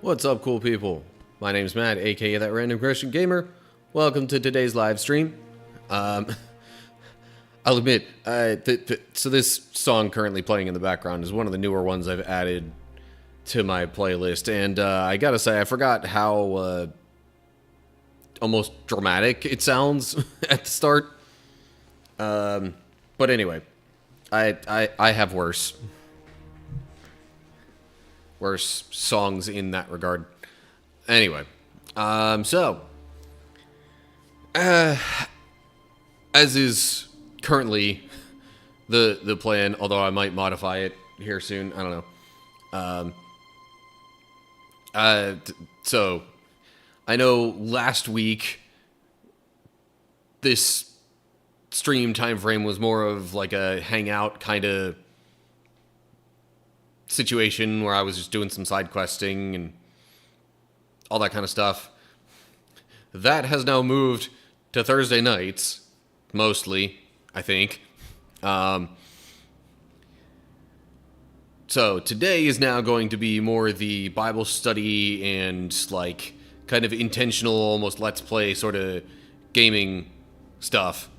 What's up, cool people? My name's Matt, aka That Random Christian Gamer. Welcome to today's live stream. I'll admit, so this song currently playing in the background is one of the newer ones I've added to my playlist, and I gotta say, I forgot how almost dramatic it sounds at the start. But anyway, I have worse songs in that regard. Anyway, as is currently the plan, although I might modify it here soon. I don't know. So I know last week this stream time frame was more of like a hangout kind of situation where I was just doing some side questing and all that kind of stuff. That has now moved to Thursday nights, mostly, I think. So today is now going to be more the Bible study and like kind of intentional, almost let's play sort of gaming stuff.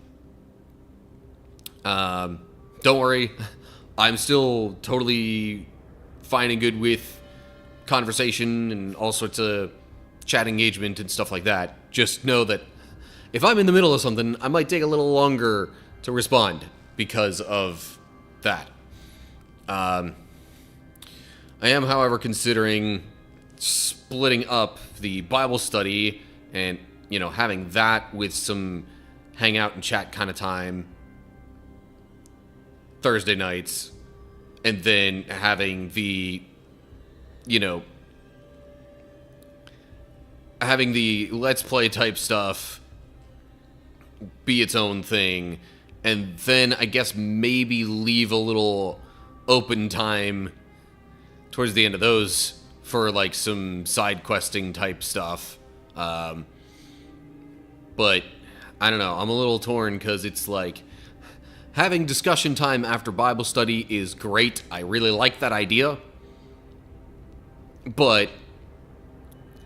Don't worry, I'm still totally fine and good with conversation and all sorts of chat engagement and stuff like that. Just know that if I'm in the middle of something, I might take a little longer to respond because of that. I am, however, considering splitting up the Bible study and, you know, having that with some hangout and chat kind of time Thursday nights, and then having the, you know, having the let's play type stuff be its own thing, and then I guess maybe leave a little open time towards the end of those for like some side questing type stuff. But I don't know, I'm a little torn because it's like having discussion time after Bible study is great. I really like that idea. But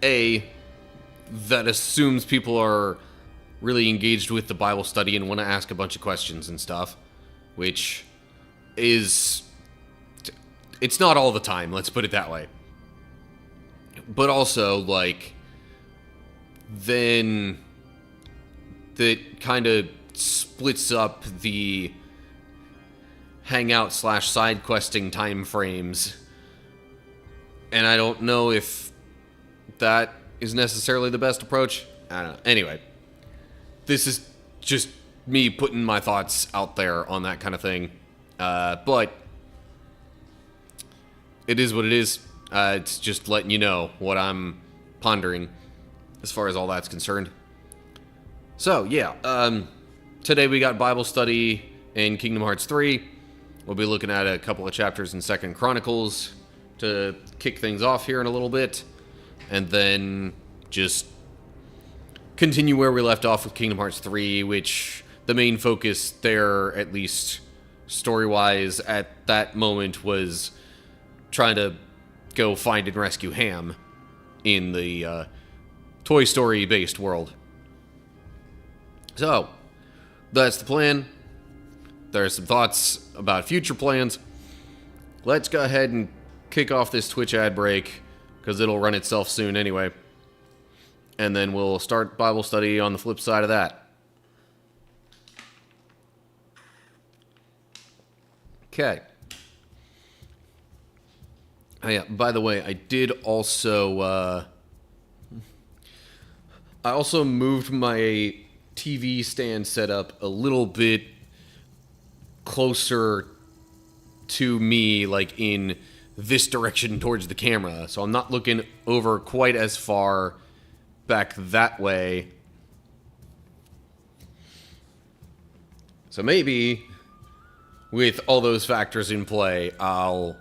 that assumes people are really engaged with the Bible study and want to ask a bunch of questions and stuff, which is, it's not all the time, let's put it that way. But also, like, then that kind of splits up the hangout / side questing time frames, and I don't know if that is necessarily the best approach. I don't know. Anyway, this is just me putting my thoughts out there on that kind of thing. But it is what it is. It's just letting you know what I'm pondering as far as all that's concerned. So, yeah. Today we got Bible study in Kingdom Hearts 3. We'll be looking at a couple of chapters in 2 Chronicles to kick things off here in a little bit. And then just continue where we left off with Kingdom Hearts 3, which the main focus there, at least story-wise, at that moment was trying to go find and rescue Hamm in the Toy Story-based world. So, that's the plan. There are some thoughts about future plans. Let's go ahead and kick off this Twitch ad break, because it'll run itself soon anyway. And then we'll start Bible study on the flip side of that. Okay. Oh yeah, by the way, I did also, I also moved my TV stand setup a little bit closer to me, like in this direction towards the camera, so I'm not looking over quite as far back that way. So maybe with all those factors in play, I'll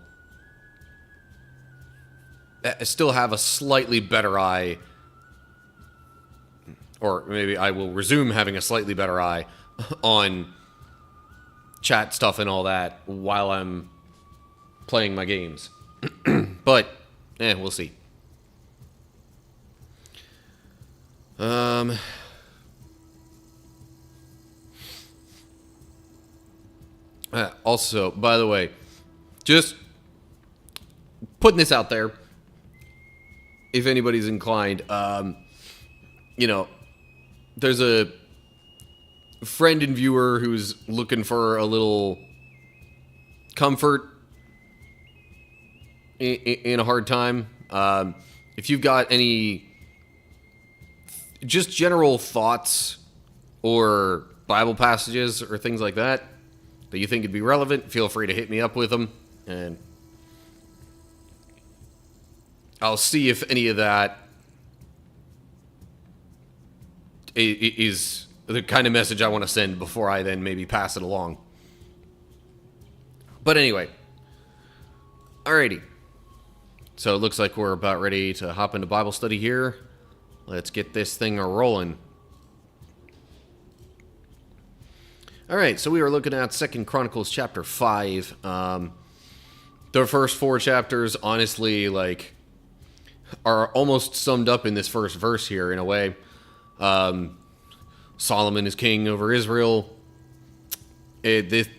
still have a slightly better eye, or maybe I will resume having a slightly better eye on chat stuff and all that while I'm playing my games. But, we'll see. Um, Also, by the way, just putting this out there, if anybody's inclined, you know, there's a friend and viewer who's looking for a little comfort in a hard time. If you've got any just general thoughts or Bible passages or things like that that you think would be relevant, feel free to hit me up with them, and I'll see if any of that is the kind of message I want to send before I then maybe pass it along. But anyway, alrighty. So it looks like we're about ready to hop into Bible study here. Let's get this thing rolling. Alright, so we are looking at 2 Chronicles chapter 5. The first 4 chapters, honestly, like, are almost summed up in this first verse here, in a way. Solomon is king over Israel. This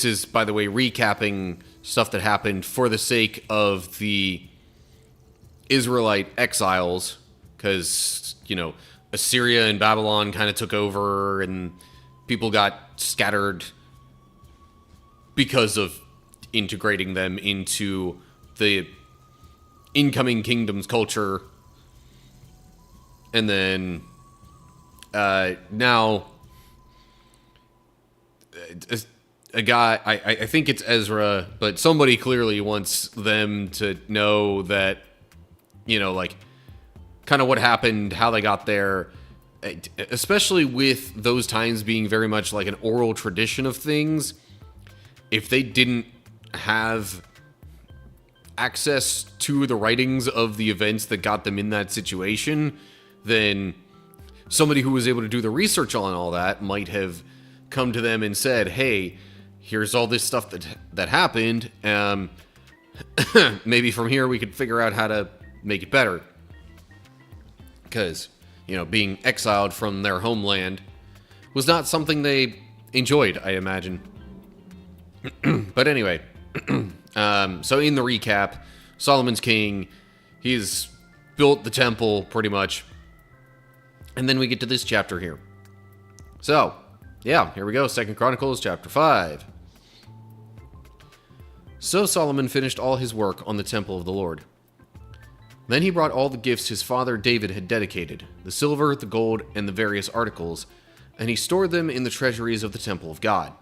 is, by the way, recapping stuff that happened for the sake of the Israelite exiles, because, you know, Assyria and Babylon kind of took over, and people got scattered because of integrating them into the incoming kingdom's culture. And then now a guy, I think it's Ezra, but somebody clearly wants them to know that, you know, like, kind of what happened, how they got there, especially with those times being very much like an oral tradition of things. If they didn't have access to the writings of the events that got them in that situation, then somebody who was able to do the research on all that might have come to them and said, hey, here's all this stuff that happened. Maybe from here we could figure out how to make it better. Because, you know, being exiled from their homeland was not something they enjoyed, I imagine. But anyway, so in the recap, Solomon's king. He's built the temple, pretty much. And then we get to this chapter here. So, yeah, here we go. 2 Chronicles chapter 5. So Solomon finished all his work on the temple of the Lord. Then he brought all the gifts his father David had dedicated, the silver, the gold, and the various articles, and he stored them in the treasuries of the temple of God.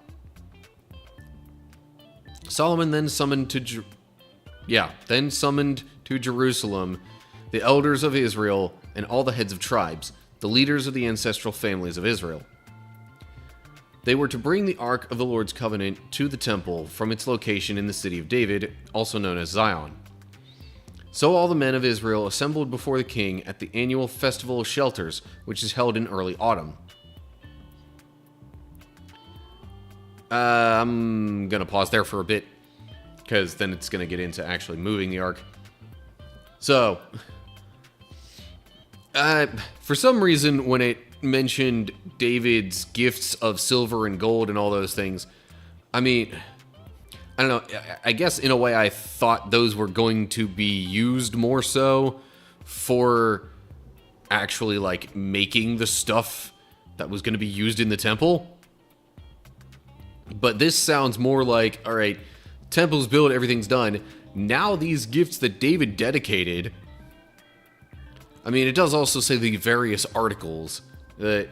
Solomon then summoned to Jerusalem the elders of Israel and all the heads of tribes, the leaders of the ancestral families of Israel. They were to bring the Ark of the Lord's Covenant to the temple from its location in the city of David, also known as Zion. So all the men of Israel assembled before the king at the annual festival of shelters, which is held in early autumn. I'm going to pause there for a bit, because then it's going to get into actually moving the Ark. So, for some reason, when it mentioned David's gifts of silver and gold and all those things, I mean, I don't know, I guess in a way I thought those were going to be used more so for actually, like, making the stuff that was going to be used in the temple. But this sounds more like, all right, temple's built, everything's done. Now these gifts that David dedicated, I mean, it does also say the various articles that,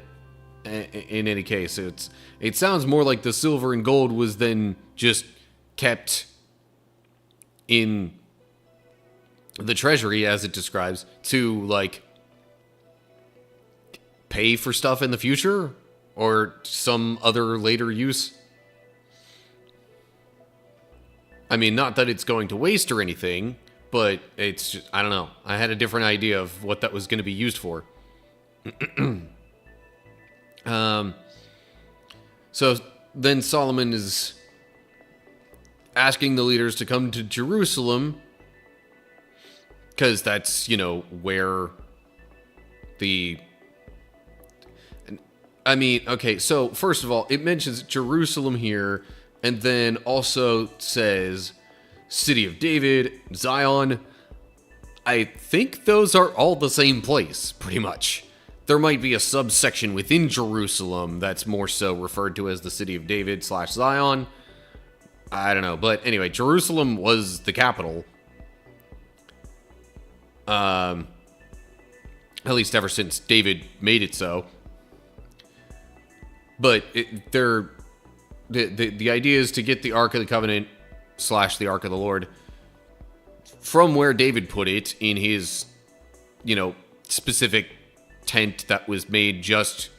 in any case, it sounds more like the silver and gold was then just kept in the treasury, as it describes, to, like, pay for stuff in the future or some other later use. I mean, not that it's going to waste or anything, but it's just, I don't know. I had a different idea of what that was going to be used for. So then Solomon is asking the leaders to come to Jerusalem, because that's, you know, where the I mean, okay, so first of all, it mentions Jerusalem here, and then also says City of David, Zion. I think those are all the same place, pretty much. There might be a subsection within Jerusalem that's more so referred to as the City of David / Zion. I don't know, but anyway, Jerusalem was the capital. At least ever since David made it so. But the idea is to get the Ark of the Covenant / the Ark of the Lord from where David put it in his, specific tent that was made just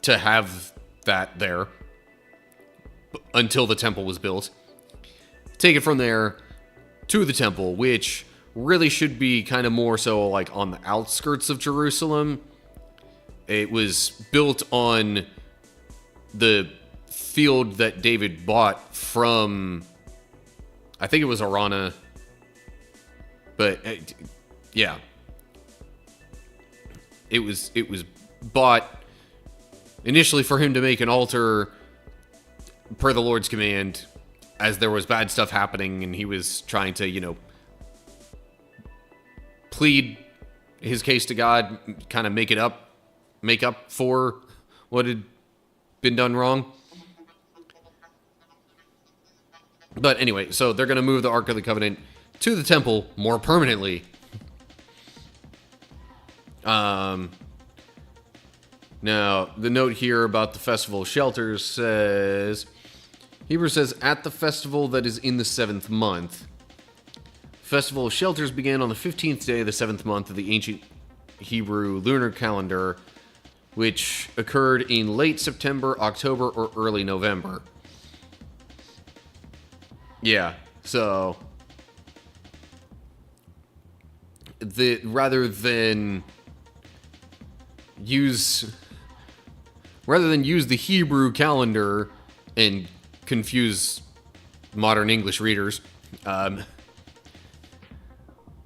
to have that there until the temple was built. Take it from there to the temple, which really should be kind of more so like on the outskirts of Jerusalem. It was built on the field that David bought from, I think it was Arana, but yeah, it was bought initially for him to make an altar per the Lord's command, as there was bad stuff happening, and he was trying to, plead his case to God, kind of make up for what had been done wrong. But anyway, so they're going to move the Ark of the Covenant to the temple more permanently. Now, the note here about the Festival of Shelters says, Hebrews says, at the festival that is in the 7th month. Festival of Shelters began on the 15th day of the 7th month of the ancient Hebrew lunar calendar, which occurred in late September, October, or early November. Yeah, so rather than use the Hebrew calendar and confuse modern English readers,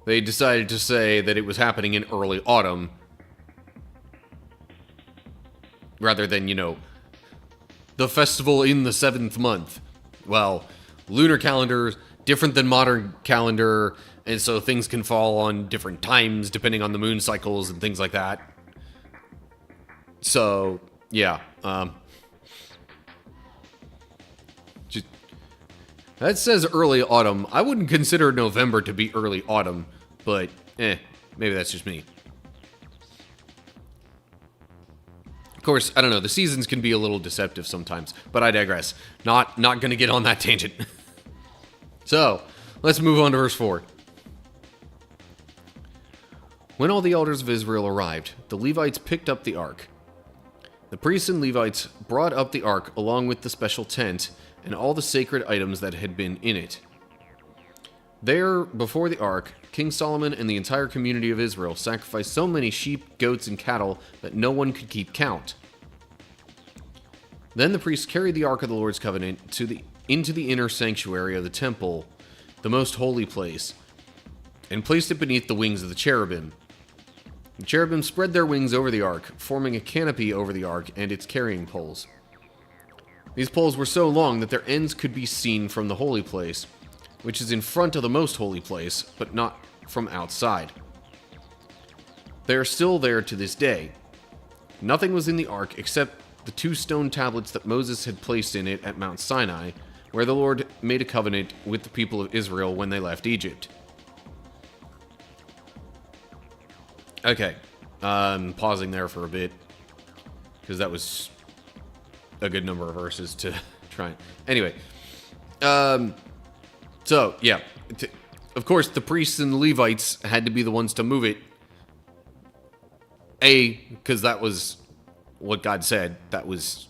they decided to say that it was happening in early autumn, rather than, the festival in the 7th month. Well, lunar calendar different than modern calendar, and so things can fall on different times depending on the moon cycles and things like that. So, yeah, that says early autumn. I wouldn't consider November to be early autumn, but maybe that's just me. Of course, I don't know, the seasons can be a little deceptive sometimes, but I digress. Not going to get on that tangent. So, let's move on to verse 4. When all the elders of Israel arrived, the Levites picked up the ark. The priests and Levites brought up the ark along with the special tent and all the sacred items that had been in it. There, before the ark, King Solomon and the entire community of Israel sacrificed so many sheep, goats, and cattle that no one could keep count. Then the priests carried the ark of the Lord's covenant into the inner sanctuary of the temple, the most holy place, and placed it beneath the wings of the cherubim. The cherubim spread their wings over the ark, forming a canopy over the ark and its carrying poles. These poles were so long that their ends could be seen from the holy place, which is in front of the most holy place, but not from outside. They are still there to this day. Nothing was in the ark except the 2 stone tablets that Moses had placed in it at Mount Sinai, where the Lord made a covenant with the people of Israel when they left Egypt. Okay, pausing there for a bit, because that was a good number of verses to try and... Anyway, so, yeah, of course, the priests and the Levites had to be the ones to move it. Because that was what God said. That was...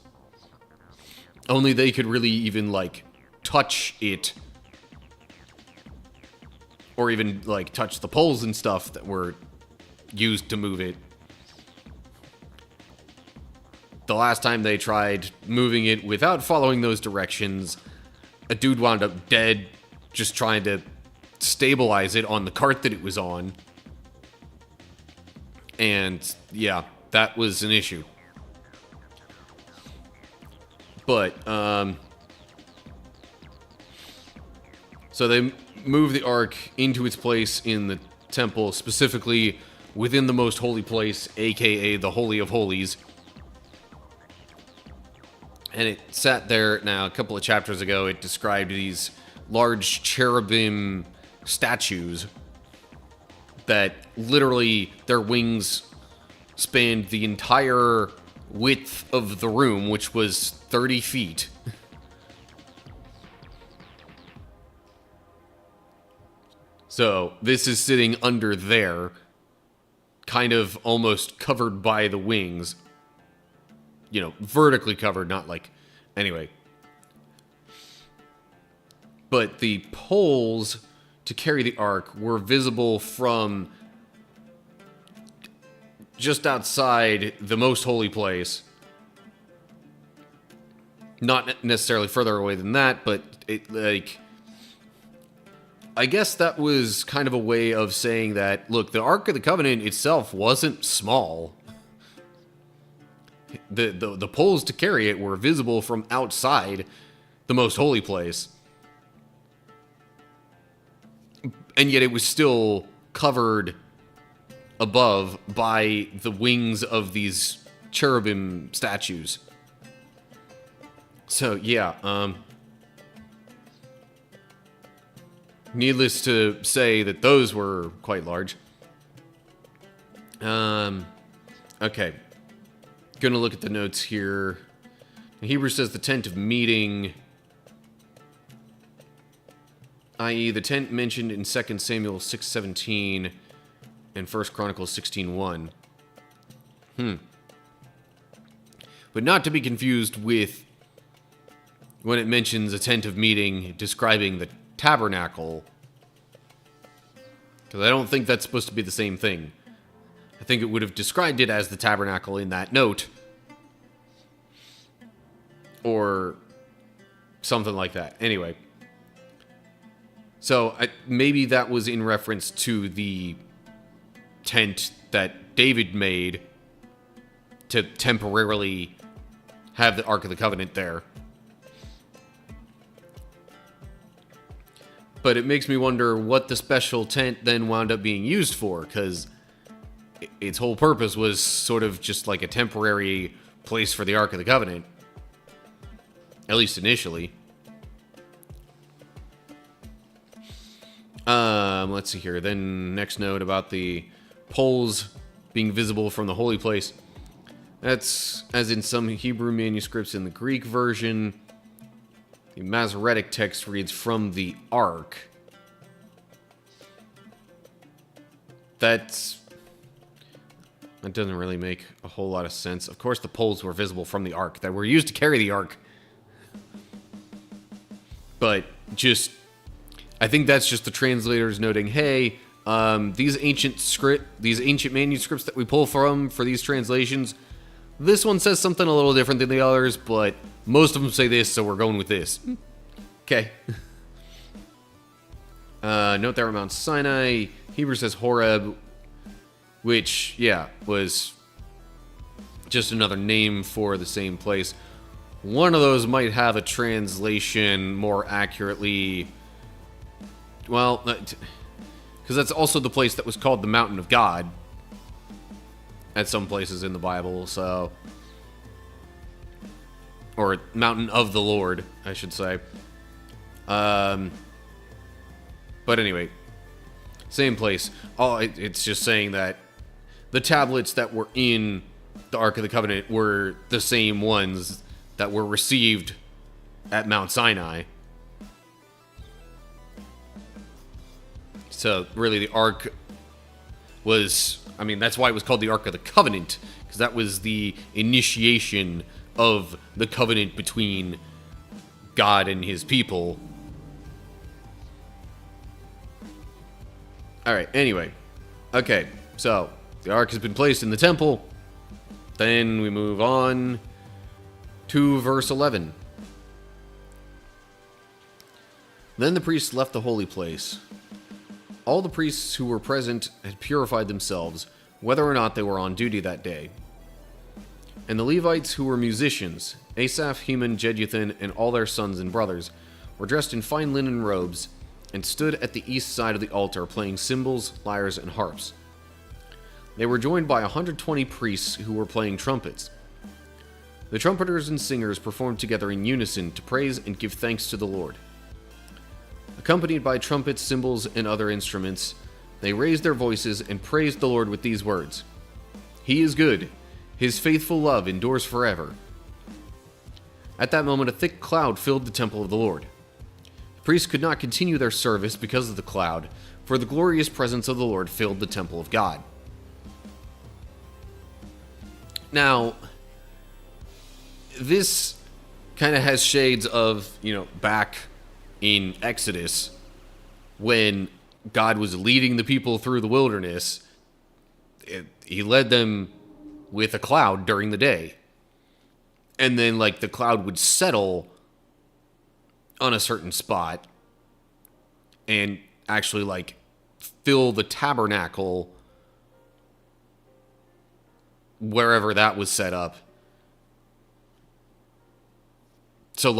Only they could really even, touch it. Or even, touch the poles and stuff that were used to move it. The last time they tried moving it without following those directions, a dude wound up dead just trying to stabilize it on the cart that it was on. And, yeah, that was an issue. But, so they move the ark into its place in the temple, specifically within the most holy place, aka the Holy of Holies. And it sat there. Now, a couple of chapters ago, it described these large cherubim statues that literally their wings spanned the entire width of the room, which was 30 feet. So this is sitting under there, kind of almost covered by the wings. You know, vertically covered, not like... Anyway. But the poles to carry the ark were visible from just outside the most holy place. Not necessarily further away than that, but it, like... I guess that was kind of a way of saying that, look, the Ark of the Covenant itself wasn't small. The poles to carry it were visible from outside the most holy place. And yet it was still covered above by the wings of these cherubim statues. So, yeah, needless to say that those were quite large. Okay. Gonna look at the notes here. Hebrews says the tent of meeting, i.e. the tent mentioned in 2 Samuel 6:17 and 1 Chronicles 16:1. But not to be confused with when it mentions a tent of meeting describing the tabernacle, because I don't think that's supposed to be the same thing. I think it would have described it as the tabernacle in that note, or something like that. Anyway, so maybe that was in reference to the tent that David made to temporarily have the Ark of the Covenant there. But it makes me wonder what the special tent then wound up being used for, because its whole purpose was sort of just like a temporary place for the Ark of the Covenant. At least initially. Let's see here. Then next note about the poles being visible from the holy place. That's, as in some Hebrew manuscripts in the Greek version, the Masoretic text reads from the ark. That doesn't really make a whole lot of sense. Of course the poles were visible from the ark, that were used to carry the ark. But just, I think that's just the translators noting, hey, these ancient manuscripts that we pull from for these translations, this one says something a little different than the others, but most of them say this, so we're going with this. Okay. Note there at Mount Sinai, Hebrew says Horeb, which, yeah, was just another name for the same place. One of those might have a translation more accurately, well, because that's also the place that was called the Mountain of God at some places in the Bible, so... Or Mountain of the Lord, I should say. But anyway, same place. It's just saying that the tablets that were in the Ark of the Covenant were the same ones that were received at Mount Sinai. So really the Ark was, I mean, that's why it was called the Ark of the Covenant, because that was the initiation of the covenant between God and his people. Alright, anyway. Okay, so the ark has been placed in the temple. Then we move on to verse 11. Then the priests left the holy place. All the priests who were present had purified themselves, whether or not they were on duty that day. And the Levites, who were musicians, Asaph, Heman, Jeduthun, and all their sons and brothers, were dressed in fine linen robes, and stood at the east side of the altar, playing cymbals, lyres, and harps. They were joined by 120 priests who were playing trumpets. The trumpeters and singers performed together in unison to praise and give thanks to the Lord. Accompanied by trumpets, cymbals, and other instruments, they raised their voices and praised the Lord with these words: "He is good. His faithful love endures forever." At that moment, a thick cloud filled the temple of the Lord. The priests could not continue their service because of the cloud, for the glorious presence of the Lord filled the temple of God. Now, this kind of has shades of, back in Exodus, when God was leading the people through the wilderness. He led them with a cloud during the day. And then, the cloud would settle on a certain spot and actually, fill the tabernacle wherever that was set up. So,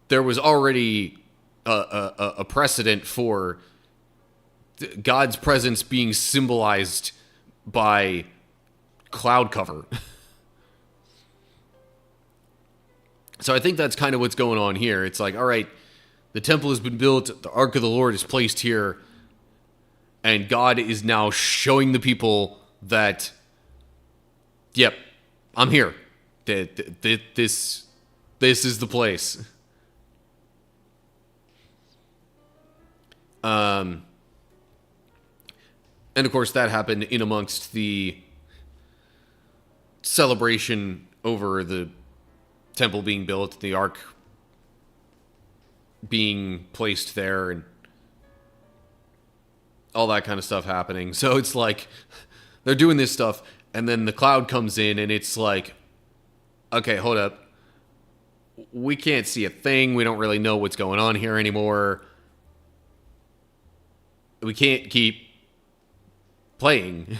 there was already a precedent for God's presence being symbolized by cloud cover. So I think that's kind of what's going on here. It's all right, the temple has been built, the Ark of the Lord is placed here, and God is now showing the people that, yep, I'm here. This is the place. And of course that happened in amongst the celebration over the temple being built, the ark being placed there, and all that kind of stuff happening. So it's they're doing this stuff, and then the cloud comes in, and it's okay, hold up. We can't see a thing. We don't really know what's going on here anymore. We can't keep playing.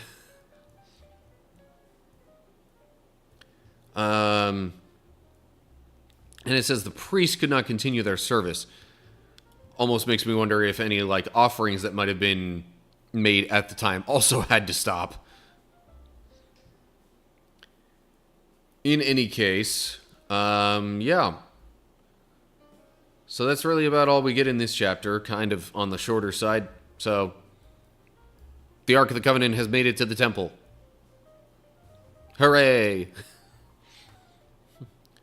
And it says the priests could not continue their service. Almost makes me wonder if any offerings that might have been made at the time also had to stop. In any case, yeah. So that's really about all we get in this chapter, kind of on the shorter side. So, the Ark of the Covenant has made it to the temple. Hooray!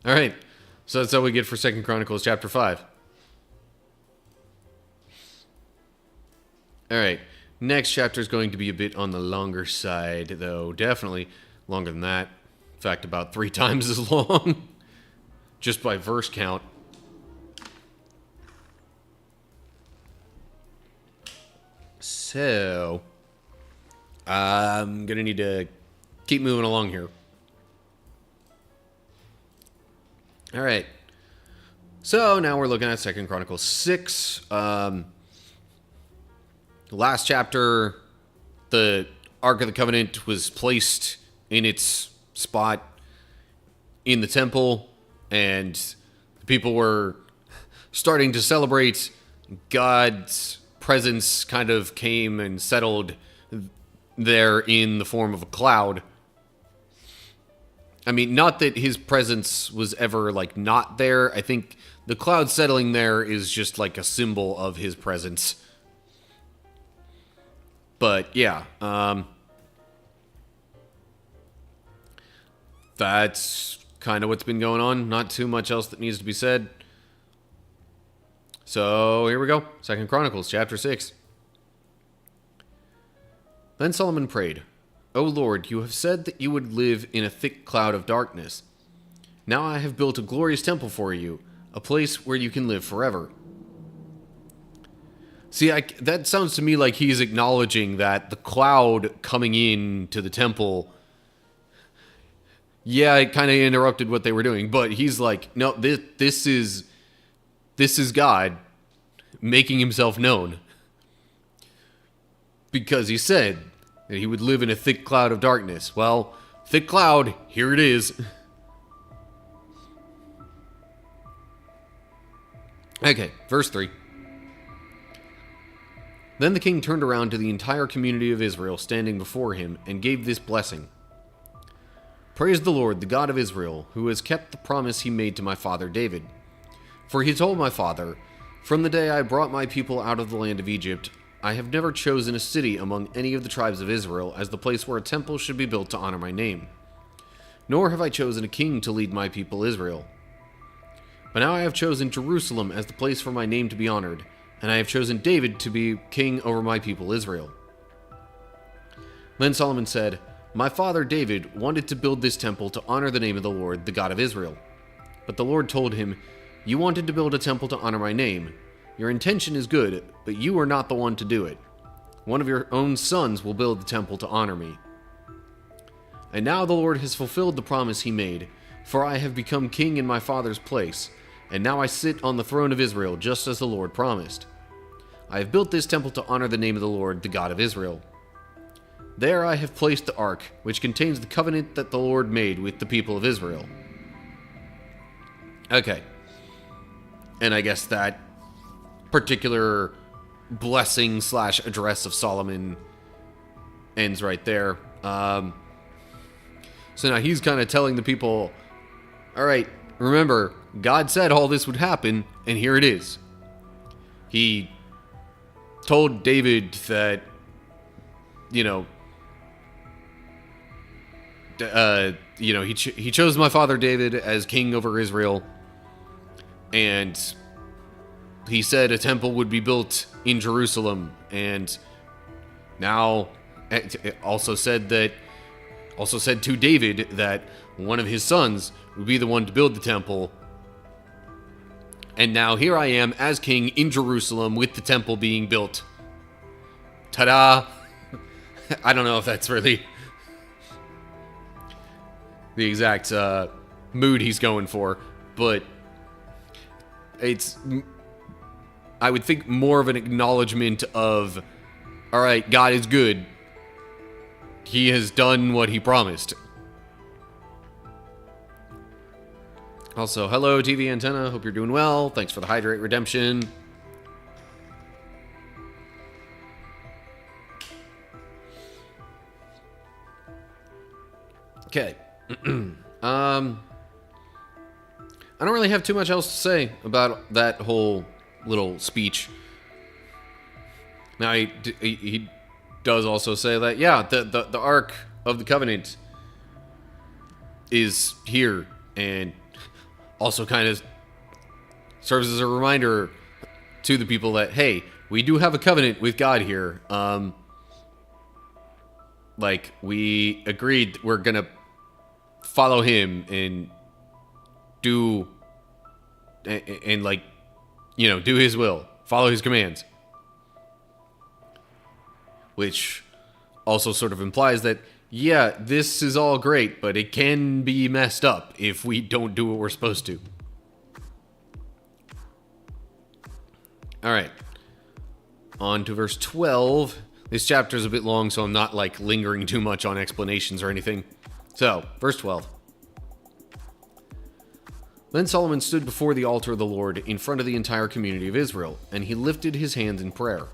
All right, so that's all we get for 2 Chronicles chapter 5. All right, next chapter is going to be a bit on the longer side, though. Definitely longer than that. In fact, about 3 times as long, just by verse count. So, I'm going to need to keep moving along here. All right. So, now we're looking at 2 Chronicles 6. Last chapter, the Ark of the Covenant was placed in its spot in the temple, and the people were starting to celebrate. God's presence kind of came and settled there in the form of a cloud. I mean, not that his presence was ever not there. I think the cloud settling there is just a symbol of his presence. But yeah, that's kind of what's been going on. Not too much else that needs to be said. So here we go. 2 Chronicles chapter 6. Then Solomon prayed, "O Lord, you have said that you would live in a thick cloud of darkness. Now I have built a glorious temple for you, a place where you can live forever." See, that sounds to me like he's acknowledging that the cloud coming in to the temple, yeah, it kind of interrupted what they were doing, but he's no, this is God making himself known. Because he said that he would live in a thick cloud of darkness. Well, thick cloud, here it is. Okay, verse 3. Then the king turned around to the entire community of Israel standing before him and gave this blessing. Praise the Lord, the God of Israel, who has kept the promise he made to my father David. For he told my father, from the day I brought my people out of the land of Egypt, I have never chosen a city among any of the tribes of Israel as the place where a temple should be built to honor my name. Nor have I chosen a king to lead my people Israel. But now I have chosen Jerusalem as the place for my name to be honored, and I have chosen David to be king over my people Israel. Then Solomon said, my father David wanted to build this temple to honor the name of the Lord, the God of Israel. But the Lord told him, you wanted to build a temple to honor my name. Your intention is good, but you are not the one to do it. One of your own sons will build the temple to honor me. And now the Lord has fulfilled the promise he made, for I have become king in my father's place, and now I sit on the throne of Israel, just as the Lord promised. I have built this temple to honor the name of the Lord, the God of Israel. There I have placed the ark, which contains the covenant that the Lord made with the people of Israel. Okay. And I guess that particular blessing / address of Solomon ends right there. So now he's kind of telling the people, all right, remember, God said all this would happen, and here it is. He told David that, he chose my father David as king over Israel, and he said a temple would be built in Jerusalem, and now it also said to David that one of his sons would be the one to build the temple. And now here I am as king in Jerusalem with the temple being built. Ta-da! I don't know if that's really the exact mood he's going for, but it's, I would think, more of an acknowledgement of, all right, God is good. He has done what he promised. Also, hello, TV Antenna. Hope you're doing well. Thanks for the Hydrate Redemption. Okay. I don't really have too much else to say about that whole little speech. Now, he does also say that, yeah, the Ark of the Covenant is here, and also kind of serves as a reminder to the people that, hey, we do have a covenant with God here. We agreed we're gonna follow him and do his will, follow his commands. Which also sort of implies that, yeah, this is all great, but it can be messed up if we don't do what we're supposed to. All right. On to verse 12. This chapter is a bit long, so I'm not lingering too much on explanations or anything. So, verse 12. Then Solomon stood before the altar of the Lord in front of the entire community of Israel, and he lifted his hands in prayer.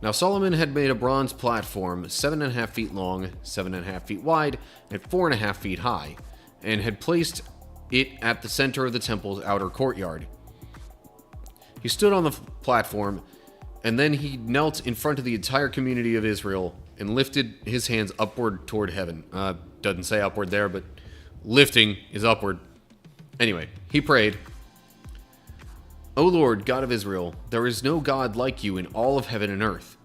Now Solomon had made a bronze platform 7.5 feet long, 7.5 feet wide, and 4.5 feet high, and had placed it at the center of the temple's outer courtyard. He stood on the platform, and then he knelt in front of the entire community of Israel and lifted his hands upward toward heaven. Doesn't say upward there, but lifting is upward. Anyway, he prayed, O Lord, God of Israel, there is no God like you in all of heaven and earth.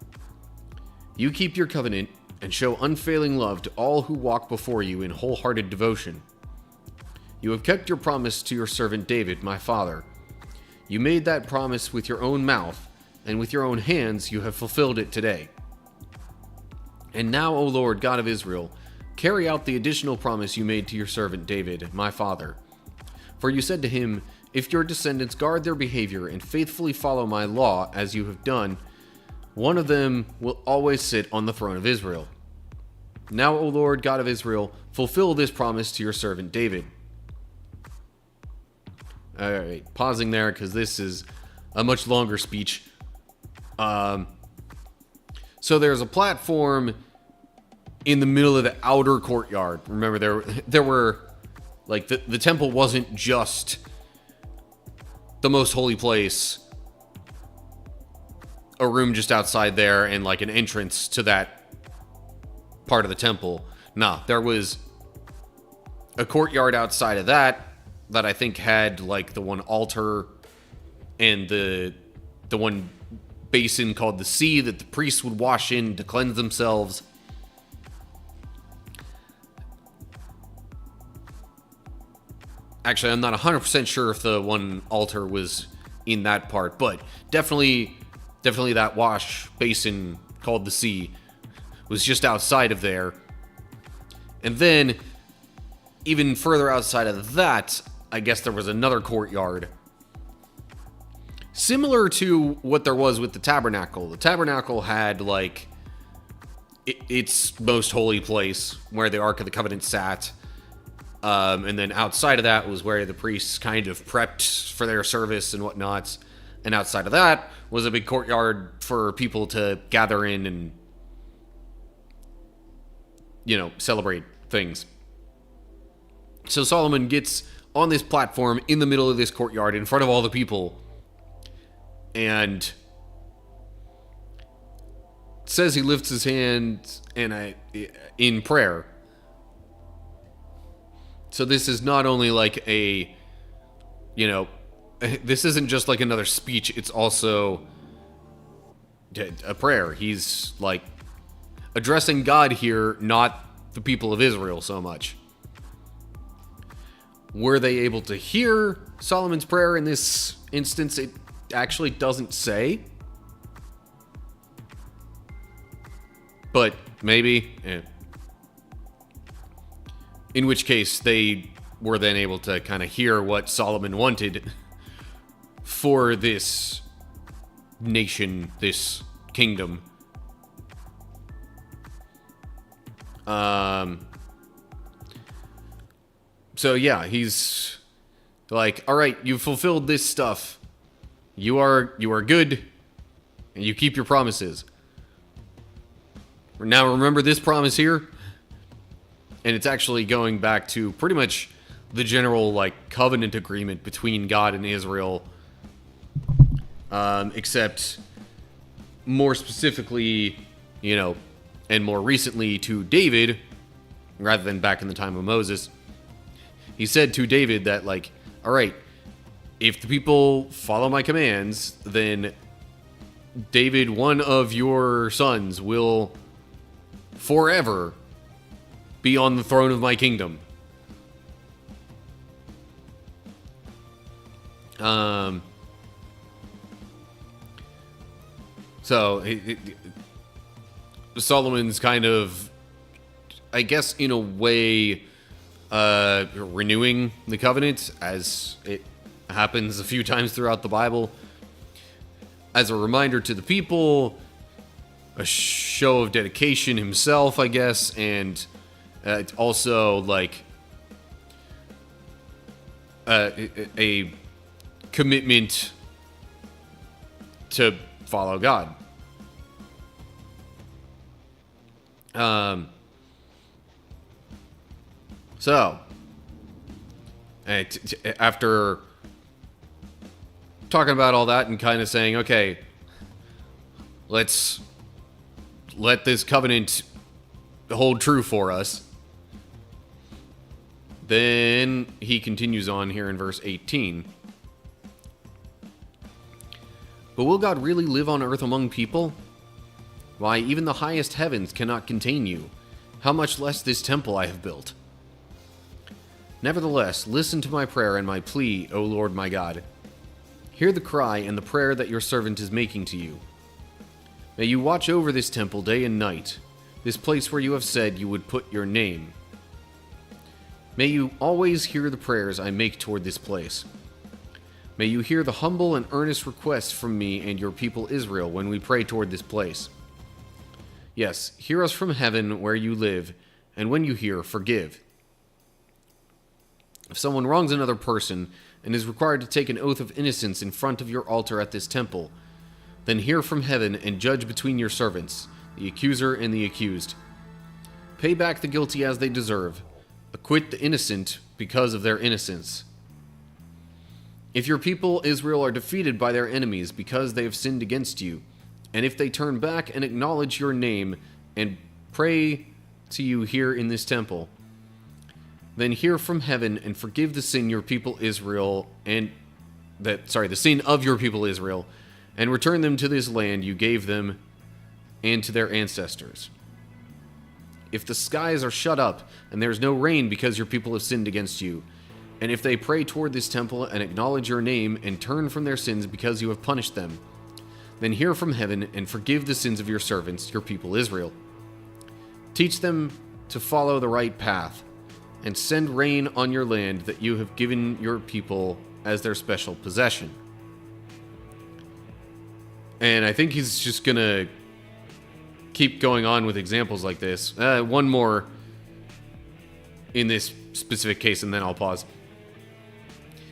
You keep your covenant and show unfailing love to all who walk before you in wholehearted devotion. You have kept your promise to your servant David, my father. You made that promise with your own mouth, and with your own hands you have fulfilled it today. And now, O Lord, God of Israel, carry out the additional promise you made to your servant David, my father. For you said to him, if your descendants guard their behavior and faithfully follow my law as you have done, one of them will always sit on the throne of Israel. Now, O Lord, God of Israel, fulfill this promise to your servant David. All right, pausing there because this is a much longer speech. So there's a platform in the middle of the outer courtyard. Remember, there were, like, the temple wasn't just the most holy place, a room just outside there, and like an entrance to that part of the temple. Nah, there was a courtyard outside of that I think had like the one altar and the one basin called the sea that the priests would wash in to cleanse themselves. Actually, I'm not 100% sure if the one altar was in that part, but definitely that wash basin called the sea was just outside of there. And then, even further outside of that, I guess there was another courtyard. Similar to what there was with the tabernacle. The tabernacle had, like, its most holy place, where the Ark of the Covenant sat. And then outside of that was where the priests kind of prepped for their service and whatnot. And outside of that was a big courtyard for people to gather in and, you know, celebrate things. So Solomon gets on this platform in the middle of this courtyard in front of all the people and says he lifts his hand in prayer. So this is not only like a, you know, this isn't just like another speech, it's also a prayer. He's like addressing God here, not the people of Israel so much. Were they able to hear Solomon's prayer in this instance? It actually doesn't say. But maybe. In which case, they were then able to kind of hear what Solomon wanted for this nation, this kingdom. So yeah, he's like, all right, you've fulfilled this stuff. You are good, and you keep your promises. Now remember this promise here? And it's actually going back to pretty much the general, like, covenant agreement between God and Israel. Except more specifically, you know, and more recently to David, rather than back in the time of Moses. He said to David that, like, all right, if the people follow my commands, then David, one of your sons, will forever be on the throne of my kingdom. So Solomon's kind of, I guess, in a way, renewing the covenant, as it happens a few times throughout the Bible, as a reminder to the people, a show of dedication himself, I guess, and it's also like a commitment to follow God. So, after talking about all that and kind of saying, okay, let's let this covenant hold true for us, then he continues on here in verse 18. But will God really live on earth among people? Why, even the highest heavens cannot contain you. How much less this temple I have built? Nevertheless, listen to my prayer and my plea, O Lord my God. Hear the cry and the prayer that your servant is making to you. May you watch over this temple day and night, this place where you have said you would put your name. May you always hear the prayers I make toward this place. May you hear the humble and earnest requests from me and your people Israel when we pray toward this place. Yes, hear us from heaven where you live, and when you hear, forgive. If someone wrongs another person and is required to take an oath of innocence in front of your altar at this temple, then hear from heaven and judge between your servants, the accuser and the accused. Pay back the guilty as they deserve. Acquit the innocent because of their innocence. If your people Israel are defeated by their enemies because they have sinned against you, and if they turn back and acknowledge your name and pray to you here in this temple, then hear from heaven and forgive the sin your people Israel the sin of your people Israel, and return them to this land you gave them and to their ancestors. If the skies are shut up and there is no rain because your people have sinned against you, and if they pray toward this temple and acknowledge your name and turn from their sins because you have punished them, then hear from heaven and forgive the sins of your servants, your people Israel. Teach them to follow the right path, and send rain on your land that you have given your people as their special possession. And I think he's just going to keep going on with examples like this. One more in this specific case, and then I'll pause.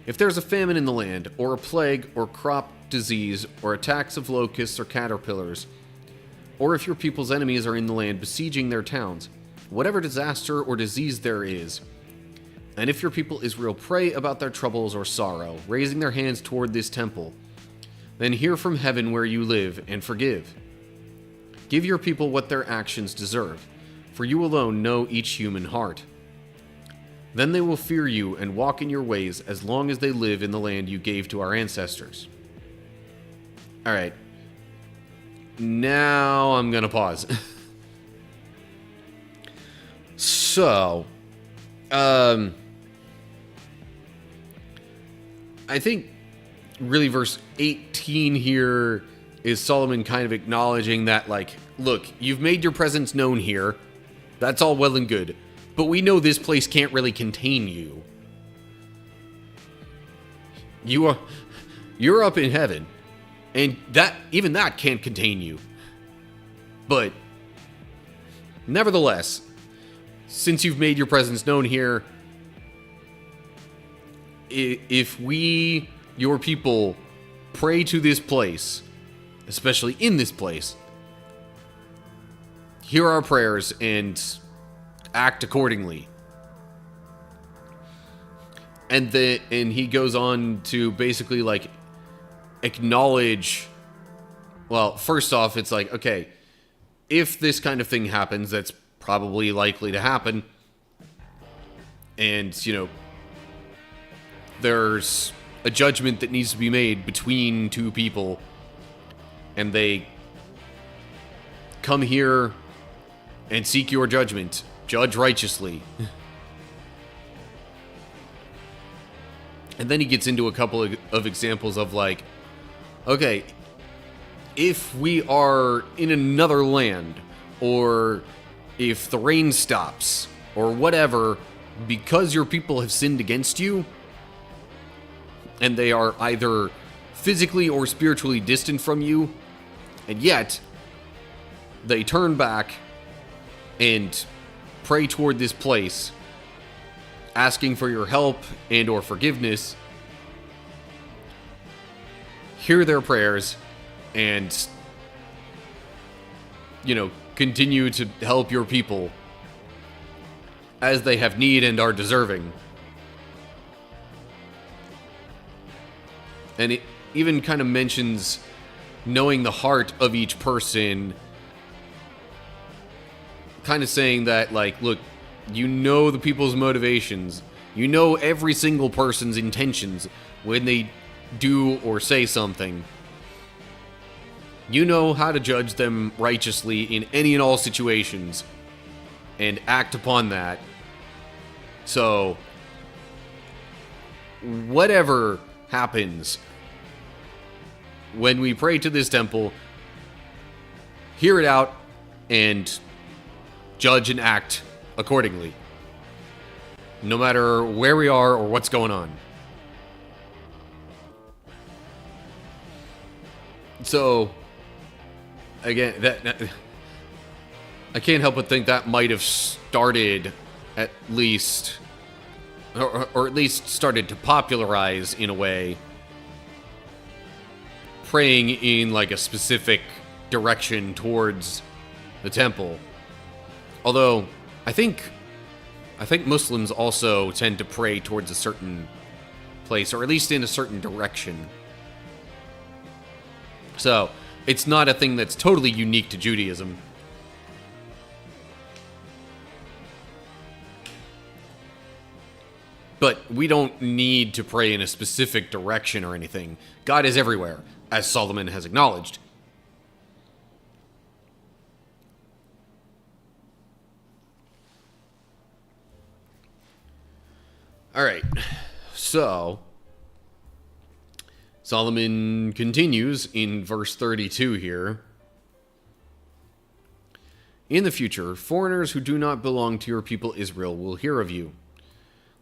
If there's a famine in the land, or a plague, or crop disease, or attacks of locusts or caterpillars, or if your people's enemies are in the land besieging their towns, whatever disaster or disease there is, and if your people Israel pray about their troubles or sorrow, raising their hands toward this temple, then hear from heaven where you live and forgive. Give your people what their actions deserve, for you alone know each human heart. Then they will fear you and walk in your ways as long as they live in the land you gave to our ancestors. All right. Now I'm going to pause. So, I think really verse 18 here is Solomon kind of acknowledging that, like, look, you've made your presence known here. That's all well and good. But we know this place can't really contain you. You're up in heaven. And even that can't contain you. But nevertheless, since you've made your presence known here, if we, your people, pray to this place, especially in this place, hear our prayers and act accordingly. And he goes on to basically, like, acknowledge, well, first off, it's like, okay, if this kind of thing happens, that's probably likely to happen, and, there's a judgment that needs to be made between two people, and they come here and seek your judgment, judge righteously. And then he gets into a couple of examples of, like, okay, if we are in another land, or if the rain stops, or whatever, because your people have sinned against you, and they are either physically or spiritually distant from you, and yet they turn back and pray toward this place, asking for your help and or forgiveness, hear their prayers, and, continue to help your people as they have need and are deserving. And it even kind of mentions knowing the heart of each person, kind of saying that, like, look, you know the people's motivations. You know every single person's intentions when they do or say something. You know how to judge them righteously in any and all situations and act upon that. So, whatever happens when we pray to this temple, hear it out and judge and act accordingly, no matter where we are or what's going on. So, again, I can't help but think that might have started at least, or at least started to popularize in a way, praying in like a specific direction towards the temple. Although I think Muslims also tend to pray towards a certain place, or at least in a certain direction. So it's not a thing that's totally unique to Judaism. But we don't need to pray in a specific direction or anything. God is everywhere, as Solomon has acknowledged. All right, so Solomon continues in verse 32 here. In the future, foreigners who do not belong to your people Israel will hear of you.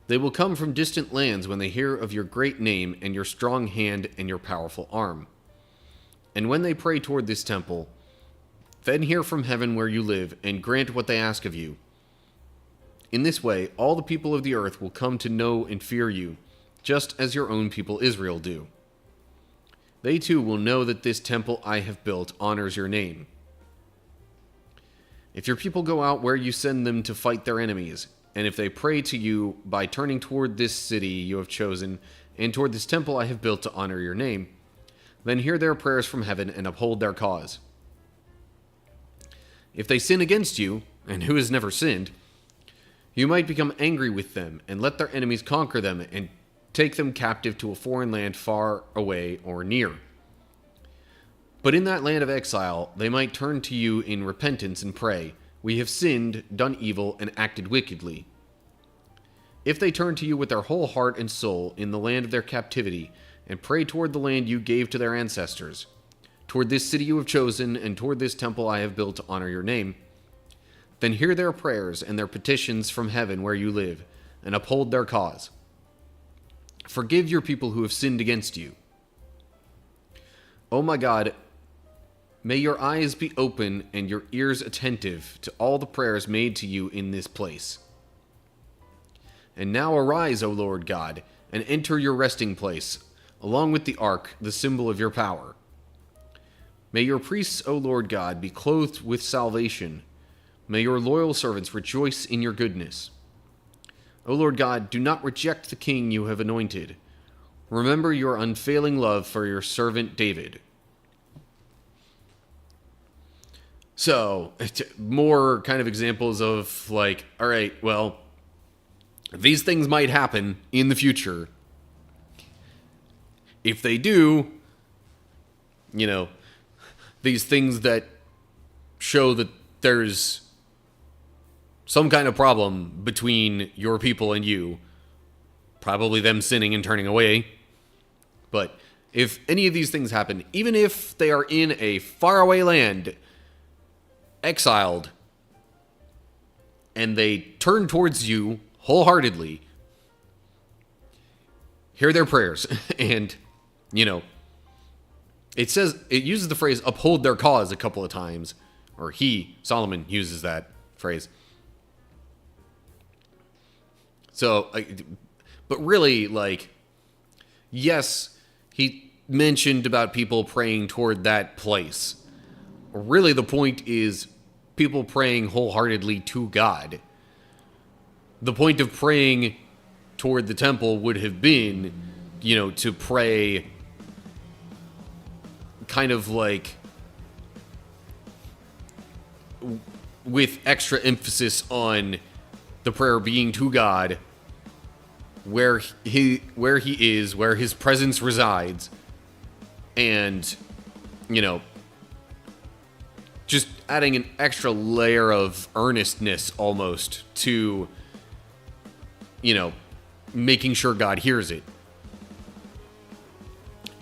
They will come from distant lands when they hear of your great name and your strong hand and your powerful arm. And when they pray toward this temple, then hear from heaven where you live and grant what they ask of you. In this way, all the people of the earth will come to know and fear you, just as your own people Israel do. They too will know that this temple I have built honors your name. If your people go out where you send them to fight their enemies, and if they pray to you by turning toward this city you have chosen, and toward this temple I have built to honor your name, then hear their prayers from heaven and uphold their cause. If they sin against you, and who has never sinned, you might become angry with them, and let their enemies conquer them, and take them captive to a foreign land far away or near. But in that land of exile, they might turn to you in repentance and pray, "We have sinned, done evil, and acted wickedly." If they turn to you with their whole heart and soul in the land of their captivity, and pray toward the land you gave to their ancestors, toward this city you have chosen, and toward this temple I have built to honor your name, then hear their prayers and their petitions from heaven where you live, and uphold their cause. Forgive your people who have sinned against you. Oh my God, may your eyes be open and your ears attentive to all the prayers made to you in this place. And now arise, O Lord God, and enter your resting place, along with the ark, the symbol of your power. May your priests, O Lord God, be clothed with salvation. May your loyal servants rejoice in your goodness. O Lord God, do not reject the king you have anointed. Remember your unfailing love for your servant David. So, more kind of examples of like, all right, well, these things might happen in the future. If they do, these things that show that there's some kind of problem between your people and you, probably them sinning and turning away. But if any of these things happen, even if they are in a faraway land, exiled, and they turn towards you wholeheartedly, hear their prayers. And, it uses the phrase uphold their cause a couple of times, or Solomon uses that phrase. So, but really, yes, he mentioned about people praying toward that place. Really, the point is people praying wholeheartedly to God. The point of praying toward the temple would have been, to pray kind of like with extra emphasis on the prayer being to God, where he is, where his presence resides, and just adding an extra layer of earnestness almost to making sure God hears it,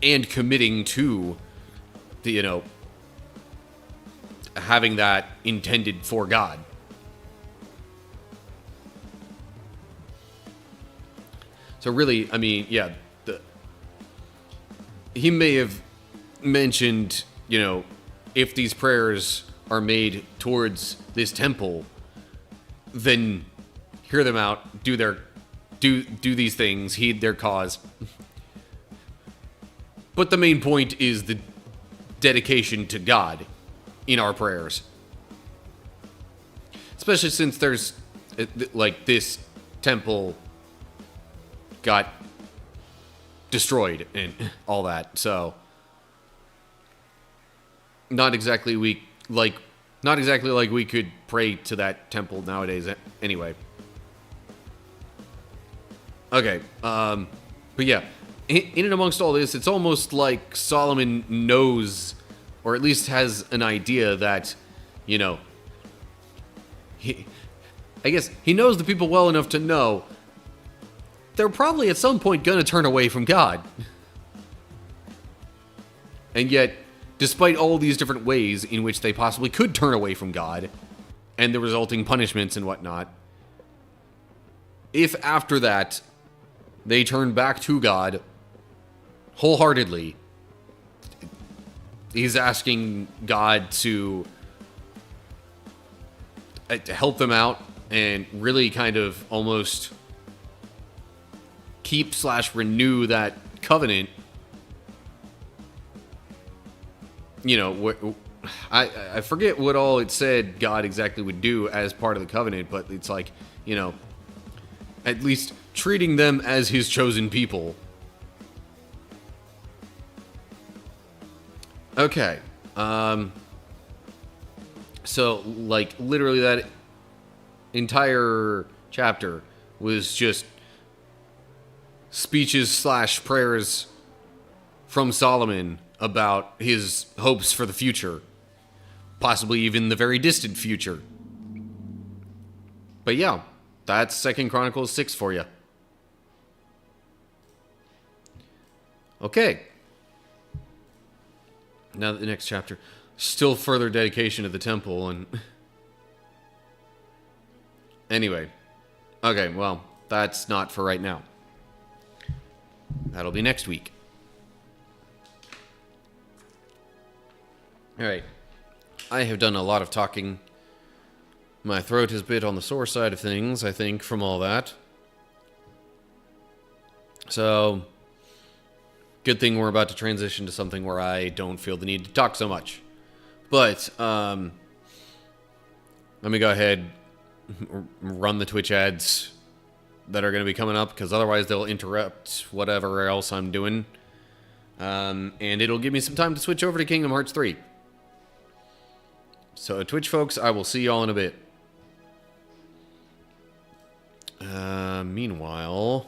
and committing to the having that intended for God. So really, he may have mentioned, if these prayers are made towards this temple, then hear them out, do these things, heed their cause. But the main point is the dedication to God in our prayers. Especially since there's, like, this temple got destroyed and all that, so not exactly like we could pray to that temple nowadays anyway. Okay, but yeah, in and amongst all this, it's almost like Solomon knows, or at least has an idea that, I guess he knows the people well enough to know they're probably at some point gonna turn away from God. And yet, despite all these different ways in which they possibly could turn away from God, and the resulting punishments and whatnot, if after that they turn back to God wholeheartedly, he's asking God to help them out and really kind of almost keep/renew that covenant. I forget what all it said God exactly would do as part of the covenant, but it's like, at least treating them as his chosen people. Okay. So, like, literally that entire chapter was just speeches/prayers from Solomon about his hopes for the future. Possibly even the very distant future. But yeah, that's 2 Chronicles 6 for you. Okay. Now the next chapter. Still further dedication to the temple and... Anyway. Okay, well, that's not for right now. That'll be next week. Alright. I have done a lot of talking. My throat is a bit on the sore side of things, I think, from all that. So, good thing we're about to transition to something where I don't feel the need to talk so much. But, let me go ahead, run the Twitch ads that are going to be coming up, because otherwise they'll interrupt whatever else I'm doing. And it'll give me some time to switch over to Kingdom Hearts 3. So, Twitch folks, I will see y'all in a bit. Meanwhile,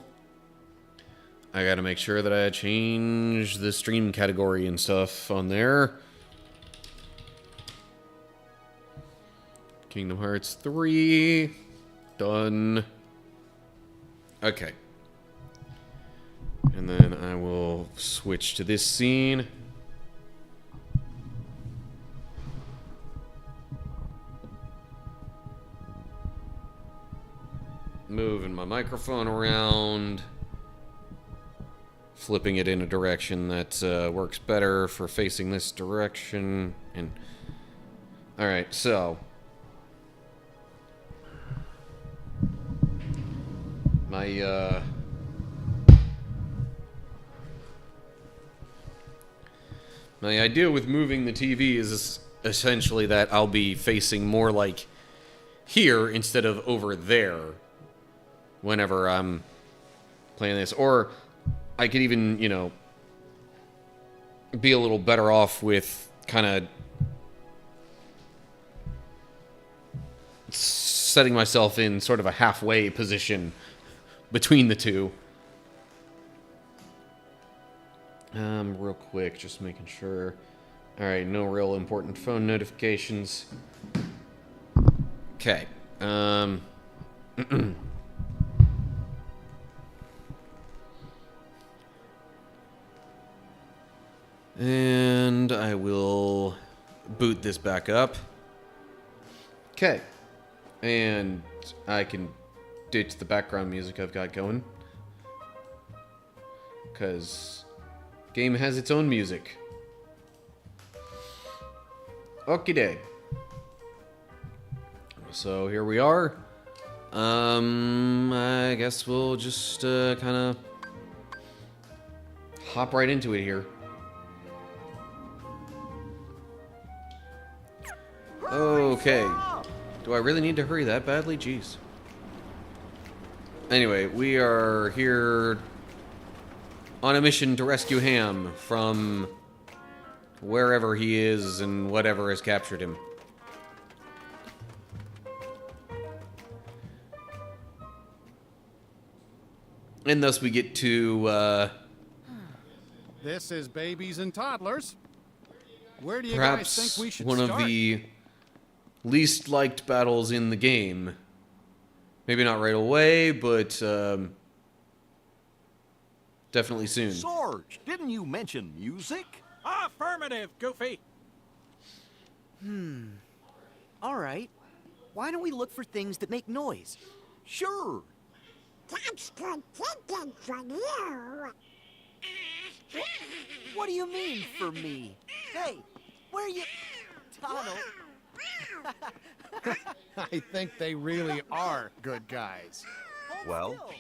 I gotta make sure that I change the stream category and stuff on there. Kingdom Hearts 3. Done. Okay. And then I will switch to this scene. Moving my microphone around. Flipping it in a direction that works better for facing this direction. And alright, so my idea with moving the TV is essentially that I'll be facing more like here instead of over there whenever I'm playing this. Or I could even, be a little better off with kind of setting myself in sort of a halfway position between the two. Real quick, just making sure. Alright, no real important phone notifications. Okay. And I will boot this back up. Okay. And I can ditch the background music I've got going. Because game has its own music. Okie day. So here we are. I guess we'll just kind of hop right into it here. Okay. Do I really need to hurry that badly? Jeez. Anyway, we are here on a mission to rescue Hamm from wherever he is and whatever has captured him. And thus we get to, This is babies and toddlers. Where do you perhaps guys think we should one start? of the least liked battles in the game. Maybe not right away, but definitely soon. Sarge, didn't you mention music? Affirmative, Goofy. All right. Why don't we look for things that make noise? Sure. That's good thinking from you. What do you mean, for me? Hey, where are you... Donald? I think they really are good guys. Hold Well? still.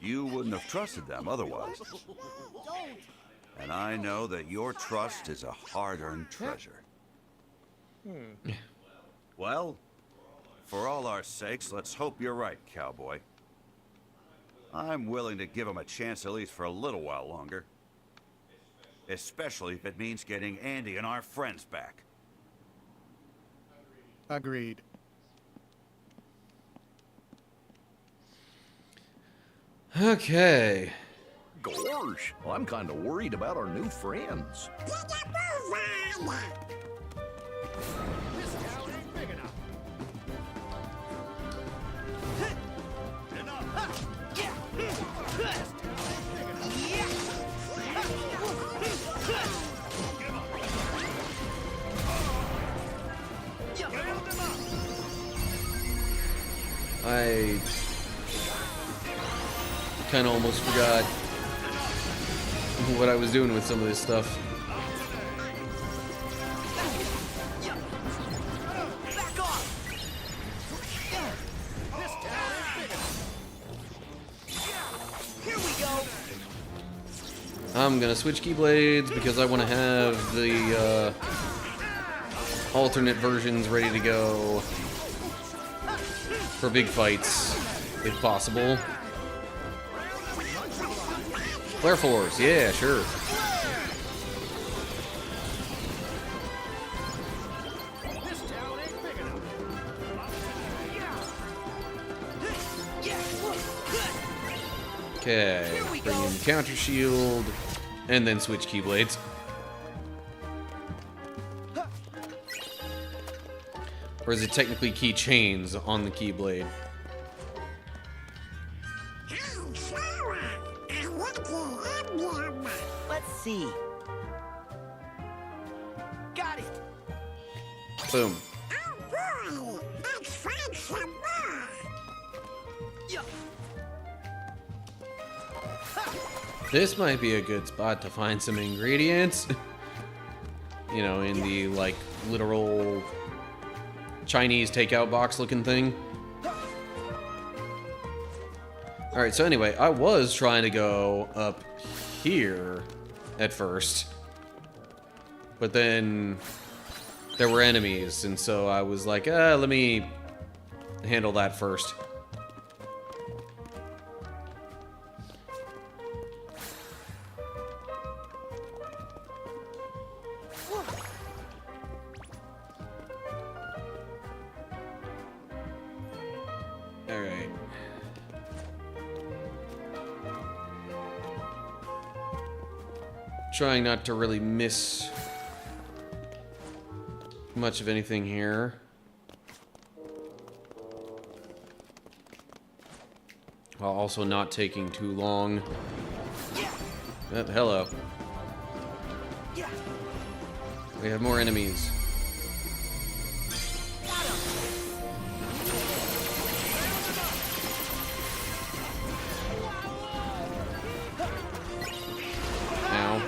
You wouldn't have trusted them otherwise. Don't. And I know that your trust is a hard-earned treasure. Well, for all our sakes, let's hope you're right, cowboy. I'm willing to give him a chance at least for a little while longer. Especially if it means getting Andy and our friends back. Agreed. Okay. Gosh, I'm kind of worried about our new friends. This town ain't big enough. I kind of almost forgot what I was doing with some of this stuff. Back off! This town ain't big enough. Here we go! I'm gonna switch keyblades because I want to have the alternate versions ready to go for big fights, if possible. Flare Force, yeah, sure. This town ain't big enough. Okay, bring in Counter Shield, and then switch keyblades. Or is it technically keychains on the keyblade? I'm Sarah. I want to help you. Let's see. Got it! Boom. Oh boy, let's find some more. Yeah. This might be a good spot to find some ingredients. You know, in the, like, literal Chinese takeout box looking thing. Alright, so anyway, I was trying to go up here at first. But then there were enemies, and so I was like, let me handle that first. Alright. Trying not to really miss much of anything here. While also not taking too long. Hello. Yeah. We have more enemies. Ow.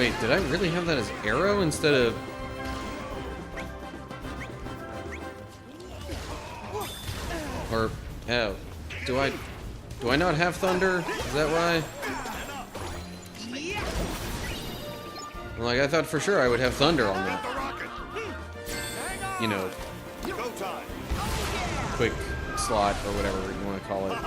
Wait, did I really have that as arrow instead of... Or, oh, do I not have thunder? Is that why? Like, I thought for sure I would have thunder on that. You know, quick slot or whatever you want to call it.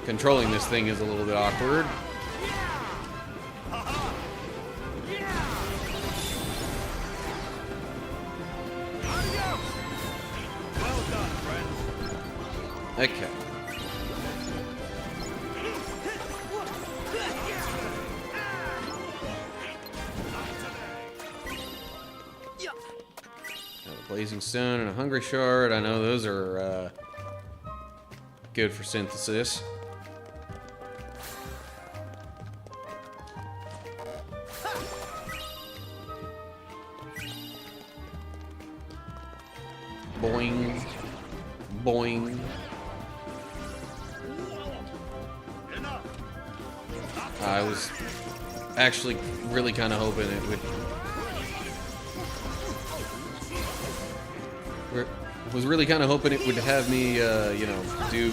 Controlling this thing is a little bit awkward. Okay. A blazing stone and a hungry shard. I know those are good for synthesis. Boing. Boing. I was actually really kind of hoping it would... Was really kind of hoping it would have me, you know, do...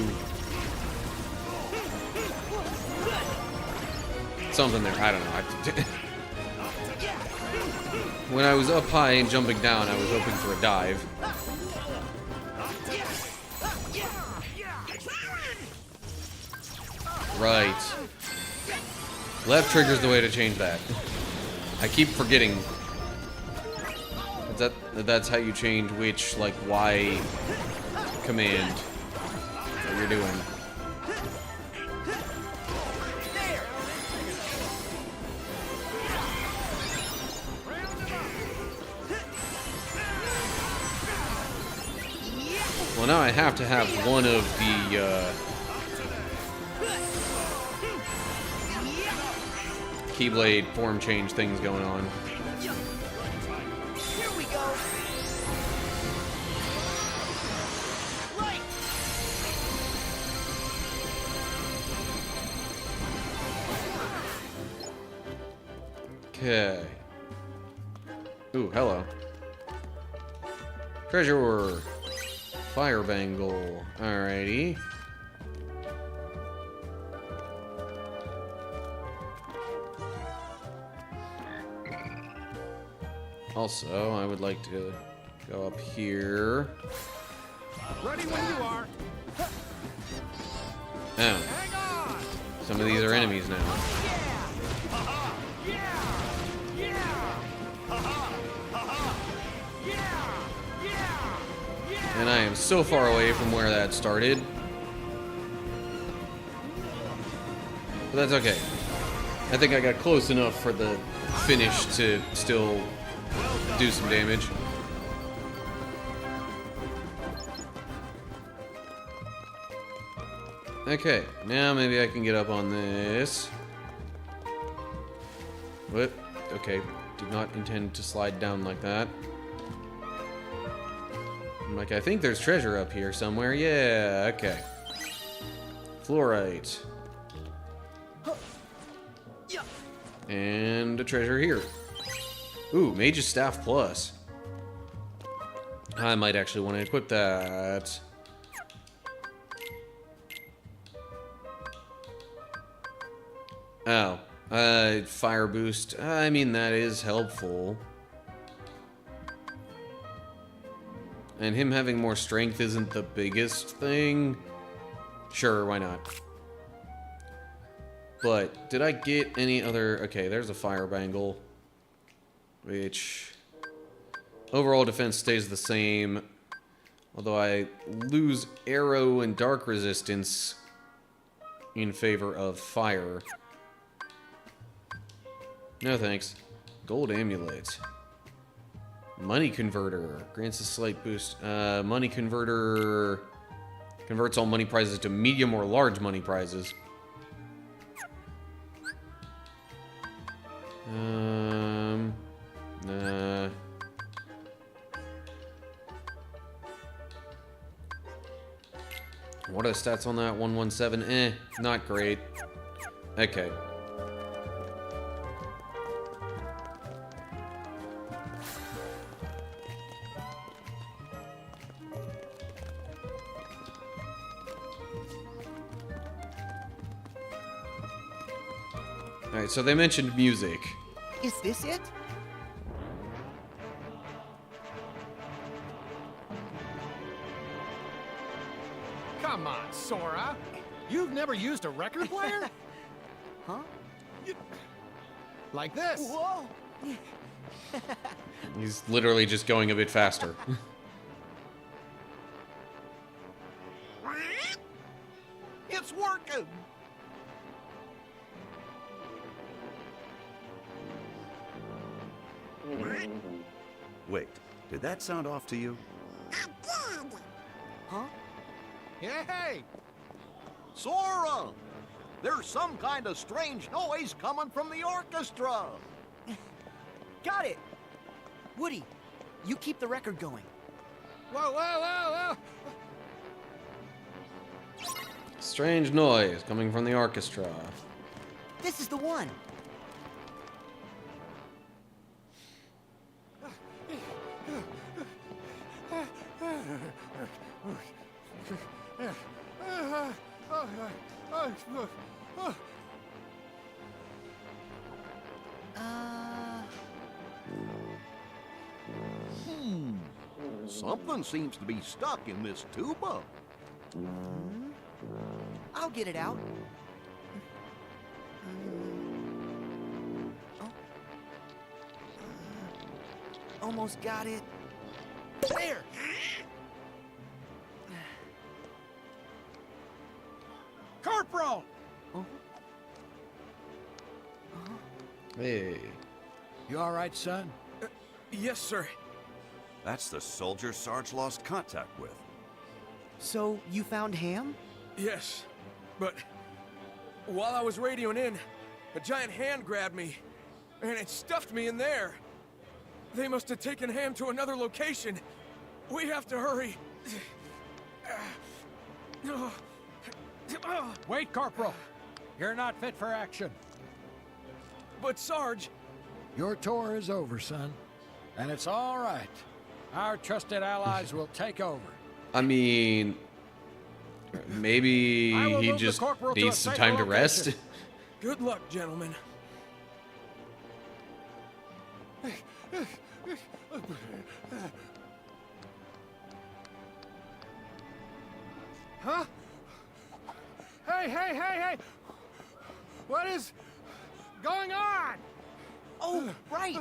something there. I don't know. When I was up high and jumping down, I was hoping for a dive. Right. Left trigger's the way to change that. I keep forgetting. That's how you change which, like, Y command that you're doing. Well, now I have to have one of the, Keyblade form change things going on. Here we go. Right. Okay. Ooh, hello. Treasure. Fire bangle. Alrighty. Also, I would like to go up here. Ready when you are. Oh, Hang on. some of these are enemies now. And I am so far away from where that started. But that's okay. I think I got close enough for the finish to still do some damage. Okay, now maybe I can get up on this. What? Okay, did not intend to slide down like that. I'm like, I think there's treasure up here somewhere. Yeah, okay. Fluorite. And a treasure here. Ooh, Mage's Staff Plus. I might actually want to equip that. Oh, fire boost. I mean, that is helpful. And him having more strength isn't the biggest thing. Sure, why not? But, did I get any other... Okay, there's a fire bangle. Which... Overall defense stays the same. Although I lose arrow and dark resistance in favor of fire. No thanks. Gold amulet. Money converter. Grants a slight boost. Money converter... Converts all money prizes to medium or large money prizes. Nah. What are the stats on that? 117. Not great. Okay. Alright, so they mentioned music. Is this it? Come on, Sora. You've never used a record player? Huh? Like this. Whoa! He's literally just going a bit faster. What? It's working! Wait, did that sound off to you? I did. Huh? Hey! Sora! There's some kind of strange noise coming from the orchestra! Got it! Woody, you keep the record going. Whoa, whoa, whoa, whoa! Strange noise coming from the orchestra. This is the one. Something seems to be stuck in this tuba. I'll get it out. Oh. Almost got it. There! Corporal! Hey. You all right, son? Yes, sir. That's the soldier Sarge lost contact with. So, you found Hamm? Yes. But while I was radioing in, a giant hand grabbed me, and it stuffed me in there. They must have taken Hamm to another location. We have to hurry. Wait, Corporal. You're not fit for action. But Sarge, Your tour is over, son. And it's all right. Our trusted allies will take over. I mean, maybe I will he move the just corporal to needs a some safer time to rest. location. good luck, gentlemen. Huh? Hey, hey, hey, hey! What is going on? Oh, right!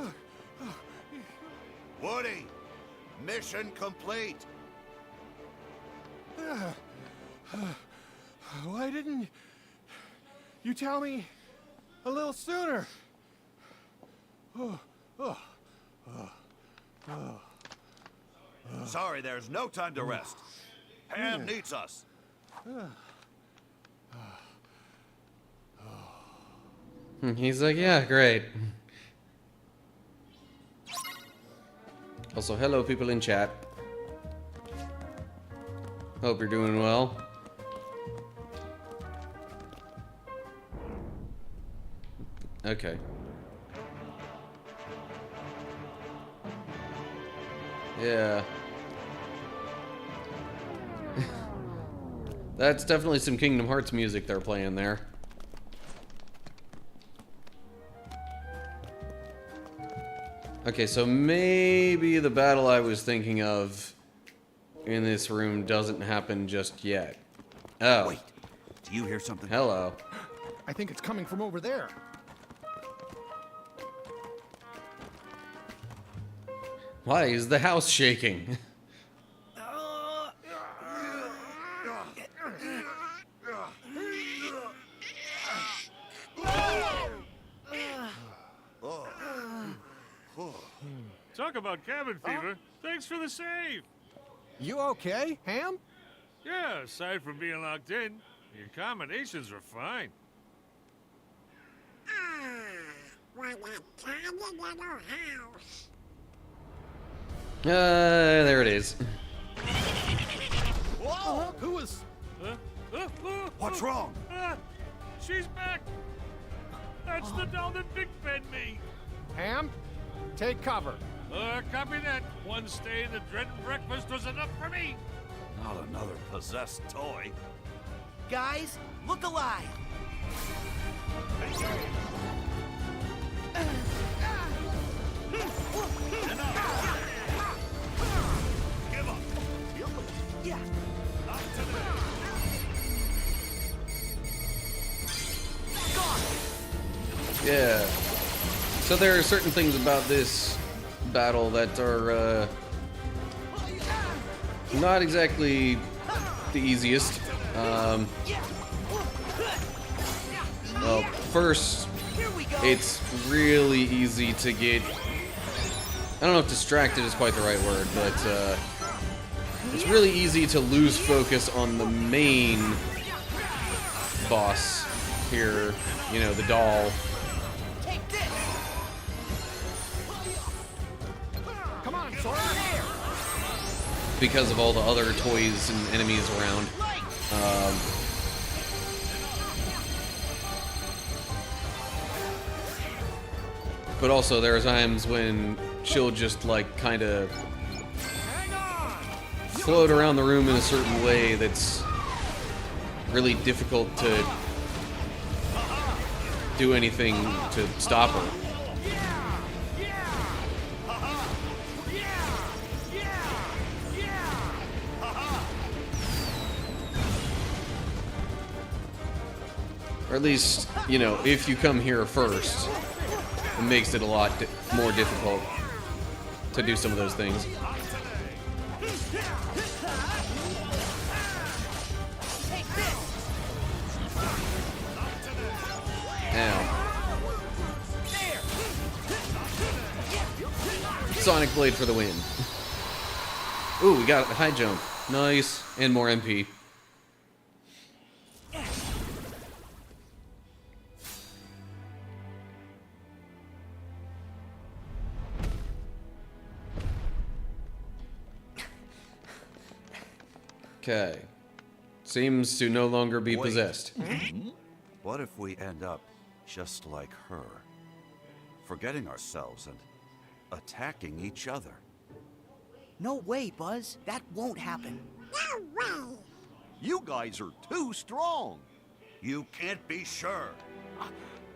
Woody, mission complete. Why didn't you tell me a little sooner? Sorry, there's no time to rest. Hamm needs us. He's like, yeah, great. Also, hello, people in chat. Hope you're doing well. Okay. Yeah. That's definitely some Kingdom Hearts music they're playing there. Okay, so maybe the battle I was thinking of in this room doesn't happen just yet. Oh. Wait, do you hear something? Hello. I think it's coming from over there. Why is the house shaking? Talk about cabin fever. Thanks for the save. You okay, Hamm? Yeah, aside from being locked in, the accommodations were fine. What a tiny little house. There it is. Whoa! Who was? Huh? What's wrong? She's back. That's the doll that Big fed me. Ham, take cover. Copy that. One stay in the dreaded breakfast was enough for me. Not another possessed toy. Guys, look alive! Give up. Yeah. Not today. Yeah. So there are certain things about this battle that are not exactly the easiest. Well, first, it's really easy to get, I don't know if distracted is quite the right word, but it's really easy to lose focus on the main boss here, you know, the doll. Take this! Come on, Sora. Because of all the other toys and enemies around. But also there are times when she'll just like kind of float around the room in a certain way that's really difficult to do anything to stop her. Or at least, you know, if you come here first, it makes it a lot more difficult to do some of those things. Now, Sonic Blade for the win. Ooh, we got a high jump. Nice. And more MP. Okay. Seems to no longer be Wait. possessed. What if we end up just like her? Forgetting ourselves and attacking each other. No way, Buzz. That won't happen. No way. You guys are too strong. You can't be sure.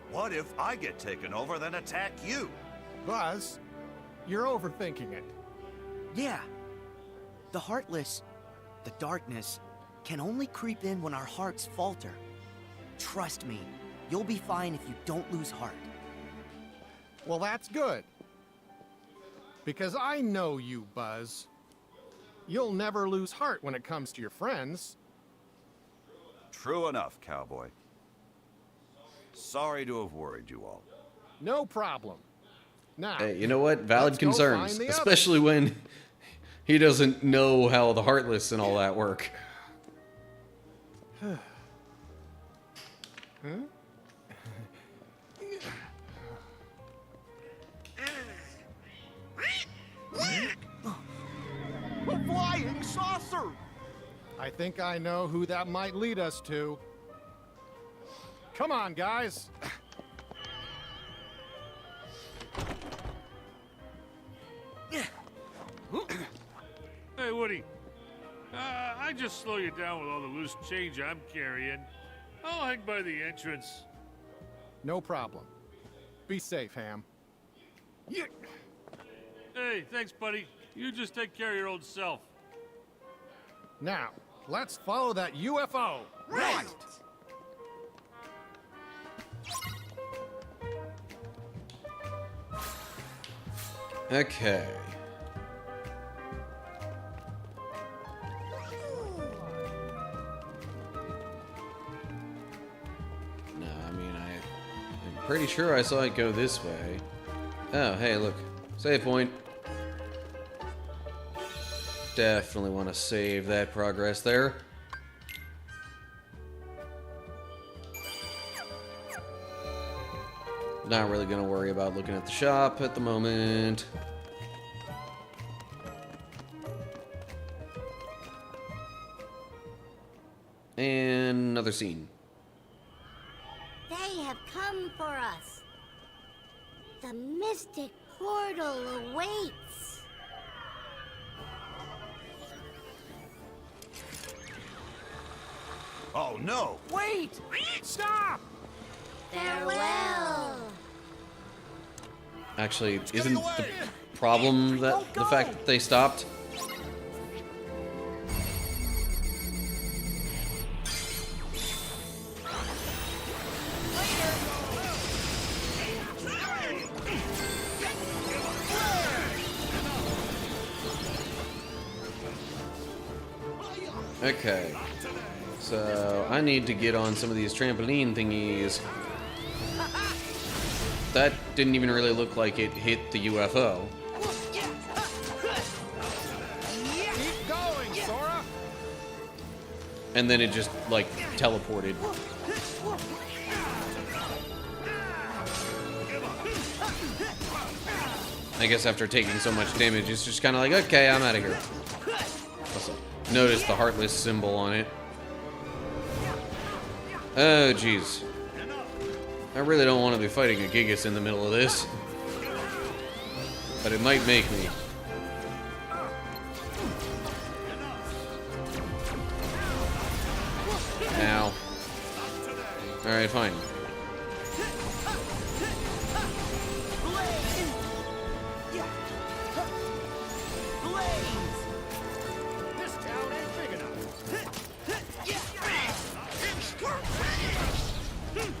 What if I get taken over, then attack you? Buzz, you're overthinking it. Yeah. The Heartless, the darkness, can only creep in when our hearts falter. Trust me, you'll be fine if you don't lose heart. Well, that's good. Because I know you, Buzz. You'll never lose heart when it comes to your friends. True enough, cowboy. Sorry to have worried you all. No problem. Now, Hey, you know what? Valid let's go concerns. find the others. Especially when he doesn't know how the Heartless and all that work. A flying saucer! I think I know who that might lead us to. Come on, guys. Hey, Woody. I just slow you down with all the loose change I'm carrying. I'll hang by the entrance. No problem. Be safe, Ham. Yeah. Hey, thanks, buddy. You just take care of your old self. Now, let's follow that UFO. Right. Okay. No, I mean, I'm pretty sure I saw it go this way. Oh, hey, look. Save point. Definitely want to save that progress there. Not really going to worry about looking at the shop at the moment. And another scene. They have come for us. The mystic portal awaits. Oh no! Wait! Stop! Farewell. Actually, isn't the problem that the fact that they stopped? Okay. So, I need to get on some of these trampoline thingies. That didn't even really look like it hit the UFO. Keep going, Sora! And then it just, like, teleported. I guess after taking so much damage, it's just kind of like, okay, I'm out of here. Also, notice the heartless symbol on it. Oh, jeez. I really don't want to be fighting a Gigas in the middle of this. But it might make me. Ow. Alright, fine.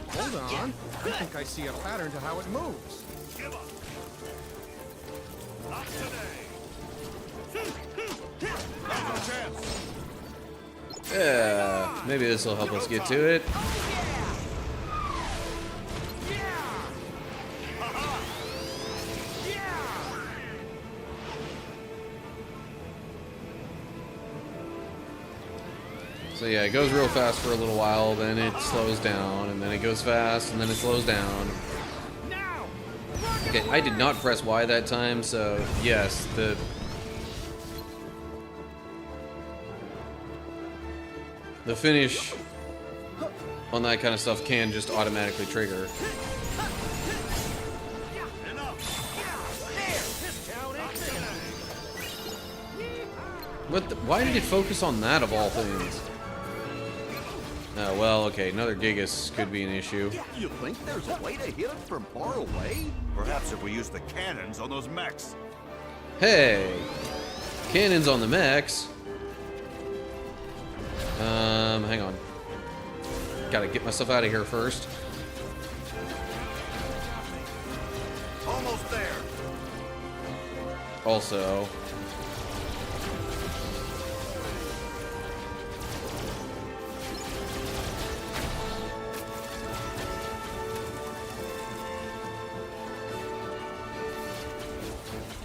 Hold on. I think I see a pattern to how it moves. Yeah, maybe this will help us get to it. So yeah, it goes real fast for a little while, then it slows down, and then it goes fast, and then it slows down. Okay, I did not press Y that time, so yes, the finish on that kind of stuff can just automatically trigger. What the, why did it focus on that of all things? Oh, well, okay, another Gigas could be an issue. You think there's a way to hit it from far away? Perhaps if we use the cannons on those mechs. Hey! Cannons on the mechs. Hang on. Gotta get myself out of here first. Almost there. Also...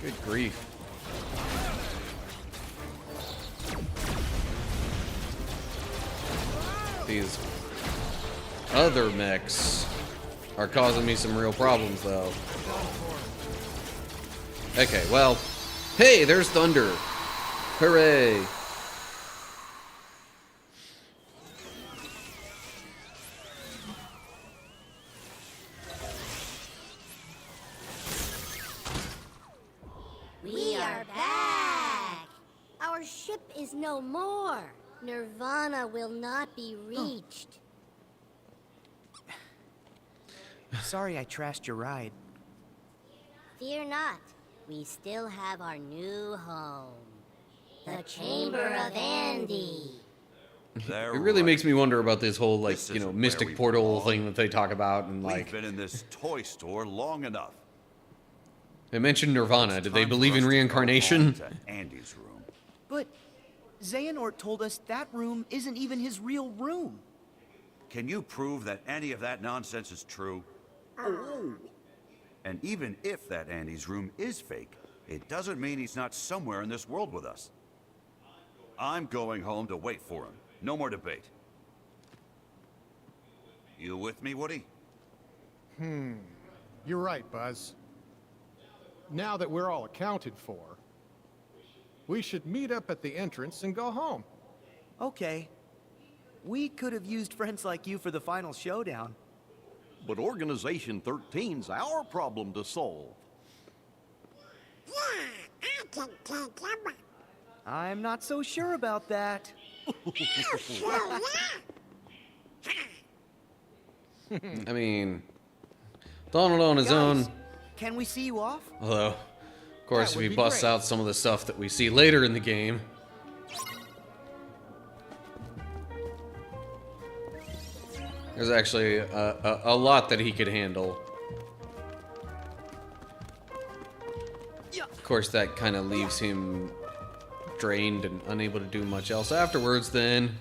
Good grief. These other mechs are causing me some real problems, though. Okay, well, hey, there's Thunder. Hooray. We are back. Our ship is no more. Nirvana will not be reached. Sorry I trashed your ride. Fear not. We still have our new home. The Chamber of Andy. It really makes me wonder about this whole, like, you know, mystic portal thing that they talk about, and like... We've been in this toy store long enough. They mentioned Nirvana. Did they believe in reincarnation? Andy's room. But Xehanort told us that room isn't even his real room. Can you prove that any of that nonsense is true? Oh. And even if that Andy's room is fake, it doesn't mean he's not somewhere in this world with us. I'm going home to wait for him. No more debate. You with me, Woody? You're right, Buzz. Now that we're all accounted for, we should meet up at the entrance and go home. Okay. We could have used friends like you for the final showdown. But Organization 13's our problem to solve. Yeah, I can take him. I'm not so sure about that. Sure, yeah. I mean, Donald on his Guys, own. can we see you off? Although, of course, That if would he be busts great. out some of the stuff that we see later in the game. There's actually a lot that he could handle. Of course, that kind of leaves him drained and unable to do much else afterwards then.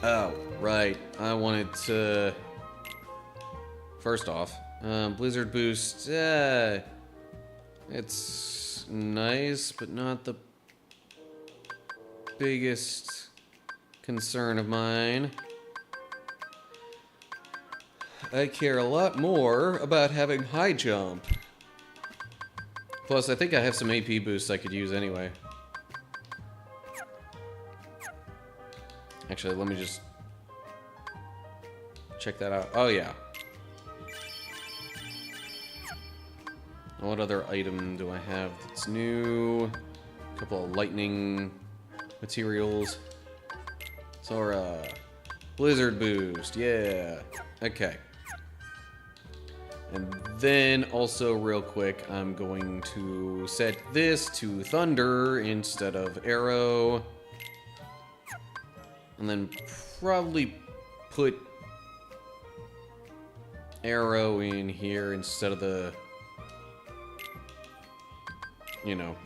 Oh, right. I wanted to... First off, Blizzard Boost, it's nice, but not the biggest concern of mine. I care a lot more about having high jump. Plus, I think I have some AP boosts I could use anyway. Actually, let me just check that out. Oh, yeah. What other item do I have that's new? A couple of lightning materials. Sora. Blizzard boost, yeah. Okay. And then also real quick, I'm going to set this to Thunder instead of Arrow. And then probably put Arrow in here instead of the, you know,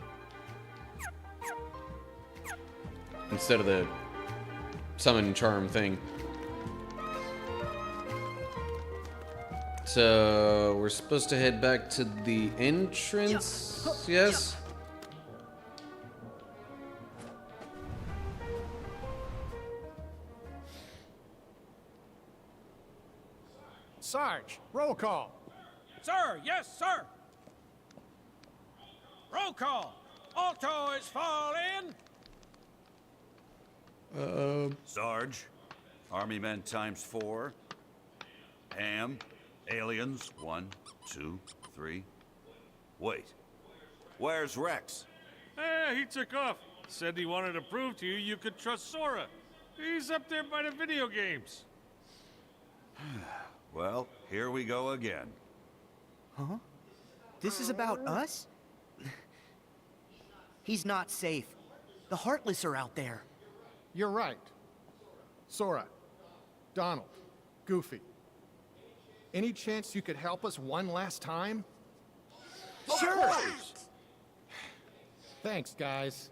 instead of the summon charm thing. So we're supposed to head back to the entrance, yes? Sarge, roll call. Sir, yes, sir. Roll call. Alto is falling. Sarge, Army men ×4. Hamm, aliens, 1, 2, 3. Wait, where's Rex? He took off. Said he wanted to prove to you you could trust Sora. He's up there by the video games. Well, here we go again. Huh? This is about us? He's not safe. The Heartless are out there. You're right. Sora, Donald, Goofy. Any chance you could help us one last time? Sure. Thanks, guys.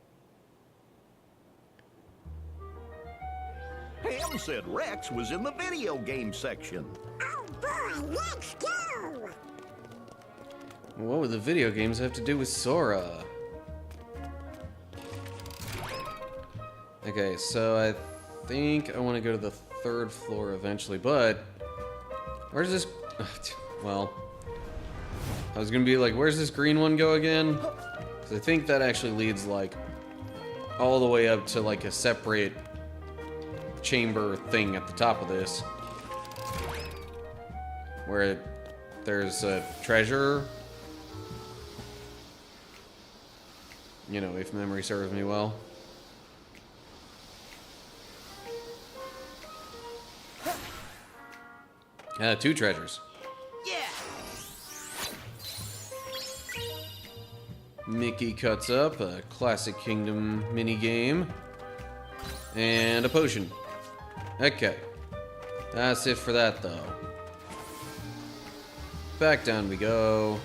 Hamm said Rex was in the video game section. Oh boy, let's go. What would the video games have to do with Sora? Okay, so I think I want to go to the 3rd floor eventually, but where's this? Well, I was gonna be like, where's this green one go again? Because I think that actually leads like all the way up to like a separate chamber thing at the top of this, where there's a treasure. You know, if memory serves me well. Yeah, 2 treasures. Yeah. Mickey cuts up a Classic Kingdom mini game and a potion. Okay, that's it for that though. Back down we go.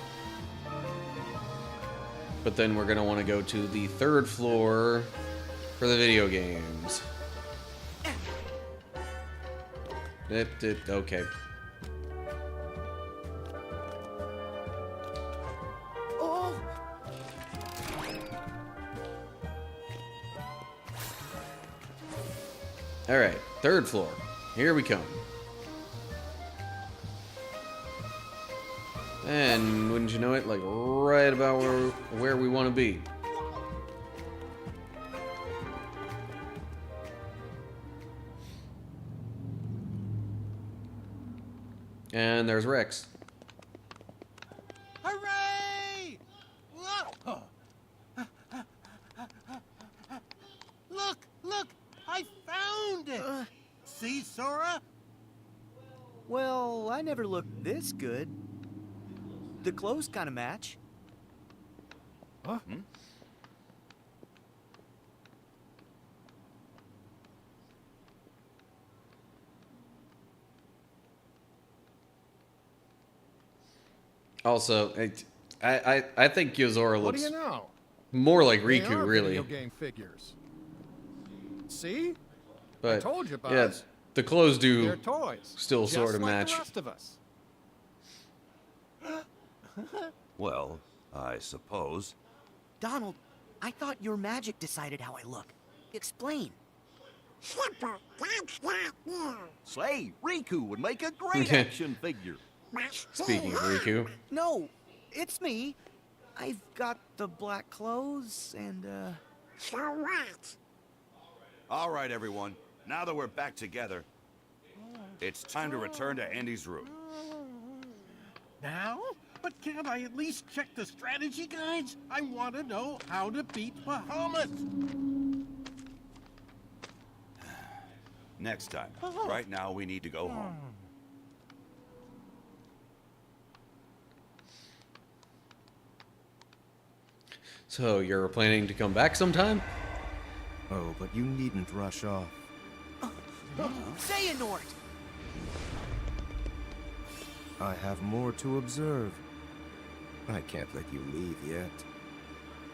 But then we're gonna want to go to the 3rd floor for the video games. Okay. Oh. All right, 3rd floor. Here we come. And wouldn't you know it, like right about where we want to be. And there's Rex. Hooray! Look! Look! I found it! See, Sora? Well, I never looked this good. The clothes kind of match. Huh? Also, I think Yozora What do looks you know? more like They Riku, are really. Video game figures. See? But I told you, Buzz. yeah, the clothes They're do toys. still just sort of like match. the rest of us. Well, I suppose. Donald, I thought your magic decided how I look. Explain. Simple, that's not new. Say, Riku would make a great action figure. Speaking of Riku. No, it's me. I've got the black clothes and, So what? All right, everyone. Now that we're back together, it's time to return to Andy's room. Now? But can't I at least check the strategy guides? I want to know how to beat Bahamut. Next time. Right now, we need to go home. So you're planning to come back sometime? Oh, but you needn't rush off. Xehanort! I have more to observe. I can't let you leave yet.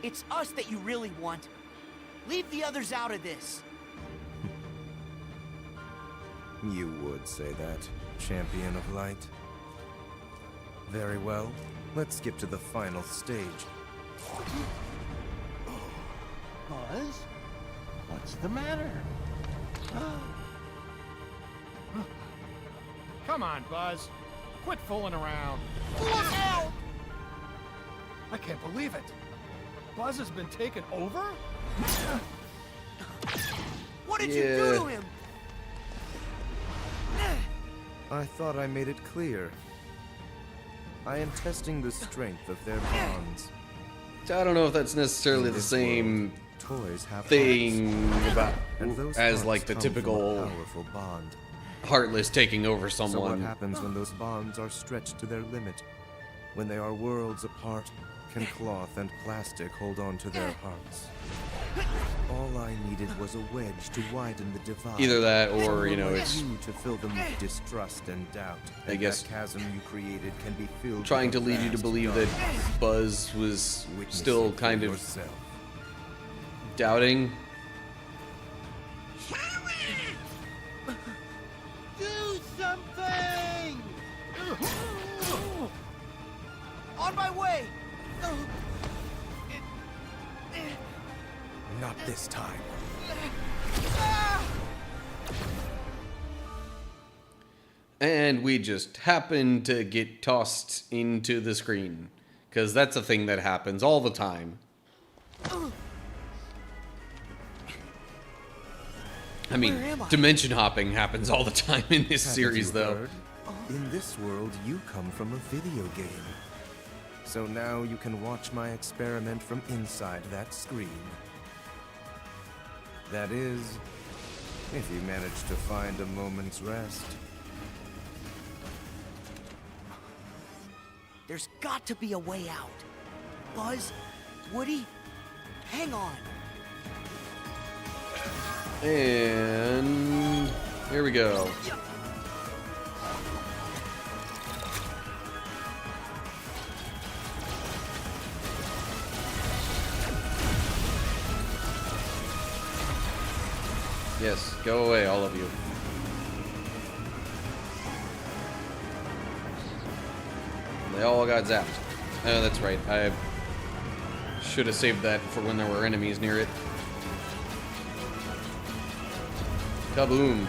It's us that you really want. Leave the others out of this. You would say that, champion of light. Very well. Let's skip to the final stage. Buzz? What's the matter? Come on, Buzz. Quit fooling around. Look out! I can't believe it. Buzz has been taken over? What did you do to him? I thought I made it clear. I am testing the strength of their bonds. I don't know if that's necessarily the same Toys have thing about and those as hearts like the come from a typical powerful bond. Heartless taking over So what someone. happens when those bonds are stretched to their limit? When they are worlds apart, can cloth and plastic hold on to their hearts? All I needed was a wedge to widen the divide. Either that or, Someone you know, like it's you to fill them with distrust and doubt. I And guess that chasm you created can be filled trying with to a lead you to vast believe dark. that Buzz was Witness still it for kind of yourself. doubting. Do something! On my way! Not this time. And we just happened to get tossed into the screen. Because that's a thing that happens all the time. I mean, Where am I? dimension hopping happens all the time in this Haven't series, you though. heard? In this world, you come from a video game. So now you can watch my experiment from inside that screen. That is, if you manage to find a moment's rest. There's got to be a way out. Buzz, Woody, hang on. And here we go. Yes, go away, all of you. They all got zapped. Oh, that's right. I should have saved that for when there were enemies near it. Kaboom.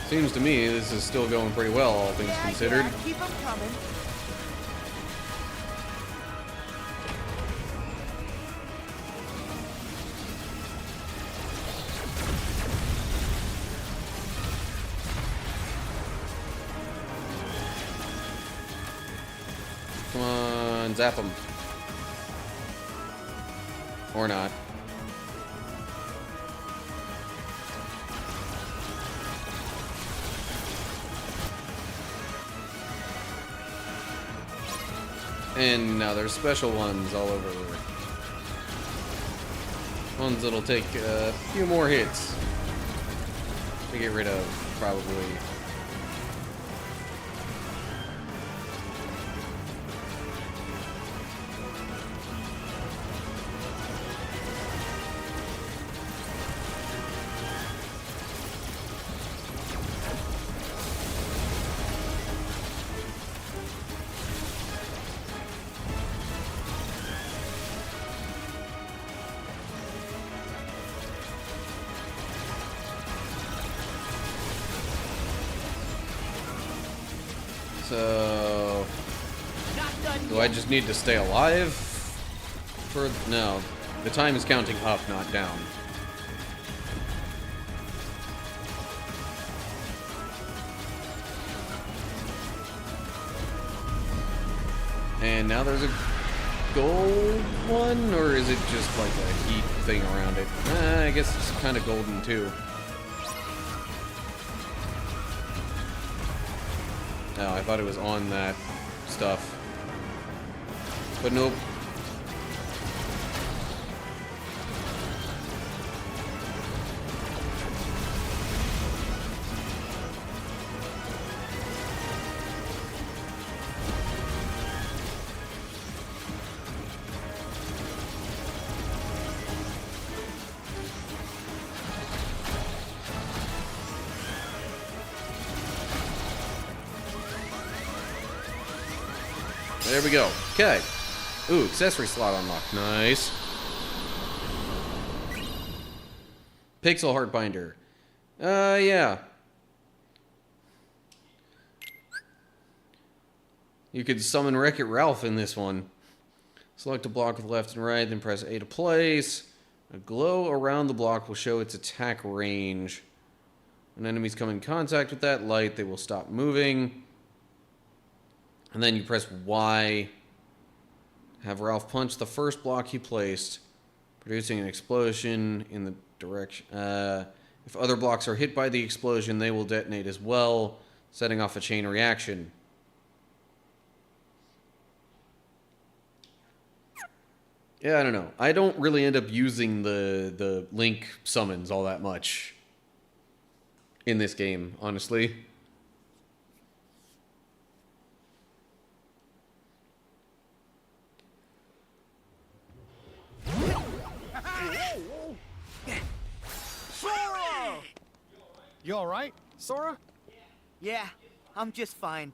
Seems to me this is still going pretty well, all things considered. Yeah, keep 'em coming. Come on, zap him. Or not. And now there's special ones all over. Ones that'll take a few more hits to get rid of, probably. So, do I just need to stay alive? No, the time is counting up, not down. And now there's a gold one, or is it just like a heat thing around it? I guess it's kind of golden too. No, I thought it was on that stuff. But nope. There we go. Okay. Ooh, accessory slot unlocked. Nice. Pixel heart binder. Yeah. You could summon Wreck-It Ralph in this one. Select a block with left and right, then press A to place. A glow around the block will show its attack range. When enemies come in contact with that light, they will stop moving. And then you press Y. Have Ralph punch the first block he placed, producing an explosion in the direction. If other blocks are hit by the explosion, they will detonate as well, setting off a chain reaction. Yeah, I don't know. I don't really end up using the Link summons all that much in this game, honestly. Sora! You all right, Sora? Yeah, I'm just fine.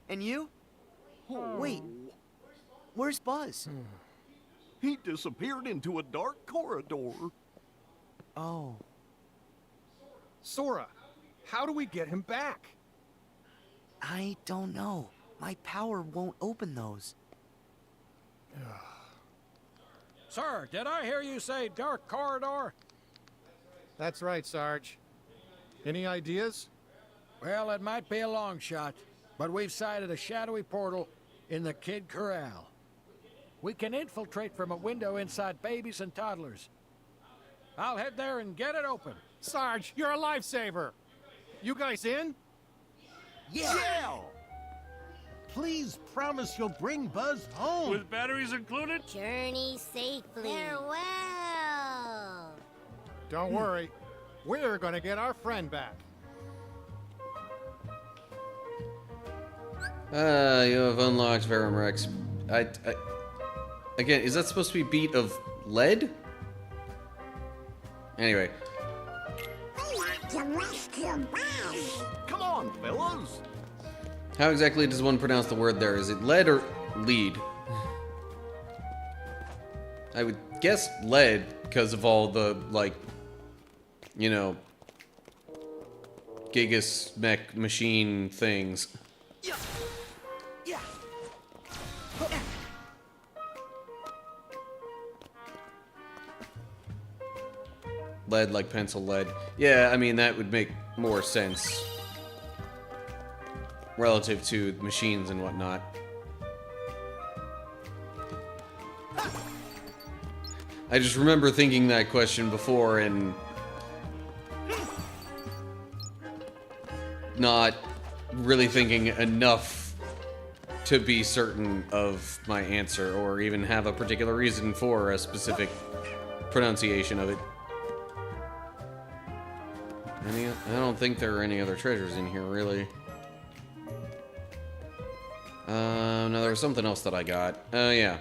And you? Oh, wait. Where's Buzz? He disappeared into a dark corridor. Oh. Sora, how do we get him back? I don't know. My power won't open those. Sir, did I hear you say dark corridor? That's right, Sarge. Any ideas? Well, it might be a long shot, but we've sighted a shadowy portal in the Kid Corral. We can infiltrate from a window inside babies and toddlers. I'll head there and get it open. Sarge, you're a lifesaver. You guys in? Yeah! Please promise you'll bring Buzz home. With batteries included? Journey safely. Farewell. Don't worry. We're gonna get our friend back. You have unlocked Verum Rex. Again, is that supposed to be beat of lead? Anyway. We have to rescue Buzz. Come on, fellas. How exactly does one pronounce the word there? Is it lead or lead? I would guess lead because of all the, like, you know, Gigas mech machine things. Yeah. Yeah. Lead like pencil lead. Yeah, I mean, that would make more sense relative to machines and whatnot. I just remember thinking that question before and not really thinking enough to be certain of my answer or even have a particular reason for a specific pronunciation of it. I don't think there are any other treasures in here, really. No, there was something else that I got. Oh, yeah.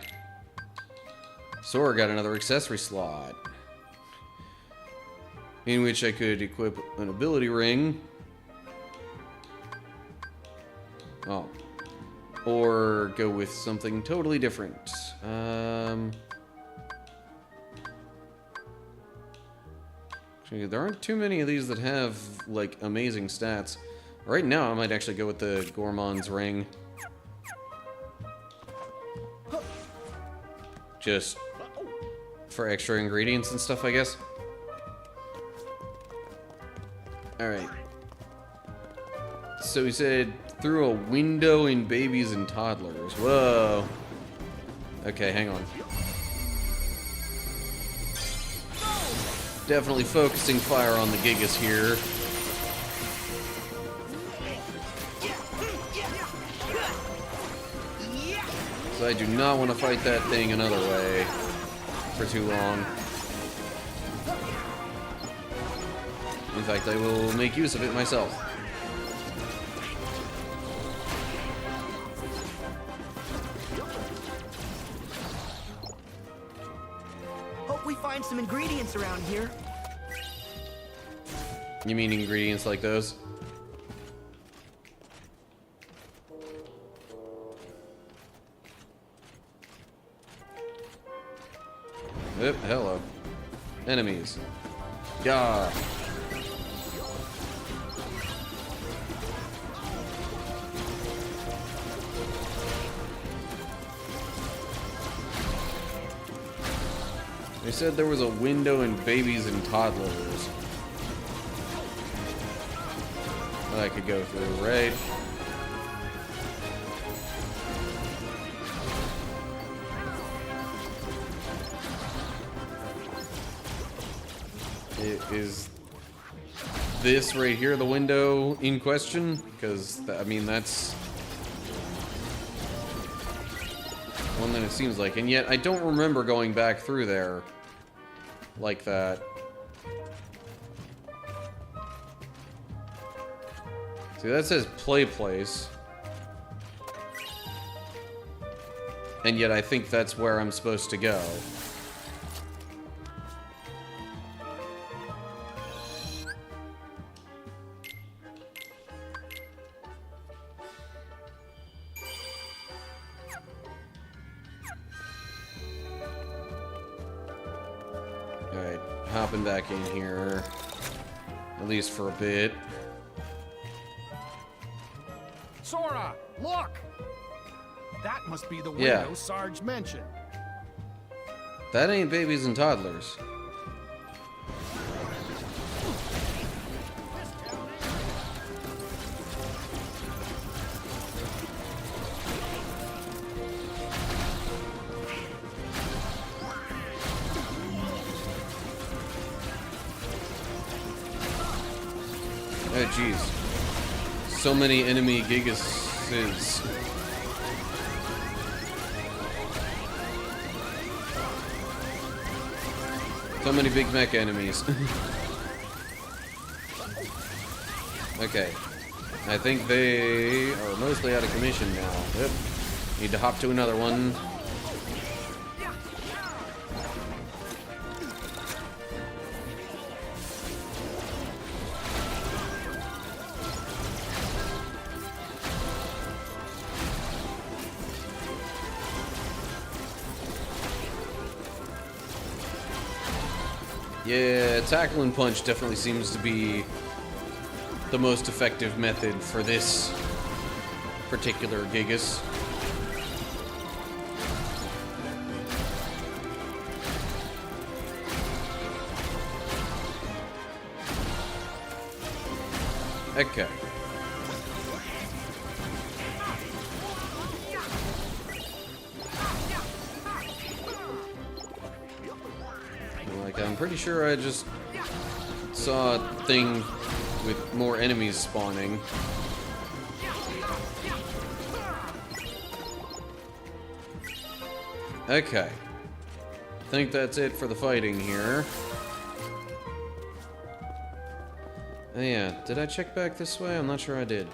Sora got another accessory slot, in which I could equip an ability ring. Oh. Or go with something totally different. Actually, there aren't too many of these that have, like, amazing stats. Right now, I might actually go with the Gourmand's ring. Just for extra ingredients and stuff, I guess. Alright. So he said, through a window in babies and toddlers. Whoa. Okay, hang on. Definitely focusing fire on the Gigas here. So I do not want to fight that thing another way for too long. In fact, I will make use of it myself. Hope we find some ingredients around here. You mean ingredients like those? Yep, hello. Enemies. Yeah. They said there was a window in babies and toddlers that I could go through, right? Is this right here the window in question? Because, I mean, that's one that it seems like. And yet, I don't remember going back through there like that. See, that says play place. And yet, I think that's where I'm supposed to go. Alright, hopping back in here. At least for a bit. Sora, look! That must be the window Sarge mentioned. That ain't babies and toddlers. Oh, jeez. So many enemy Gigases. So many big mech enemies. Okay. I think they are mostly out of commission now. Yep. Need to hop to another one. Yeah, tackle and punch definitely seems to be the most effective method for this particular Gigas. Okay. Okay, I'm pretty sure I just saw a thing with more enemies spawning. Okay. I think that's it for the fighting here. Oh yeah, did I check back this way? I'm not sure I did.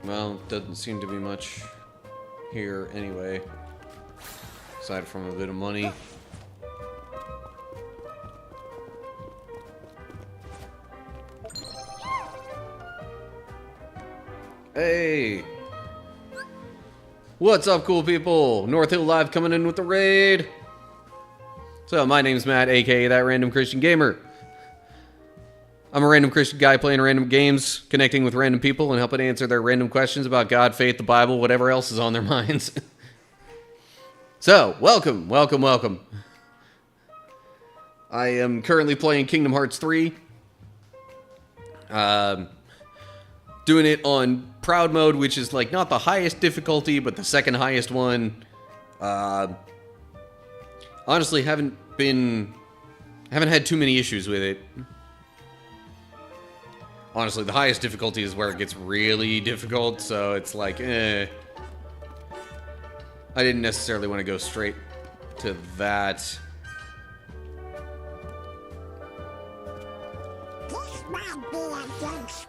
Well, doesn't seem to be much here anyway, aside from a bit of money. Hey! What's up, cool people? North Hill Live coming in with the raid! So, my name's Matt, aka That Random Christian Gamer. I'm a random Christian guy playing random games, connecting with random people, and helping answer their random questions about God, faith, the Bible, whatever else is on their minds. So, welcome, welcome, welcome. I am currently playing Kingdom Hearts 3. Doing it on Proud Mode, which is like not the highest difficulty, but the second highest one. Honestly, haven't had too many issues with it. Honestly, the highest difficulty is where it gets really difficult, so it's like, I didn't necessarily want to go straight to that.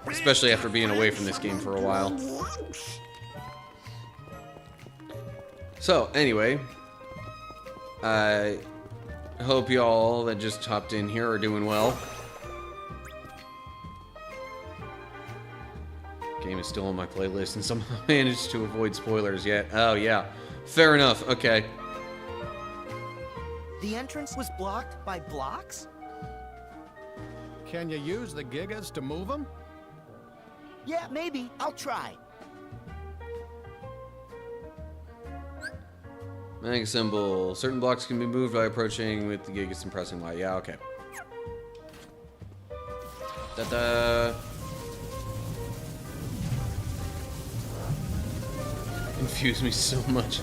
Especially after being away from this game for a while. So, anyway, I hope y'all that just hopped in here are doing well. Game is still on my playlist and somehow managed to avoid spoilers yet. Oh, yeah. Fair enough. Okay. The entrance was blocked by blocks? Can you use the gigas to move them? Yeah, maybe. I'll try. Mag symbol. Certain blocks can be moved by approaching with the gigas and pressing Y. Yeah, okay. Da-da. Confused me so much.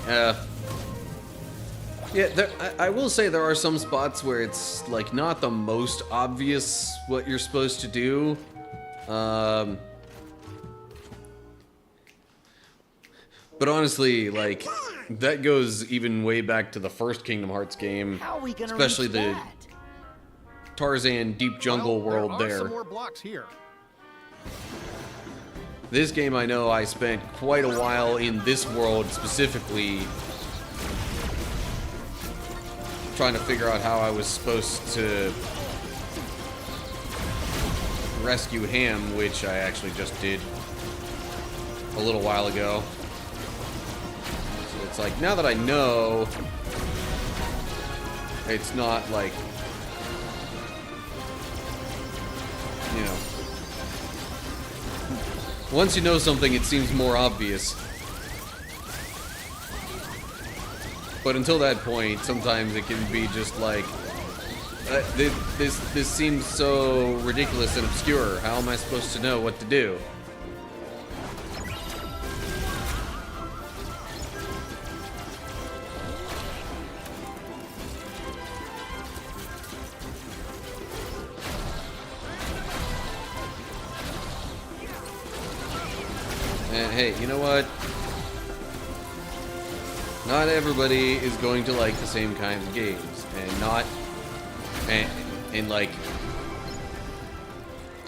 Yeah, I will say there are some spots where it's like not the most obvious what you're supposed to do. But honestly, like that goes even way back to the first Kingdom Hearts game, especially the Tarzan Deep Jungle world there. Are some more blocks here. This game, I know I spent quite a while in this world specifically trying to figure out how I was supposed to rescue Hamm, which I actually just did a little while ago. So it's like, now that I know, it's not like, you know, once you know something, it seems more obvious. But until that point, sometimes it can be just like, this seems so ridiculous and obscure. How am I supposed to know what to do? And hey, you know what? Not everybody is going to like the same kinds of games, and like,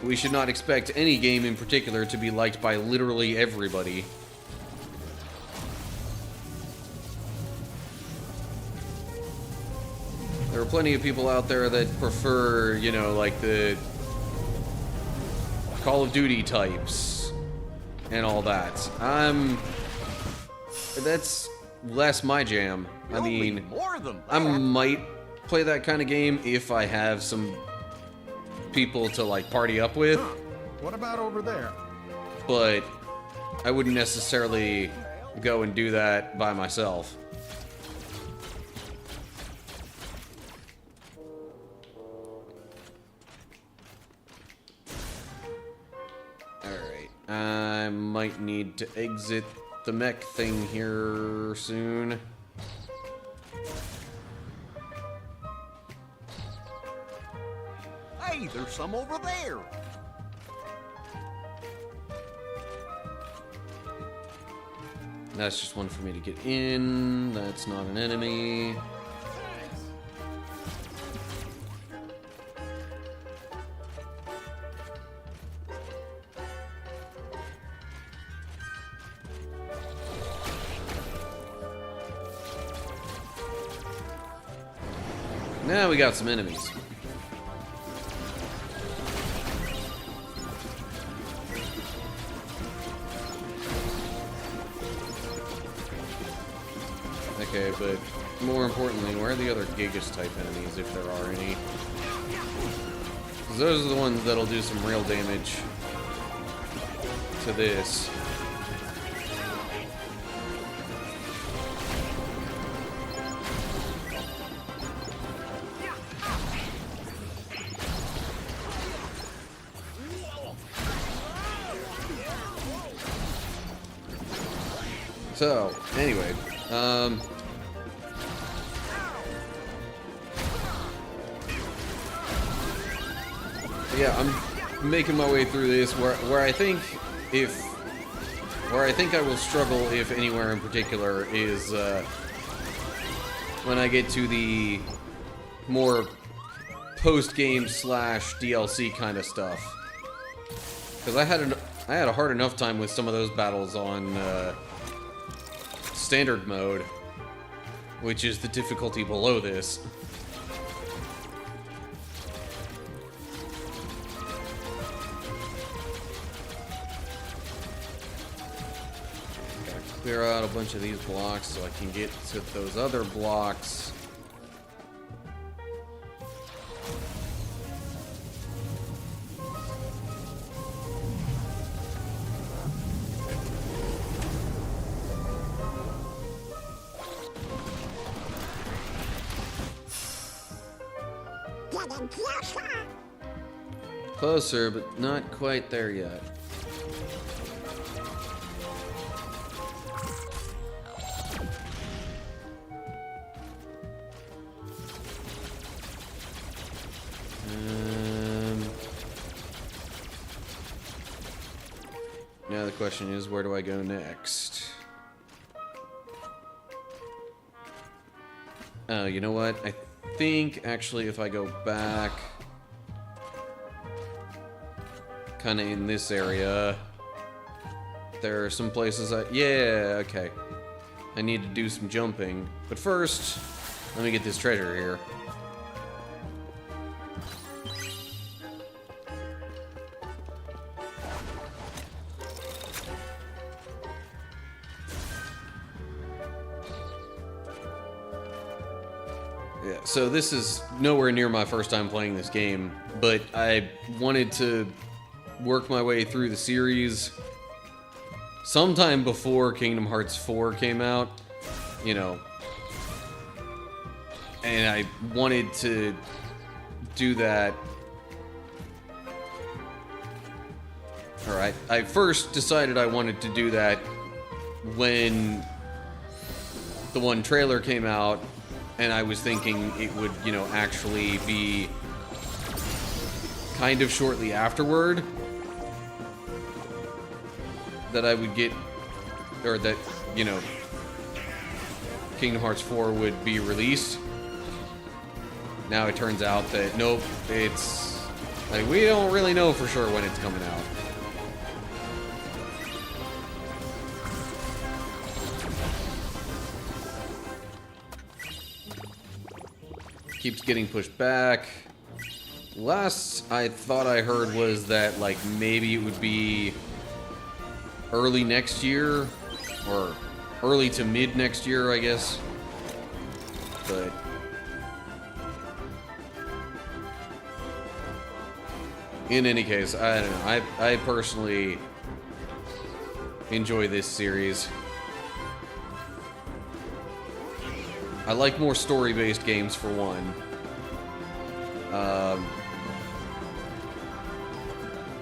we should not expect any game in particular to be liked by literally everybody. There are plenty of people out there that prefer, you know, like the Call of Duty types and all that. That's less my jam. I mean, I might play that kind of game if I have some people to like party up with. What about over there? But I wouldn't necessarily go and do that by myself. Alright, I might need to exit the mech thing here soon. Hey, there's some over there. That's just one for me to get in. That's not an enemy. Now we got some enemies. Okay, but more importantly, where are the other Gigas type enemies, if there are any? 'Cause those are the ones that'll do some real damage to this. So, anyway, yeah, I'm making my way through this where I think I will struggle, if anywhere in particular, is when I get to the more post-game / DLC kind of stuff. Because I had a hard enough time with some of those battles on standard mode, which is the difficulty below this. Gotta clear out a bunch of these blocks so I can get to those other blocks. Getting closer. Closer, but not quite there yet. Now the question is, where do I go next? Oh, you know what? I think actually if I go back kind of in this area, there are some places yeah, okay. I need to do some jumping. But first, let me get this treasure here. Yeah, so this is nowhere near my first time playing this game, but I wanted to work my way through the series sometime before Kingdom Hearts 4 came out, you know, and I wanted to do that. Alright, I first decided I wanted to do that when the one trailer came out, and I was thinking it would, you know, actually be kind of shortly afterward that I would get, or that, you know, Kingdom Hearts 4 would be released. Now it turns out that, nope, it's, like, we don't really know for sure when it's coming out. Keeps getting pushed back. Last I thought I heard was that, like, maybe it would be early next year, or early to mid next year, I guess. But in any case, I don't know. I personally enjoy this series. I like more story-based games, for one.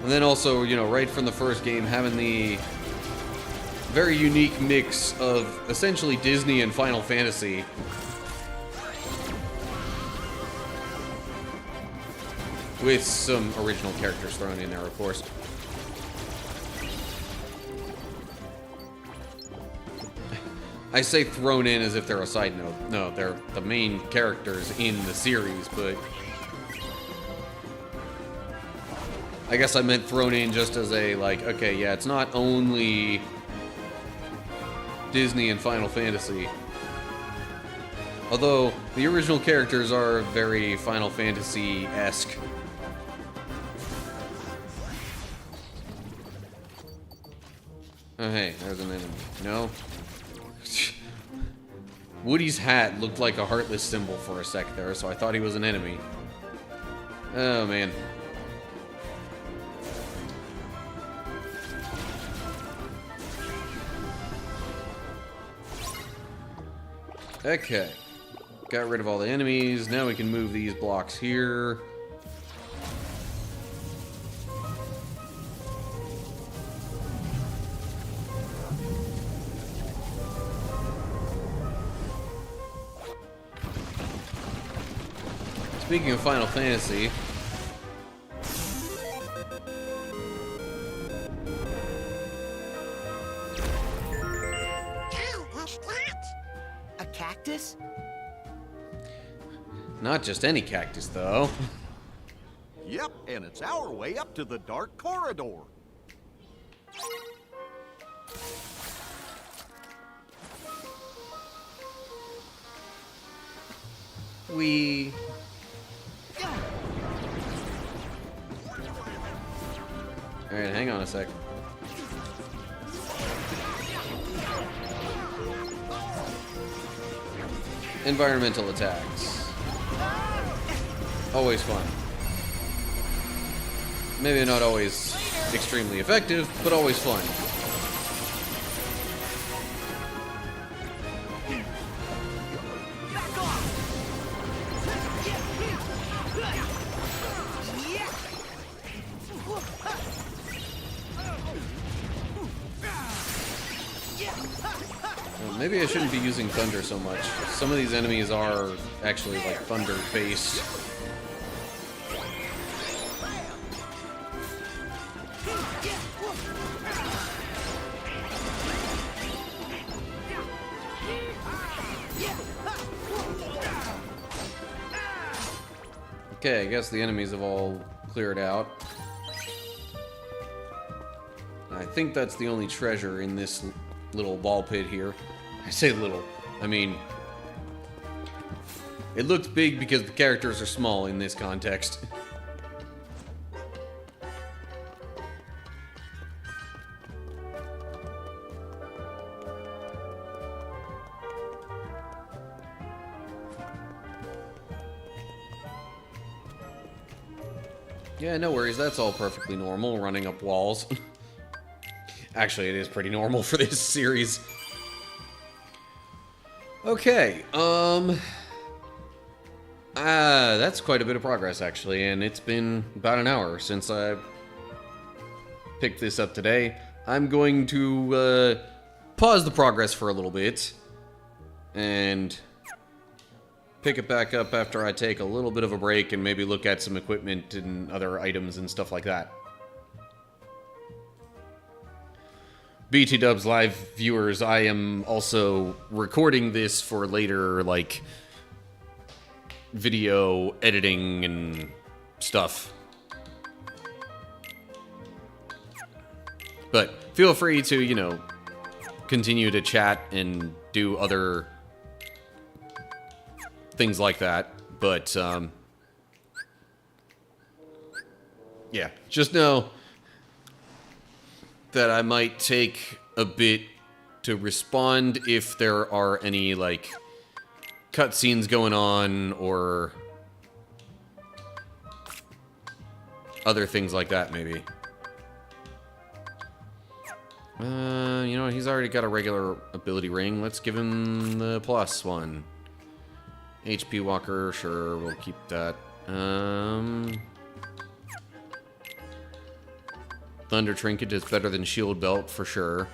And then also, you know, right from the first game, having the very unique mix of essentially Disney and Final Fantasy. With some original characters thrown in there, of course. I say thrown in as if they're a side note. No, they're the main characters in the series, but I guess I meant thrown in just as a, like, okay, yeah, it's not only Disney and Final Fantasy. Although, the original characters are very Final Fantasy-esque. Oh, hey, there's an enemy. No? Woody's hat looked like a heartless symbol for a sec there, so I thought he was an enemy. Oh, man. Okay. Got rid of all the enemies. Now we can move these blocks here. Speaking of Final Fantasy, A cactus? not just any cactus, though. Yep, and it's our way up to the dark corridor. We... Alright, hang on a sec. Environmental attacks. Always fun. Maybe not always extremely effective, but always fun. Maybe I shouldn't be using thunder so much. Some of these enemies are actually like thunder-based. Okay, I guess the enemies have all cleared out. I think that's the only treasure in this little ball pit here. I say little, I mean, it looks big because the characters are small in this context. Yeah, no worries, that's all perfectly normal, running up walls. Actually, it is pretty normal for this series. Okay, that's quite a bit of progress, actually, and it's been about an hour since I picked this up today. I'm going to, pause the progress for a little bit, and pick it back up after I take a little bit of a break and maybe look at some equipment and other items and stuff like that. BT Dubs live viewers, I am also recording this for later, like, video editing and stuff. But feel free to, you know, continue to chat and do other things like that. But, yeah, just know that I might take a bit to respond if there are any, like, cutscenes going on or other things like that, maybe. You know, he's already got a regular ability ring. Let's give him the plus one. HP Walker, sure, we'll keep that. Thunder Trinket is better than Shield Belt, for sure.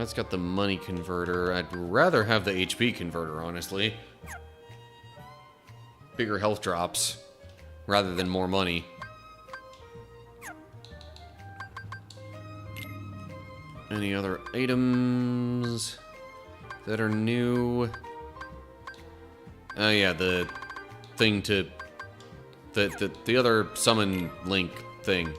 That's got the money converter. I'd rather have the HP converter, honestly. Bigger health drops, rather than more money. Any other items that are new? Oh yeah, the thing to... The other summon link thing.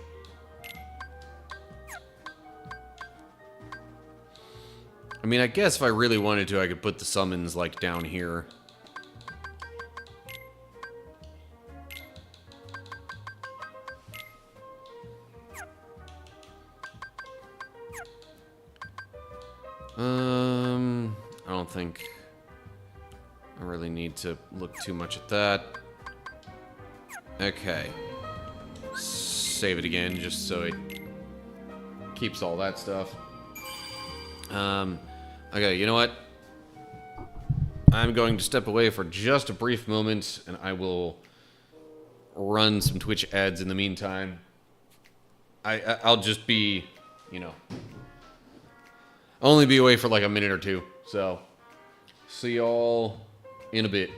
I mean, I guess if I really wanted to, I could put the summons, like, down here. I don't think I really need to look too much at that. Okay. Save it again, just so it keeps all that stuff. Okay, you know what? I'm going to step away for just a brief moment, and I will run some Twitch ads in the meantime. I'll just be, you know, only be away for like a minute or two. So, see y'all in a bit.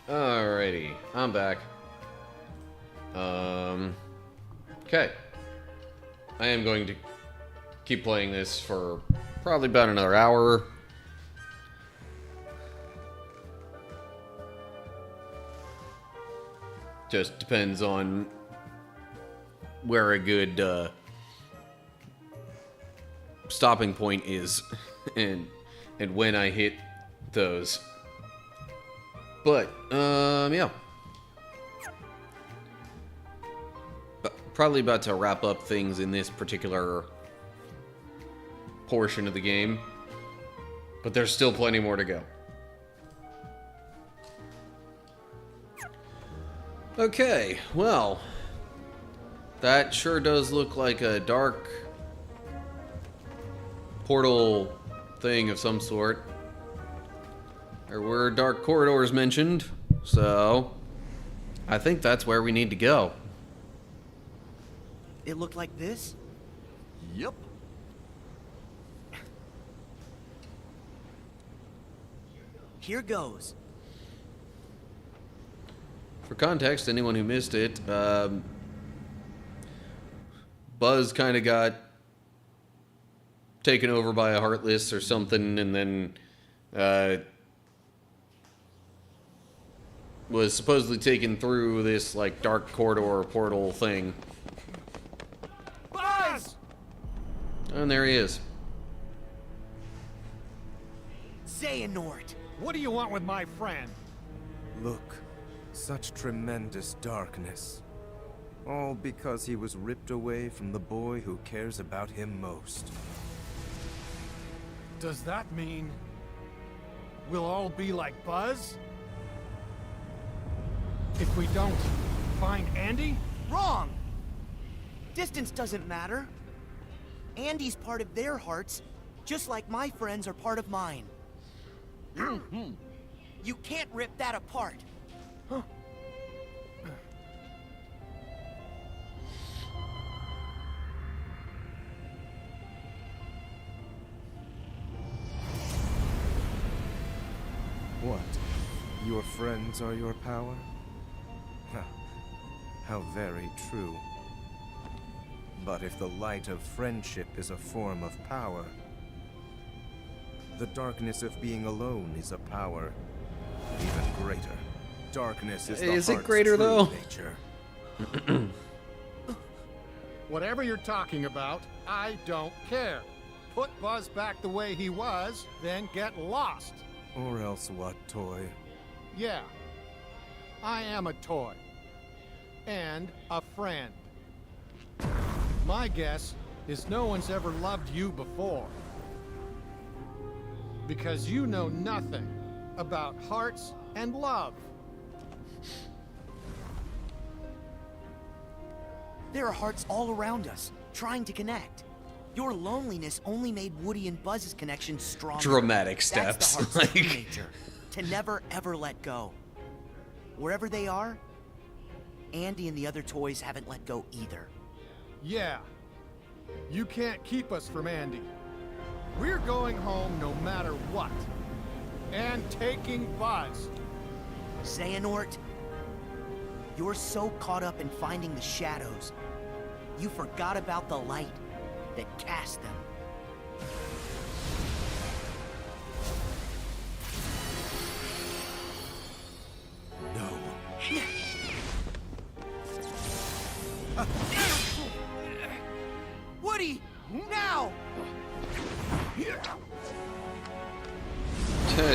Alrighty, I'm back. Okay. I am going to keep playing this for probably about another hour. Just depends on where a good stopping point is and when I hit those. But, yeah. Probably about to wrap up things in this particular portion of the game. But there's still plenty more to go. Okay, well. That sure does look like a dark portal thing of some sort. There were dark corridors mentioned, so I think that's where we need to go. It looked like this? Yep. Here goes. For context, anyone who missed it, Buzz kind of got taken over by a Heartless or something, and then was supposedly taken through this like dark corridor portal thing. Buzz! And there he is. Xehanort! What do you want with my friend? Look, such tremendous darkness. All because he was ripped away from the boy who cares about him most. Does that mean we'll all be like Buzz? If we don't find Andy? Wrong! Distance doesn't matter. Andy's part of their hearts, just like my friends are part of mine. You can't rip that apart. What? Your friends are your power? How very true. But if the light of friendship is a form of power, the darkness of being alone is a power even greater. Darkness is the Is it heart's greater, true though? nature. Whatever you're talking about, I don't care. Put Buzz back the way he was, then get lost. Or else what, toy? Yeah, I am a toy. And a friend. My guess is no one's ever loved you before. Because you know nothing about hearts and love. There are hearts all around us, trying to connect. Your loneliness only made Woody and Buzz's connection stronger. Dramatic That's steps. the heart's true nature, to never ever let go. Wherever they are, Andy and the other toys haven't let go either. Yeah, you can't keep us from Andy. We're going home no matter what. And taking Buzz. Xehanort, you're so caught up in finding the shadows, you forgot about the light that cast them. No. Woody, now!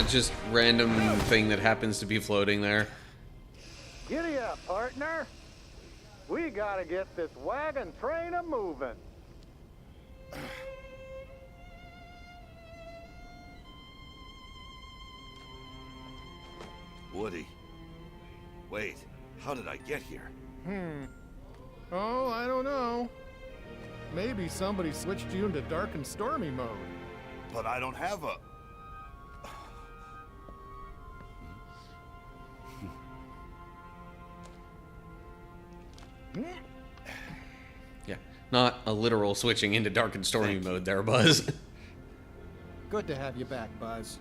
Just random thing that happens to be floating there. Giddy up, partner. We gotta get this wagon train a moving. Woody. Wait, how did I get here? Oh, I don't know. Maybe somebody switched you into dark and stormy mode. But I don't have a... Yeah, not a literal switching into dark and stormy mode there, Buzz. Good to have you back, Buzz.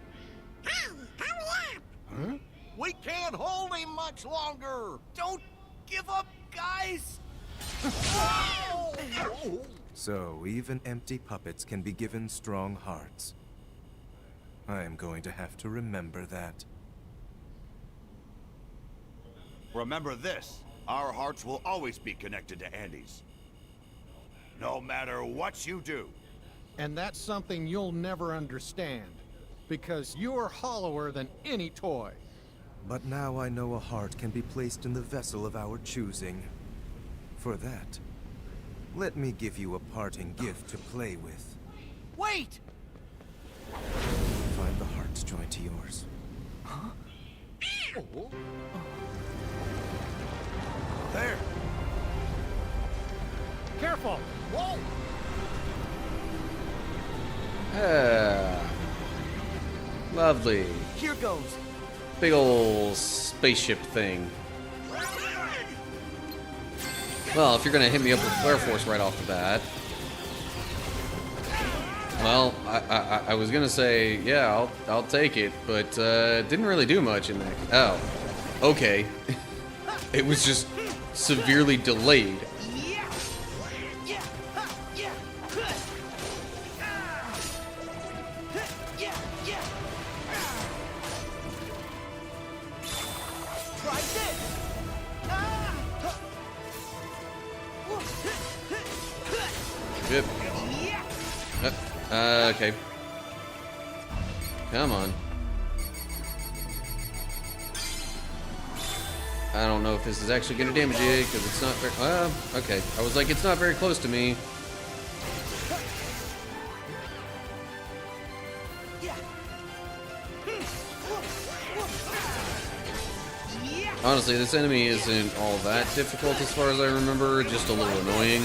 Huh? We can't hold him much longer. Don't give up, guys! So, even empty puppets can be given strong hearts. I am going to have to remember that. Remember this. Our hearts will always be connected to Andy's. No matter what you do. And that's something you'll never understand. Because you're hollower than any toy. But now I know a heart can be placed in the vessel of our choosing. For that, let me give you a parting gift to play with. Wait! Find the heart's joint to yours. Huh? There! Careful! Whoa! Lovely. Here goes. Big ol' spaceship thing. Well, if you're gonna hit me up with Flare Force right off the bat. Well, I was gonna say, yeah, I'll take it, but didn't really do much in that. Oh, okay. It was just severely delayed. Yep. Okay. Come on. I don't know if this is actually going to damage it, because it's not very... okay. I was like, it's not very close to me. Honestly, this enemy isn't all that difficult as far as I remember, just a little annoying.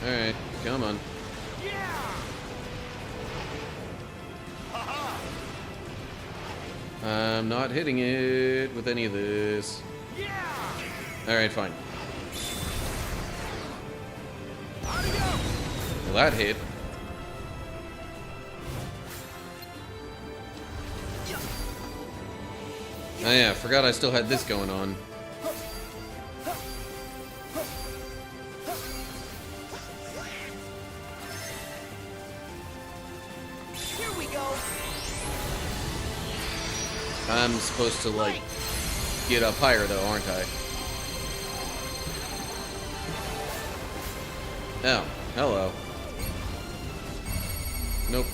Alright, come on. I'm not hitting it with any of this. Alright, fine. Well, that hit. Oh yeah, I forgot I still had this going on. Here we go. I'm supposed to, like, get up higher, though, aren't I? Oh, hello. Nope.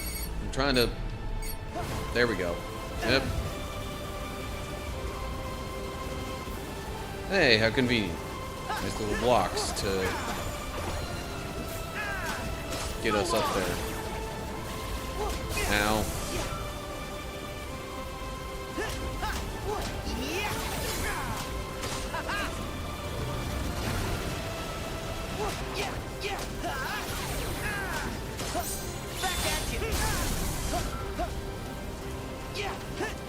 I'm trying to... There we go. Yep. Hey, how convenient. Nice little blocks to get us up there. Ow.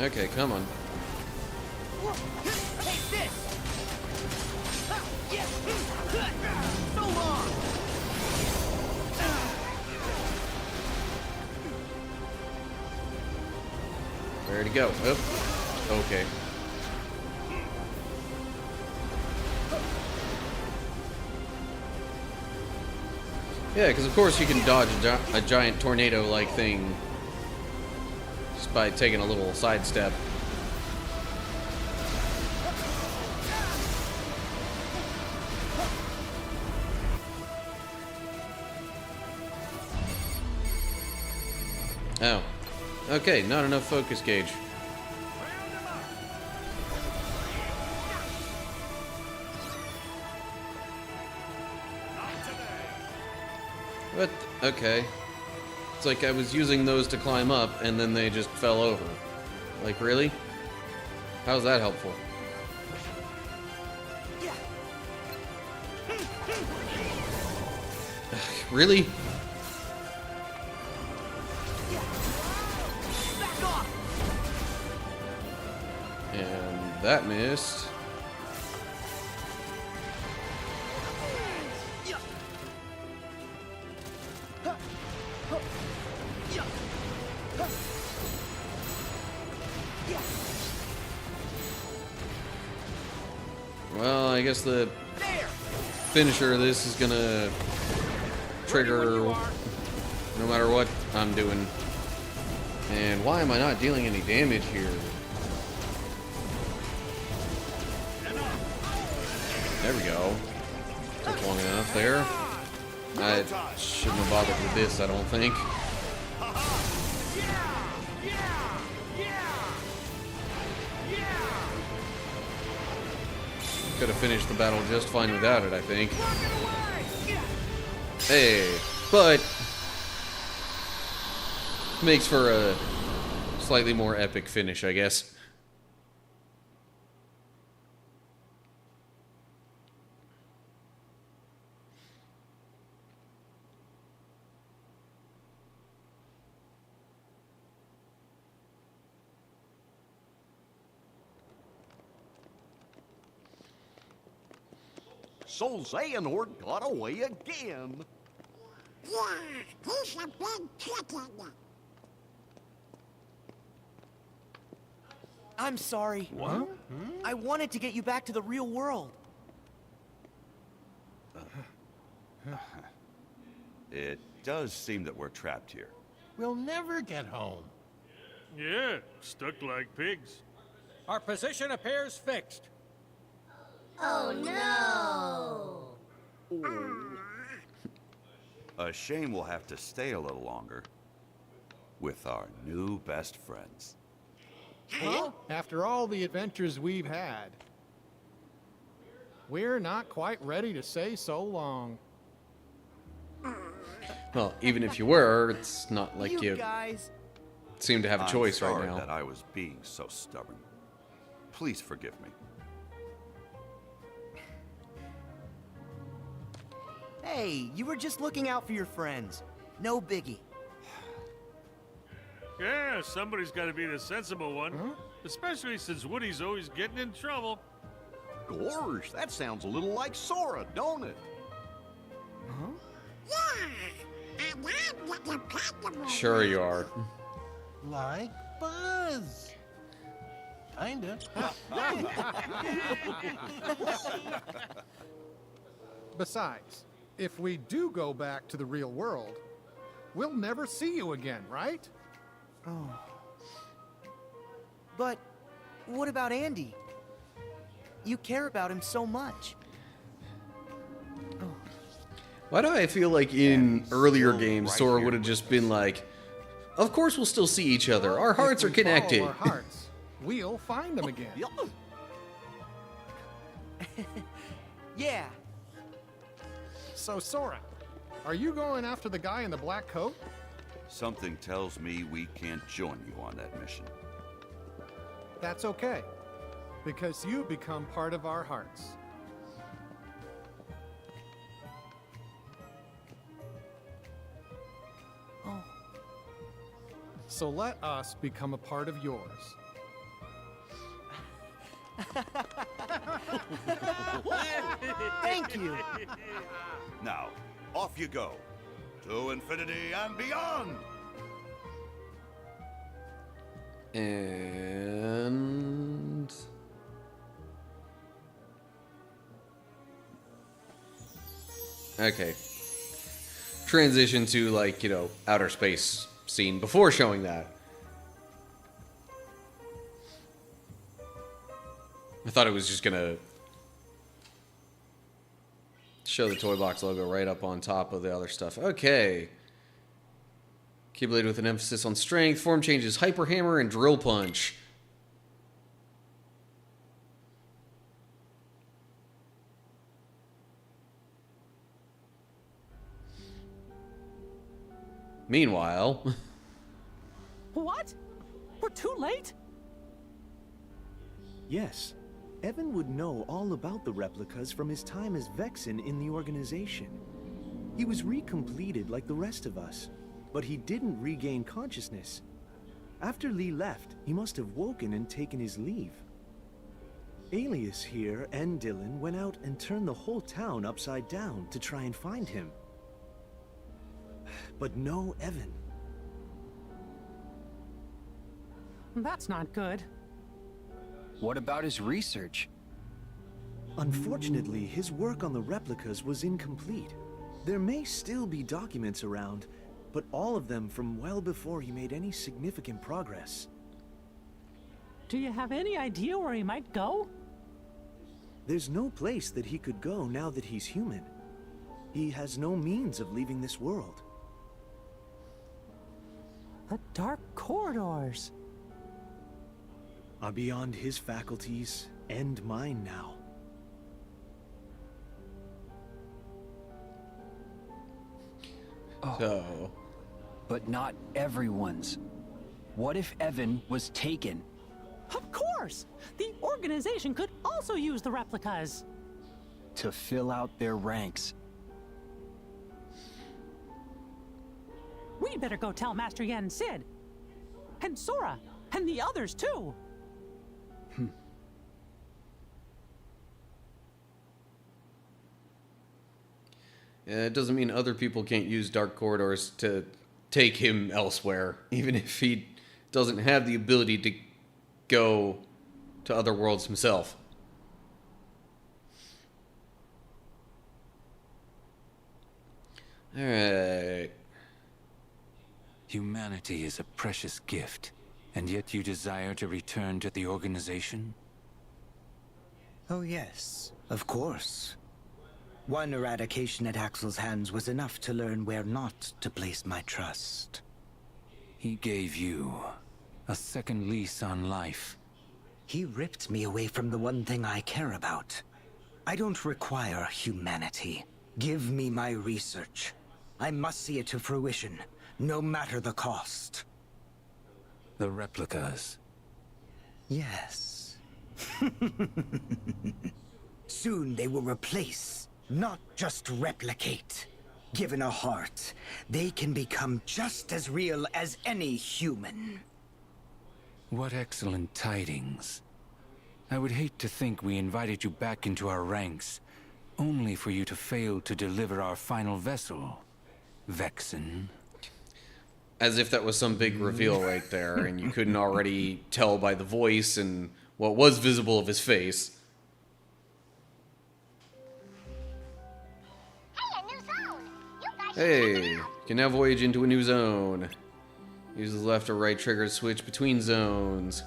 Okay, come on. Where to go? Oh, okay. Yeah, because of course you can dodge a giant tornado-like thing just by taking a little sidestep. Oh. Okay, not enough focus gauge. What? Okay. It's like I was using those to climb up, and then they just fell over. Like, really? How's that helpful? Really? And that missed. Well, I guess the finisher of this is gonna trigger no matter what I'm doing. And why am I not dealing any damage here? There we go. Took long enough there. I shouldn't have bothered with this, I don't think. Could have finished the battle just fine without it, I think. Hey, but makes for a slightly more epic finish, I guess. So Xehanort got away again. Yeah, he's a big chicken. I'm sorry. What? I wanted to get you back to the real world. It does seem that we're trapped here. We'll never get home. Yeah, stuck like pigs. Our position appears fixed. Oh no! A shame we'll have to stay a little longer with our new best friends. Huh? After all the adventures we've had, we're not quite ready to say so long. Well, even if you were, it's not like you guys. seem to have a choice I'm right sorry now. that I was being so stubborn. Please forgive me. Hey, you were just looking out for your friends. No biggie. Yeah, somebody's got to be the sensible one. Especially since Woody's always getting in trouble. Gorge, that sounds a little like Sora, don't it? Yeah, and I'm the dependable. Sure you are. Like Buzz. Kinda. Besides, if we do go back to the real world, we'll never see you again, right? Oh. But what about Andy? You care about him so much. Why do I feel like in earlier still games, right Sora here would have with just us. been like, of course we'll still see each other. Our hearts If are we follow connected. Our hearts, we'll find them again. Yeah. So, Sora, are you going after the guy in the black coat? Something tells me we can't join you on that mission. That's okay, because you become part of our hearts. Oh. So let us become a part of yours. Thank you. Now, off you go. To infinity and beyond! And... okay. Transition to, like, you know, outer space scene before showing that. I thought it was just gonna show the Toy Box logo right up on top of the other stuff. Okay. Keyblade with an emphasis on strength. Form changes Hyper Hammer and Drill Punch. Meanwhile... What? We're too late? Yes. Evan would know all about the replicas from his time as Vexen in the organization. He was recompleted like the rest of us, but he didn't regain consciousness. After Lee left, he must have woken and taken his leave. Alias here and Dylan went out and turned the whole town upside down to try and find him. But no Evan. That's not good. What about his research? Unfortunately, his work on the replicas was incomplete. There may still be documents around, but all of them from well before he made any significant progress. Do you have any idea where he might go? There's no place that he could go now that he's human. He has no means of leaving this world. The dark corridors. Are beyond his faculties and mine now. So... but not everyone's. What if Evan was taken? Of course! The organization could also use the replicas. To fill out their ranks. We better go tell Master Yen and Sid. And Sora. And the others, too. Yeah, it doesn't mean other people can't use dark corridors to take him elsewhere, even if he doesn't have the ability to go to other worlds himself. Alright. Humanity is a precious gift. And yet you desire to return to the organization? Oh yes, of course. One eradication at Axel's hands was enough to learn where not to place my trust. He gave you a second lease on life. He ripped me away from the one thing I care about. I don't require humanity. Give me my research. I must see it to fruition, no matter the cost. The replicas. Yes. Soon they will replace, not just replicate. Given a heart, they can become just as real as any human. What excellent tidings. I would hate to think we invited you back into our ranks, only for you to fail to deliver our final vessel, Vexen. As if that was some big reveal right there, and you couldn't already tell by the voice and what was visible of his face. Hey, you can now voyage into a new zone. Use the left or right trigger to switch between zones.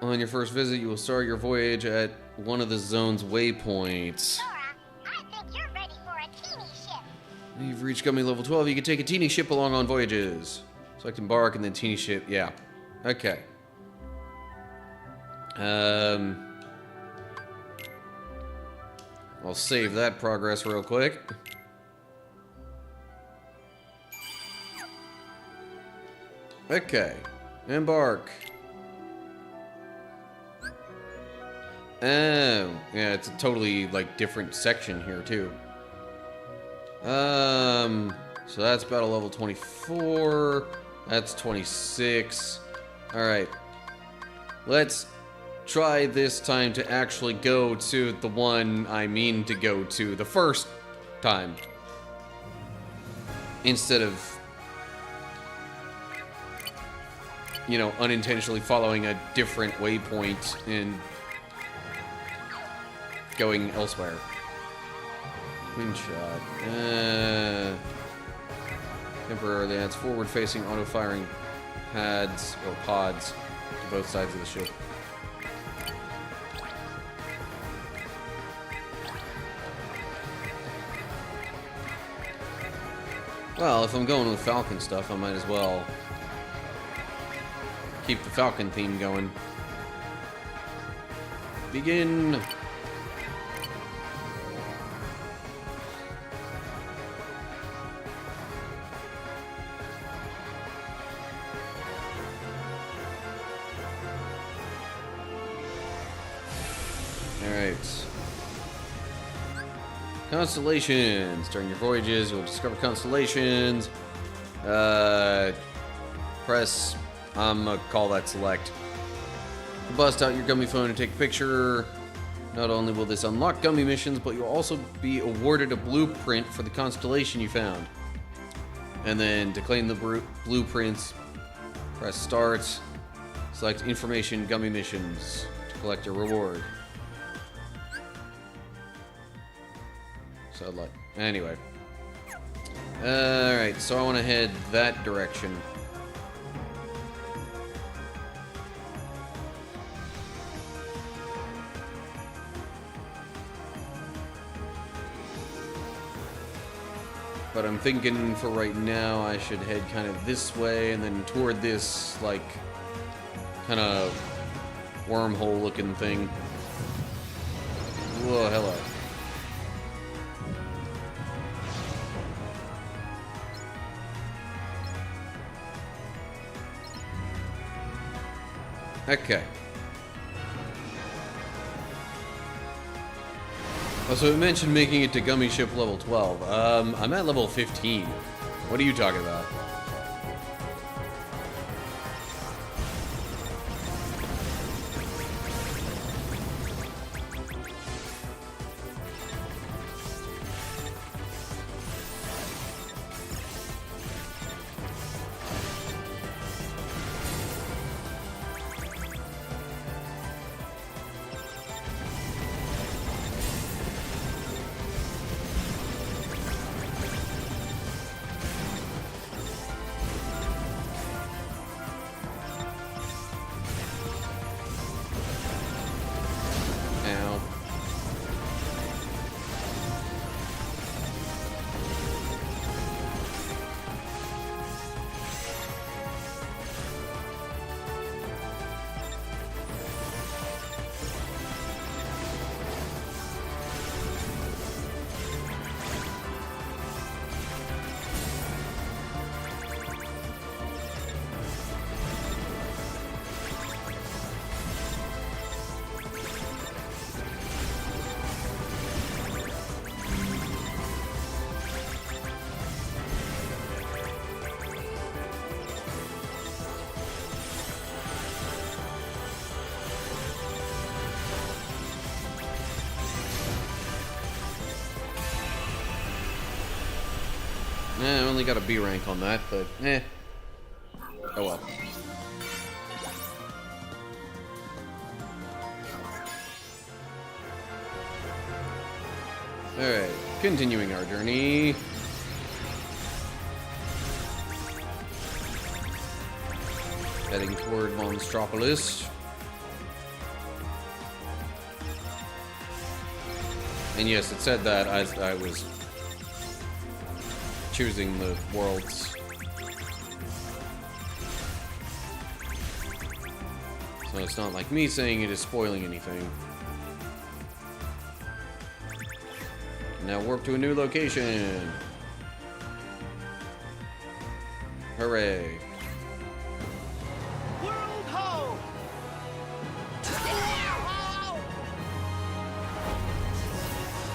On your first visit, you will start your voyage at one of the zone's waypoints. You've reached Gummy level 12. You can take a teeny ship along on voyages. Select embark and then teeny ship. Yeah. Okay. I'll save that progress real quick. Okay. Embark. Oh, yeah, it's a totally, like, different section here, too. So that's battle level 24. That's 26. Alright. Let's try this time to actually go to the one I mean to go to the first time. Instead of, you know, unintentionally following a different waypoint and going elsewhere. Wind shot. Temporarily adds forward-facing auto-firing pads or pods to both sides of the ship. Well, if I'm going with Falcon stuff, I might as well keep the Falcon theme going. Begin. Alright. Constellations. During your voyages, you'll discover constellations. Press, I'm gonna call that select. Bust out your Gummy phone and take a picture. Not only will this unlock Gummy missions, but you'll also be awarded a blueprint for the constellation you found. And then to claim the blueprints, press start. Select information Gummy missions to collect your reward. So like, anyway. Alright, so I want to head that direction. But I'm thinking for right now I should head kind of this way and then toward this, like, kind of wormhole looking thing. Whoa, hello. Okay. Oh, so it mentioned making it to Gummy Ship level 12. I'm at level 15. What are you talking about? I only got a B rank on that, but eh. Oh well. Alright, continuing our journey. Heading toward Monstropolis. And yes, it said that as I was choosing the worlds. So it's not like me saying it is spoiling anything. Now warp to a new location. Hooray. World home!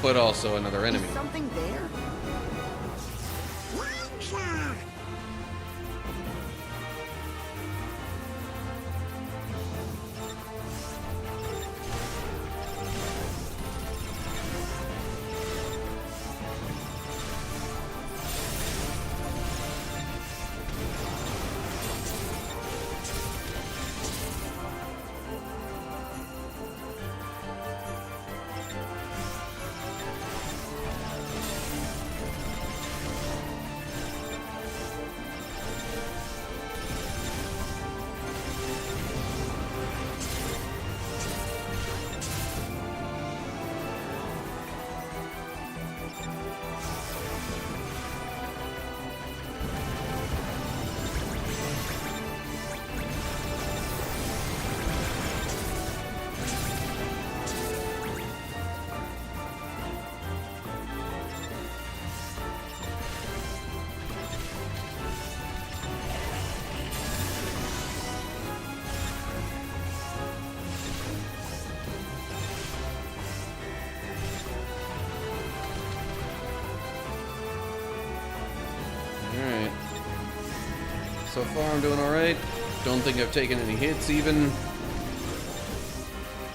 But also another enemy. Is something there? Alright. So far I'm doing alright. Don't think I've taken any hits even.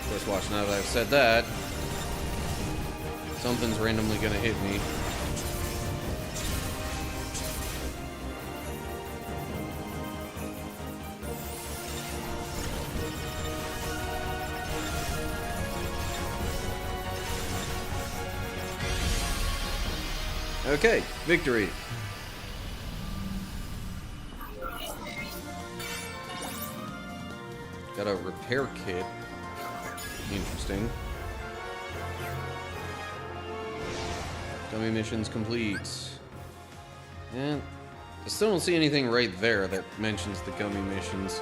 Just watch, now that I've said that, something's randomly gonna hit me. Okay, victory. Got a repair kit. Interesting. Dummy missions complete. And I still don't see anything right there that mentions the gummy missions.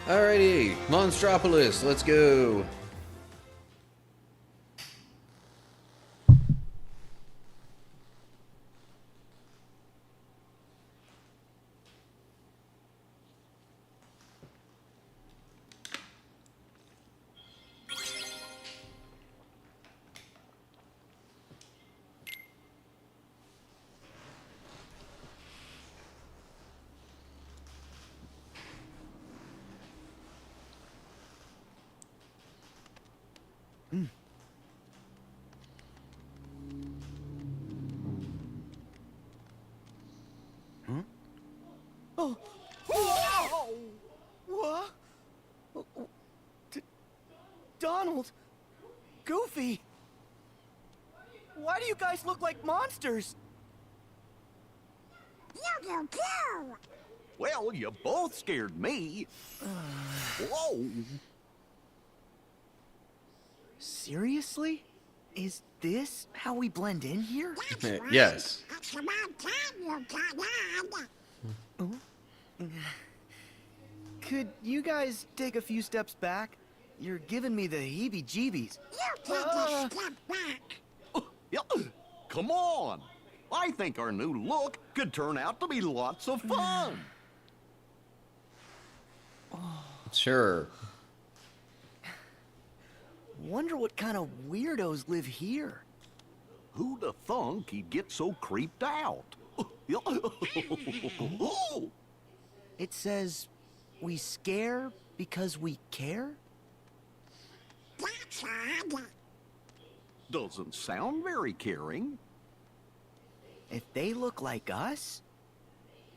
Alrighty, Monstropolis, let's go. Oh! Whoa! What? Donald! Goofy! Why do you guys look like monsters? You do too! Well, you both scared me. Whoa! Seriously? Is this how we blend in here? Yes. It's about time you got on. Could you guys take a few steps back? You're giving me the heebie-jeebies. You take a step back. Yeah, come on. I think our new look could turn out to be lots of fun. Sure. Wonder what kind of weirdos live here. Who'd have thunk he'd get so creeped out? It says, we scare because we care? That's odd. Doesn't sound very caring. If they look like us,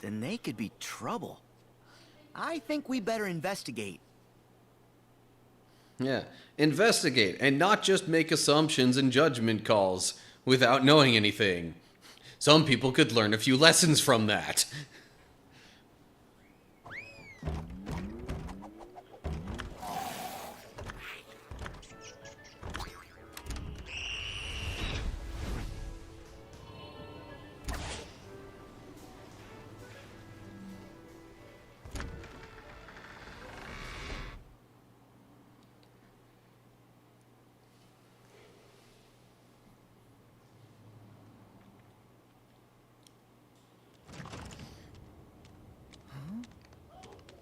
then they could be trouble. I think we better investigate. Yeah, investigate and not just make assumptions and judgment calls without knowing anything. Some people could learn a few lessons from that.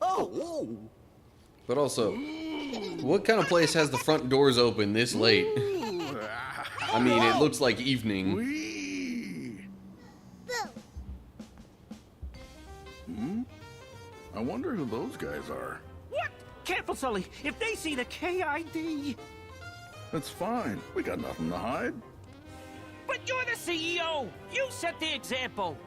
Oh! But also, what kind of place has the front doors open this late? I mean, it looks like evening. I wonder who those guys are. What? Careful, Sully. If they see the KID... It's fine. We got nothing to hide. But you're the CEO! You set the example!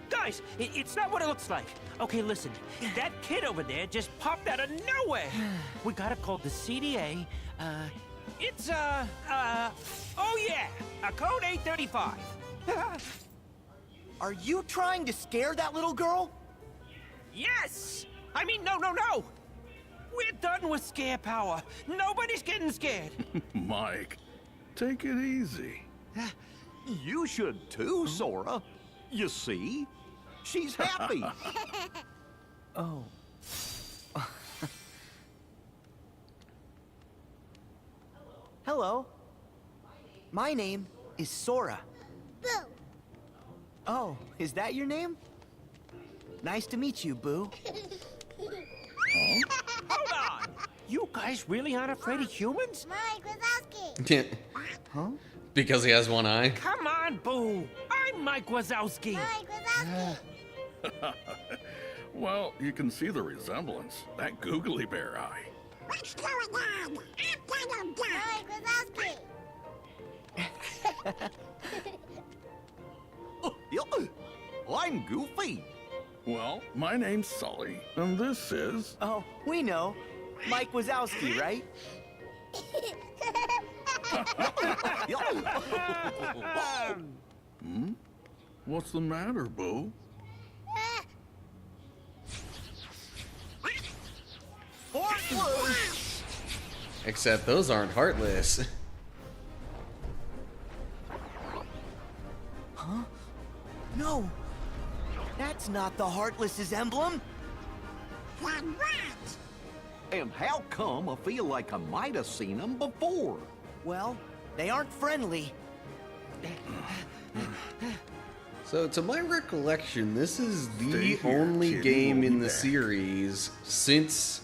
Guys, it's not what it looks like. Okay, listen. That kid over there just popped out of nowhere. We gotta call the CDA. It's, oh yeah, a code 835. Are you trying to scare that little girl? Yes! I mean, no. We're done with scare power. Nobody's getting scared. Mike, take it easy. You should too, Sora. You see? She's happy. Oh. Hello. My name is Sora. Boo! Oh, is that your name? Nice to meet you, Boo. Hold on! You guys really aren't afraid of humans? Mike Wazowski! Huh? Because he has one eye? Come on, Boo! I'm Mike Wazowski! Mike Wazowski! Well, you can see the resemblance. That googly bear eye. What's going on? I'm gonna die! Mike Wazowski! I'm Goofy. Well, my name's Sully, and this is... Oh, we know. Mike Wazowski, right? What's the matter, Boo? Except those aren't heartless. Huh? No! That's not the Heartless's emblem! Then what? And how come I feel like I might have seen them before? Well, they aren't friendly. So, to my recollection, this is the Stay here, only kid, game we'll in be the back. series since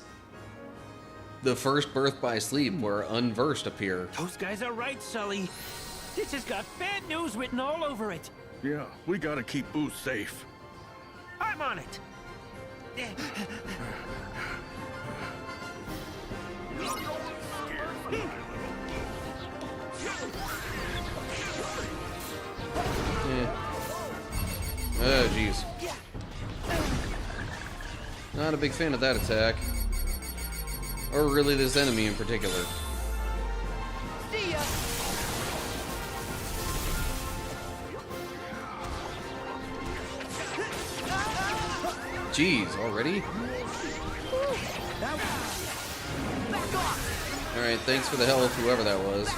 the first Birth by Sleep where Unversed appear. Those guys are right, Sully. This has got bad news written all over it. Yeah, we gotta keep Boo safe. I'm on it. Oh, jeez. Not a big fan of that attack. Or really this enemy in particular. See ya! Jeez, already? Alright, thanks for the health, whoever that was.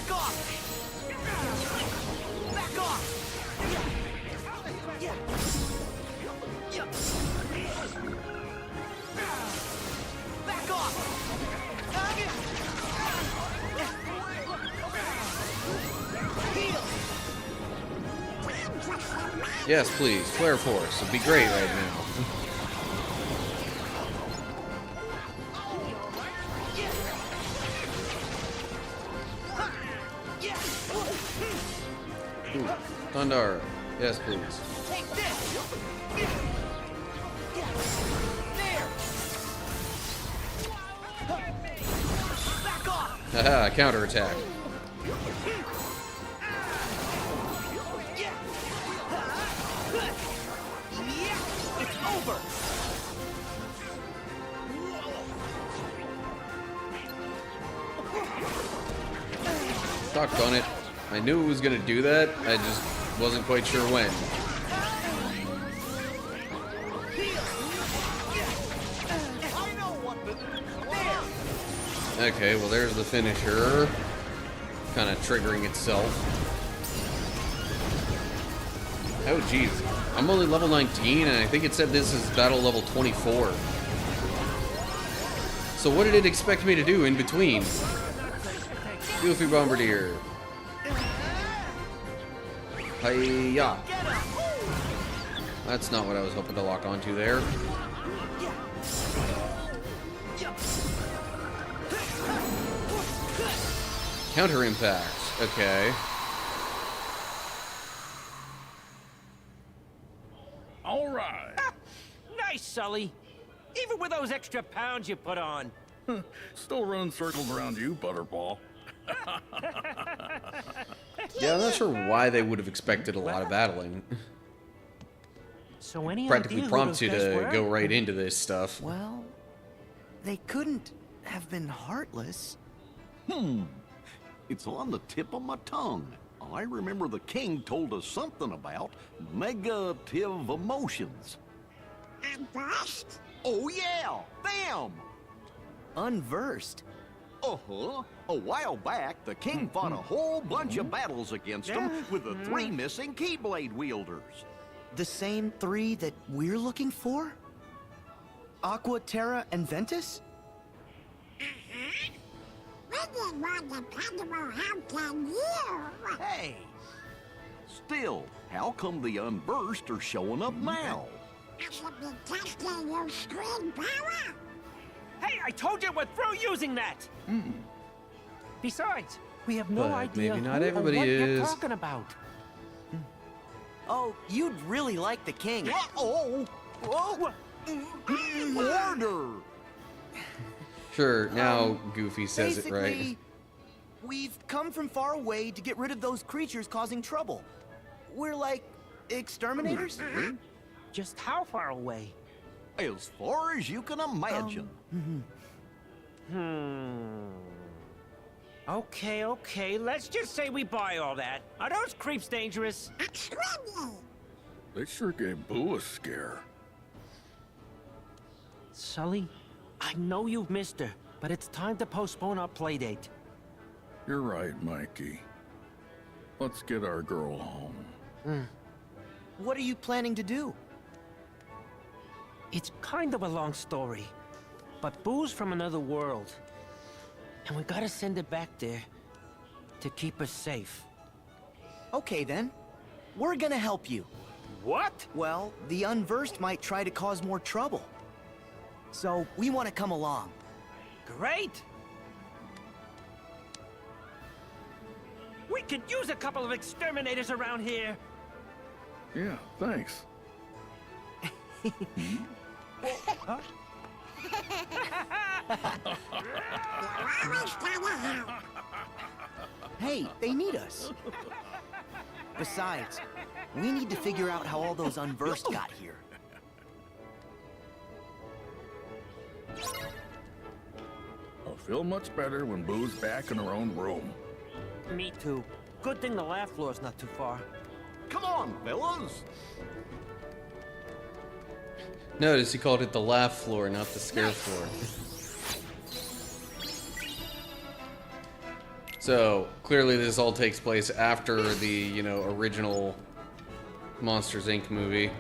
Yes, please. Flare Force would be great right now. Ooh, Thundara. Yes, please. Take this! There! Back off! Haha, counterattack. It's over. Doggone it. I knew it was gonna do that, I just wasn't quite sure when. Okay, well there's the finisher. Kind of triggering itself. Oh geez. I'm only level 19 and I think it said this is battle level 24. So what did it expect me to do in between? Goofy Bombardier. Hiya. That's not what I was hoping to lock onto there. Counter impact. Okay. All right. Nice, Sully. Even with those extra pounds you put on. Still running circles around you, Butterball. Yeah, I'm not sure why they would have expected a lot of battling. So any Practically idea who prompts those you guys to were? go right into this stuff. Well, they couldn't have been heartless. It's on the tip of my tongue. I remember the king told us something about negative emotions. Unversed? Oh yeah, them! Unversed? Uh-huh. A while back, the king fought a whole bunch of battles against them with the 3 missing Keyblade wielders. The same 3 that we're looking for? Aqua, Terra, and Ventus? We didn't want dependable help, can you? Hey! Still, how come the Unversed are showing up now? I should be testing your screen power. Hey, I told you we're through using that. Besides, we have no But idea maybe not who or everybody what you're is. talking about. Oh, you'd really like the king. Uh-oh! Order! Sure, now Goofy says it right. Basically, we've come from far away to get rid of those creatures causing trouble. We're like exterminators? Just how far away? As far as you can imagine. Okay, let's just say we buy all that. Are those creeps dangerous? Extremely. They sure gave Boo a scare. Sully, I know you've missed her, but it's time to postpone our playdate. You're right, Mikey. Let's get our girl home. What are you planning to do? It's kind of a long story, but Boo's from another world. And we gotta send it back there to keep her safe. Okay then. We're gonna help you. What? Well, the Unversed might try to cause more trouble. So, we want to come along. Great! We could use a couple of exterminators around here. Yeah, thanks. Huh? Hey, they need us. Besides, we need to figure out how all those Unversed got here. I'll feel much better when Boo's back in her own room. Me too. Good thing the laugh floor's not too far. Come on, fellas! Notice he called it the laugh floor, not the scare floor. So, clearly this all takes place after the, you know, original Monsters, Inc. movie.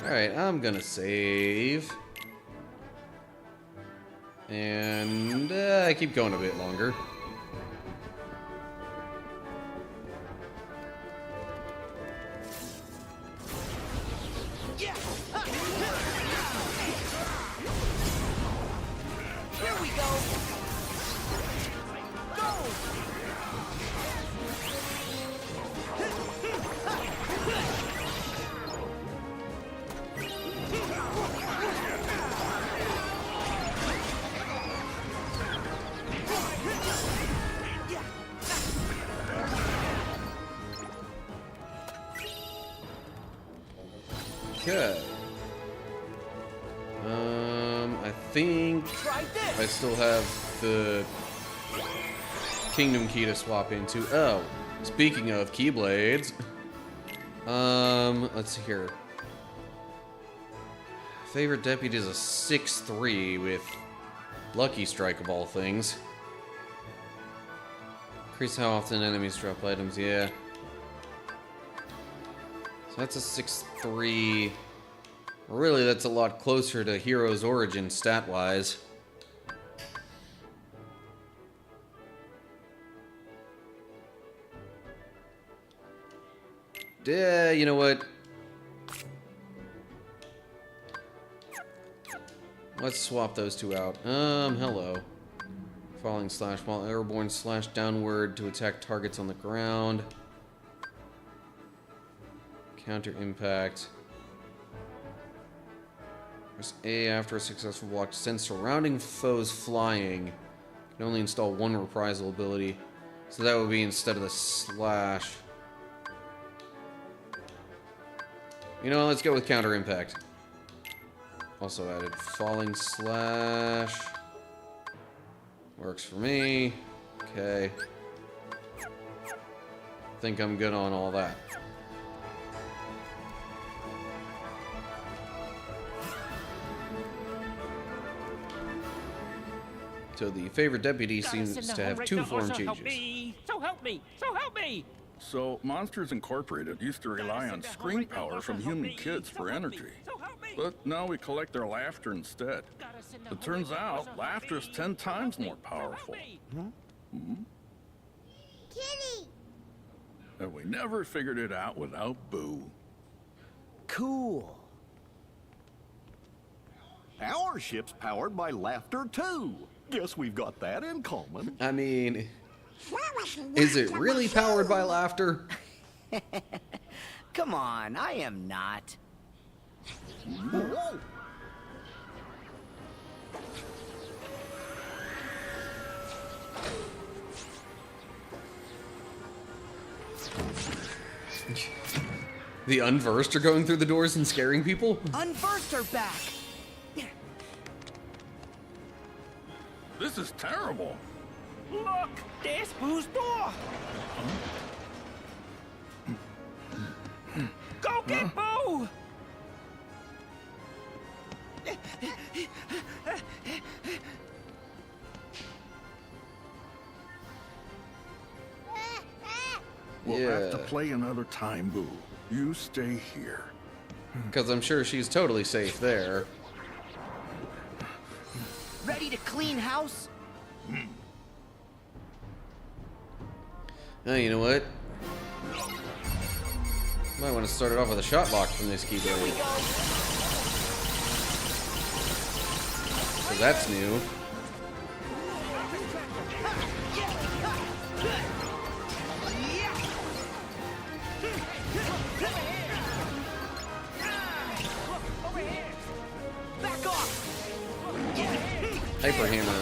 Alright, I'm gonna save. And I keep going a bit longer. Here we go. Okay. I think I still have the Kingdom Key to swap into. Oh, speaking of Keyblades, let's see here. Favorite deputy is a 6-3 with Lucky Strike of all things. Increase how often enemies drop items, yeah. So that's a 6-3. Really, that's a lot closer to Hero's Origin stat-wise. Yeah, you know what? Let's swap those two out. Hello. Falling slash while airborne slash downward to attack targets on the ground. Counter impact. Press A after a successful block to send surrounding foes flying. Can only install one reprisal ability. So that would be instead of the slash. You know, let's go with counter impact. Also added falling slash. Works for me. Okay. Think I'm good on all that. So the favorite deputy seems to have two form changes. So help me! So help me! So, Monsters Incorporated used to rely on scream power from human kids for energy. But now we collect their laughter instead. It turns out, laughter is 10 times more powerful. Kitty! And we never figured it out without Boo. Cool. Our ship's powered by laughter, too. Guess we've got that in common. I mean, is it really powered by laughter? Come on, I am not. Whoa. The unversed are going through the doors and scaring people? Unversed are back! This is terrible. Look! There's Boo's door! Go get Boo! We'll have to play another time, Boo. You stay here. Because I'm sure she's totally safe there. Ready to clean house? Oh, you know what? Might want to start it off with a shot lock from this keyboard. So that's new. Hyper Hammer.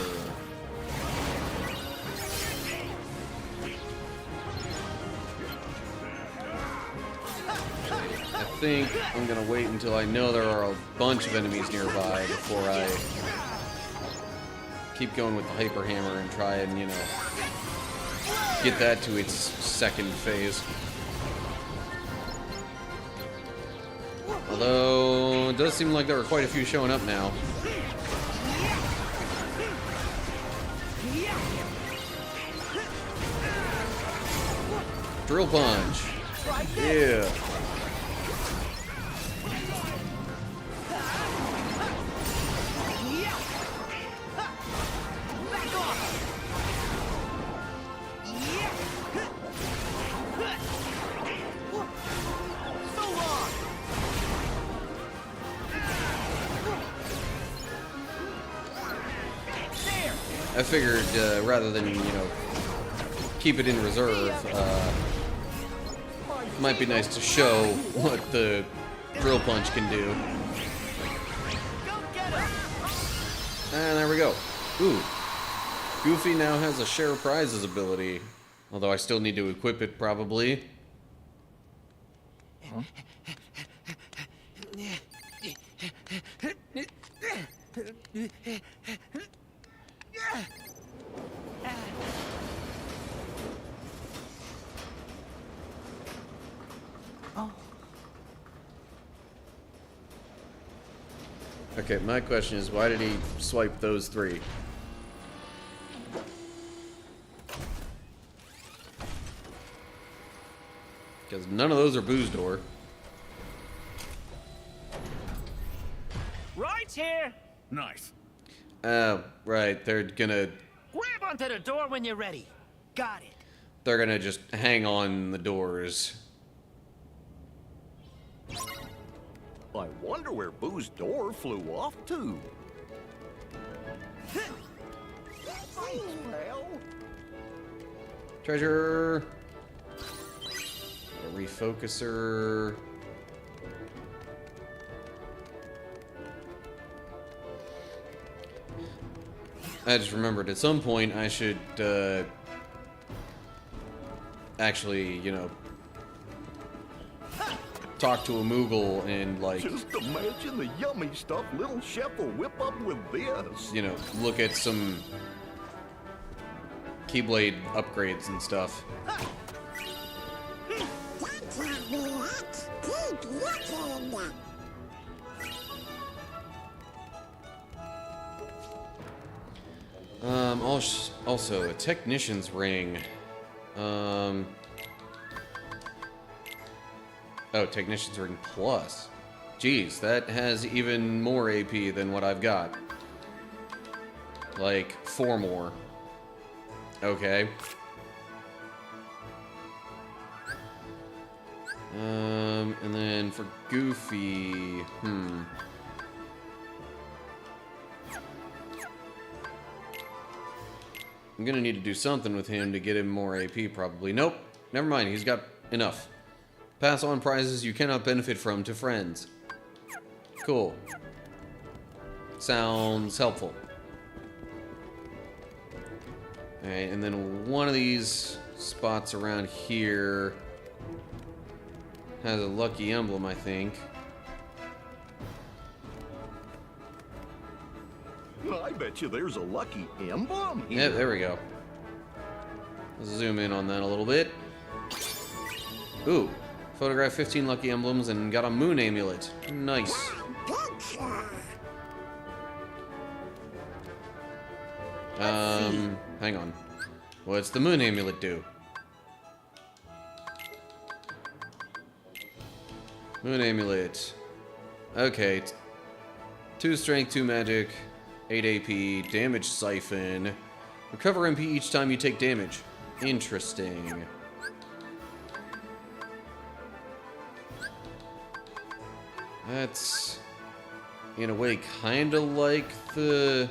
I think I'm gonna wait until I know there are a bunch of enemies nearby before I keep going with the Hyper Hammer and try and, you know, get that to its second phase. Although, it does seem like there are quite a few showing up now. Drill punch. Yeah. I figured rather than, you know, keep it in reserve, might be nice to show what the drill punch can do. And there we go. Ooh. Goofy now has a share prizes ability. Although I still need to equip it, probably. Huh? Okay, my question is, why did he swipe those three? Because none of those are Boo's door. Right here. Nice. Oh, right. They're gonna Grab onto the door when you're ready. Got it. They're gonna just hang on the doors. I wonder where Boo's door flew off to. Thanks, pal. Treasure. A refocuser. I just remembered at some point I should actually, you know, talk to a Moogle and, like, Just imagine the yummy stuff little chef will whip up with this. you know, look at some Keyblade upgrades and stuff. Keep looking. Also a technician's ring. Oh, technician's ring plus. Jeez, that has even more AP than what I've got. Like 4 more. Okay. And then for Goofy, I'm gonna need to do something with him to get him more AP, probably. Nope, never mind, he's got enough. Pass on prizes you cannot benefit from to friends. Cool. Sounds helpful. Alright, and then one of these spots around here has a lucky emblem, I think. I bet you there's a lucky emblem here. Yeah, there we go. Let's zoom in on that a little bit. Ooh, photographed 15 lucky emblems and got a moon amulet. Nice. Hang on. What's the moon amulet do? Moon amulet. Okay. 2 strength, 2 magic, 8 AP, damage siphon. Recover MP each time you take damage. Interesting. That's, in a way, kind of like the...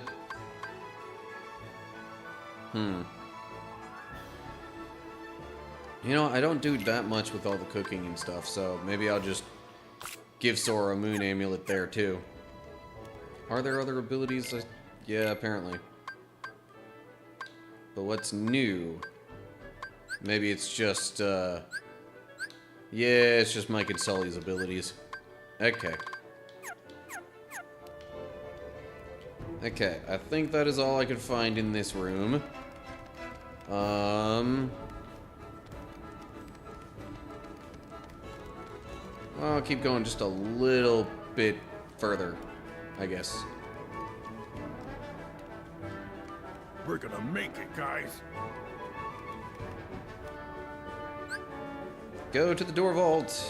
You know, I don't do that much with all the cooking and stuff, so maybe I'll just give Sora a moon amulet there, too. Are there other abilities? Yeah, apparently. But what's new? Maybe it's just, yeah, it's just Mike and Sully's abilities. Okay. Okay, I think that is all I could find in this room. I'll keep going just a little bit further, I guess. We're gonna make it, guys. Go to the door vault.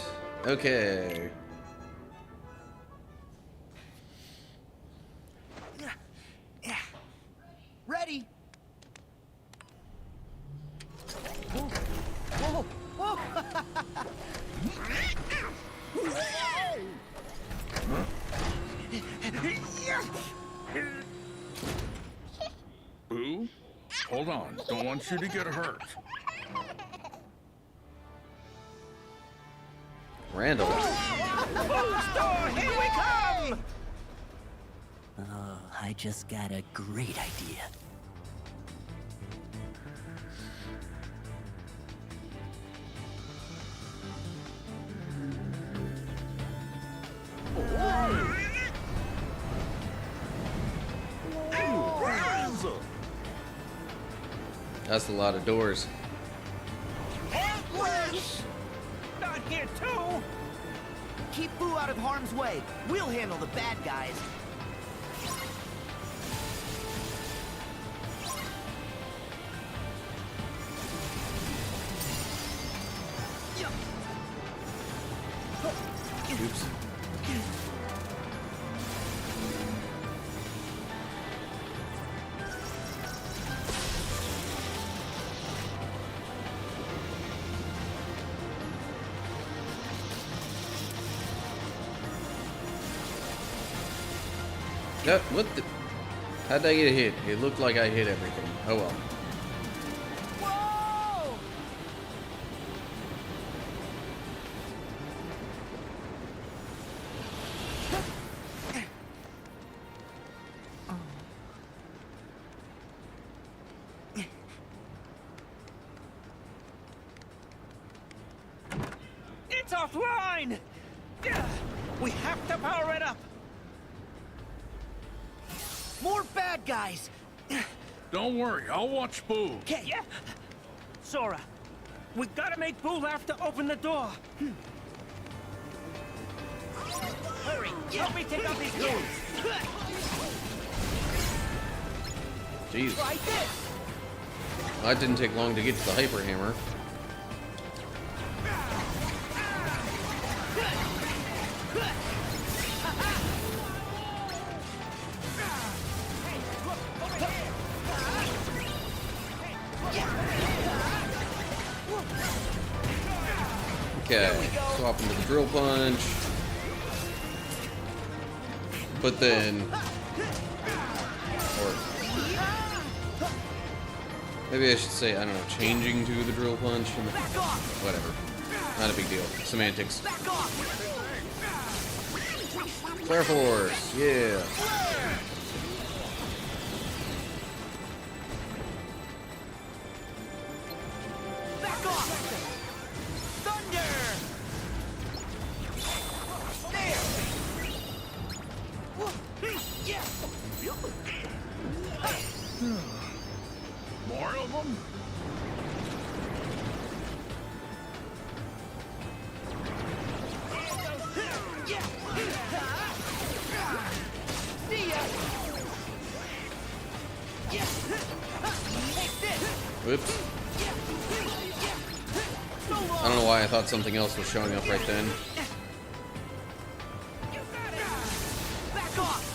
Okay. Ready. Whoa. Whoa. Whoa. Boo, hold on. Don't want you to get hurt. Randall. Here we come! Oh, I just got a great idea. That's a lot of doors. Heartless! Not here too! Keep Boo out of harm's way. We'll handle the bad guys. Oops. What the? How'd I get hit? It looked like I hit everything. Oh well. It's offline! We have to power it up! More bad guys! Don't worry, I'll watch Boo. Okay. Yeah. Sora, we gotta make Boo laugh to open the door. Hurry, help me take out these goons. Jeez. Try this. That didn't take long to get to the hyper hammer. Okay, swap into the drill punch. But then, or maybe I should say, I don't know, changing to the drill punch. Whatever. Not a big deal. Semantics. Flare Force, yeah. Back off! Thunder! There! More of them? Whoops. I don't know why I thought something else was showing up right then. Back off!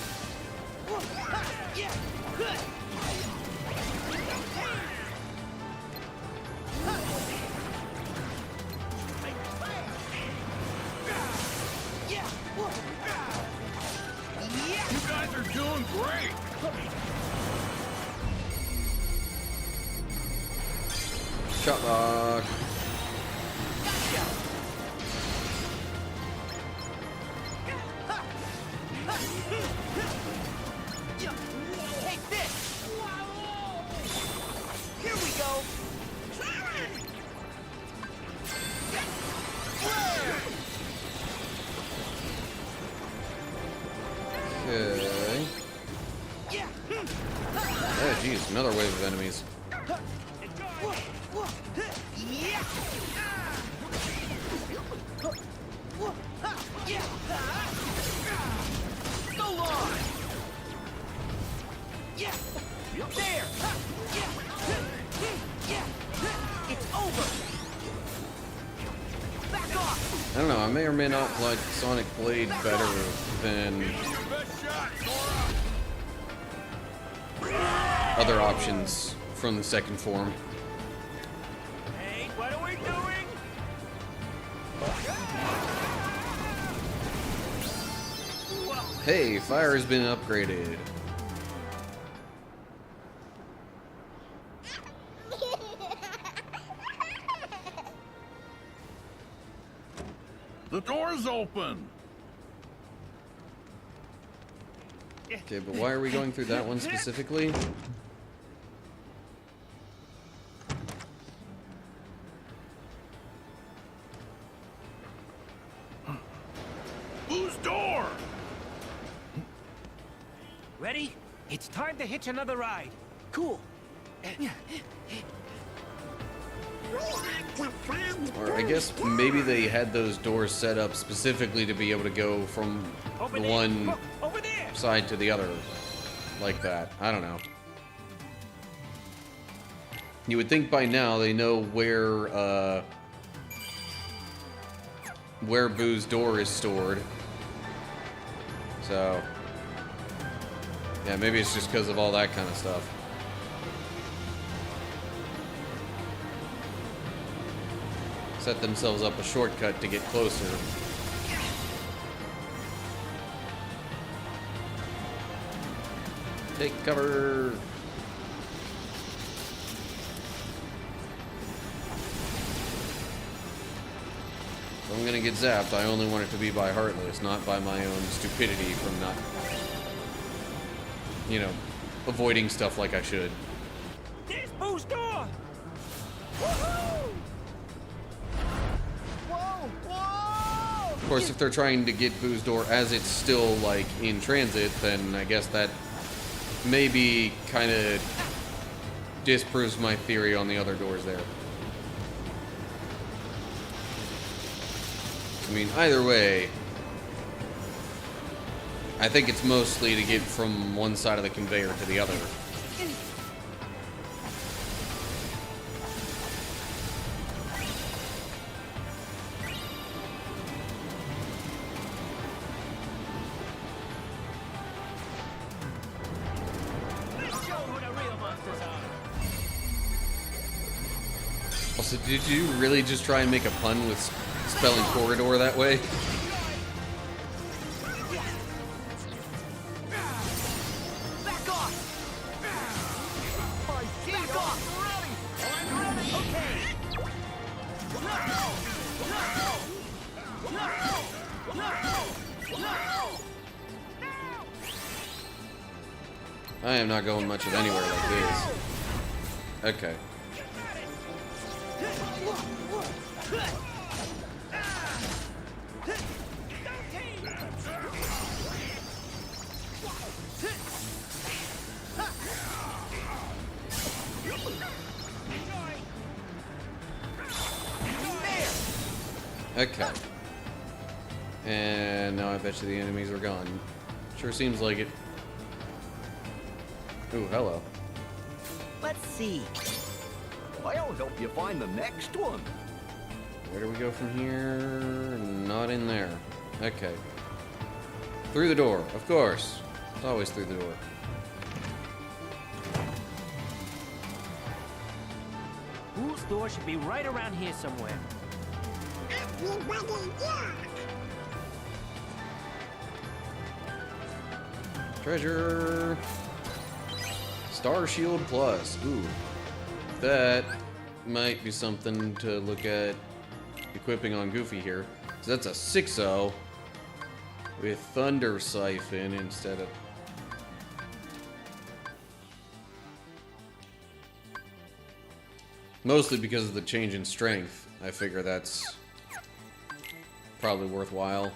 You guys are doing great! Shot lock. Take this! Here we go! Okay. Oh, geez, another wave of enemies. So long! There! It's over! Back off! I don't know, I may or may not like Sonic Blade better than other options from the second form. Hey, what are we doing? Hey, fire has been upgraded. The door's open! Okay, but why are we going through that one specifically? Whose door? Ready? It's time to hitch another ride. Cool. Or I guess maybe they had those doors set up specifically to be able to go from the one side to the other like that. I don't know. You would think by now they know where Boo's door is stored. So, yeah, maybe it's just because of all that kind of stuff. Set themselves up a shortcut to get closer. Take cover. If I'm gonna get zapped, I only want it to be by Heartless, not by my own stupidity from not, you know, avoiding stuff like I should. There's Boo's door! Of course, if they're trying to get Boo's door as it's still, like, in transit, then I guess that maybe kind of disproves my theory on the other doors there. I mean, either way, I think it's mostly to get from one side of the conveyor to the other. Also, did you really just try and make a pun with spelling corridor that way? Back off! Back off! I am not going much of anywhere like this. Okay. Okay. And now I bet you the enemies are gone. Sure seems like it. Ooh, hello. Let's see. I'll help you find the next one. Where do we go from here? Not in there. Okay. Through the door, of course. It's always through the door. Boo's door should be right around here somewhere. Treasure. Star Shield Plus. Ooh. That might be something to look at equipping on Goofy here. So that's a 6-0 with Thunder Siphon instead of... Mostly because of the change in strength. I figure that's probably worthwhile.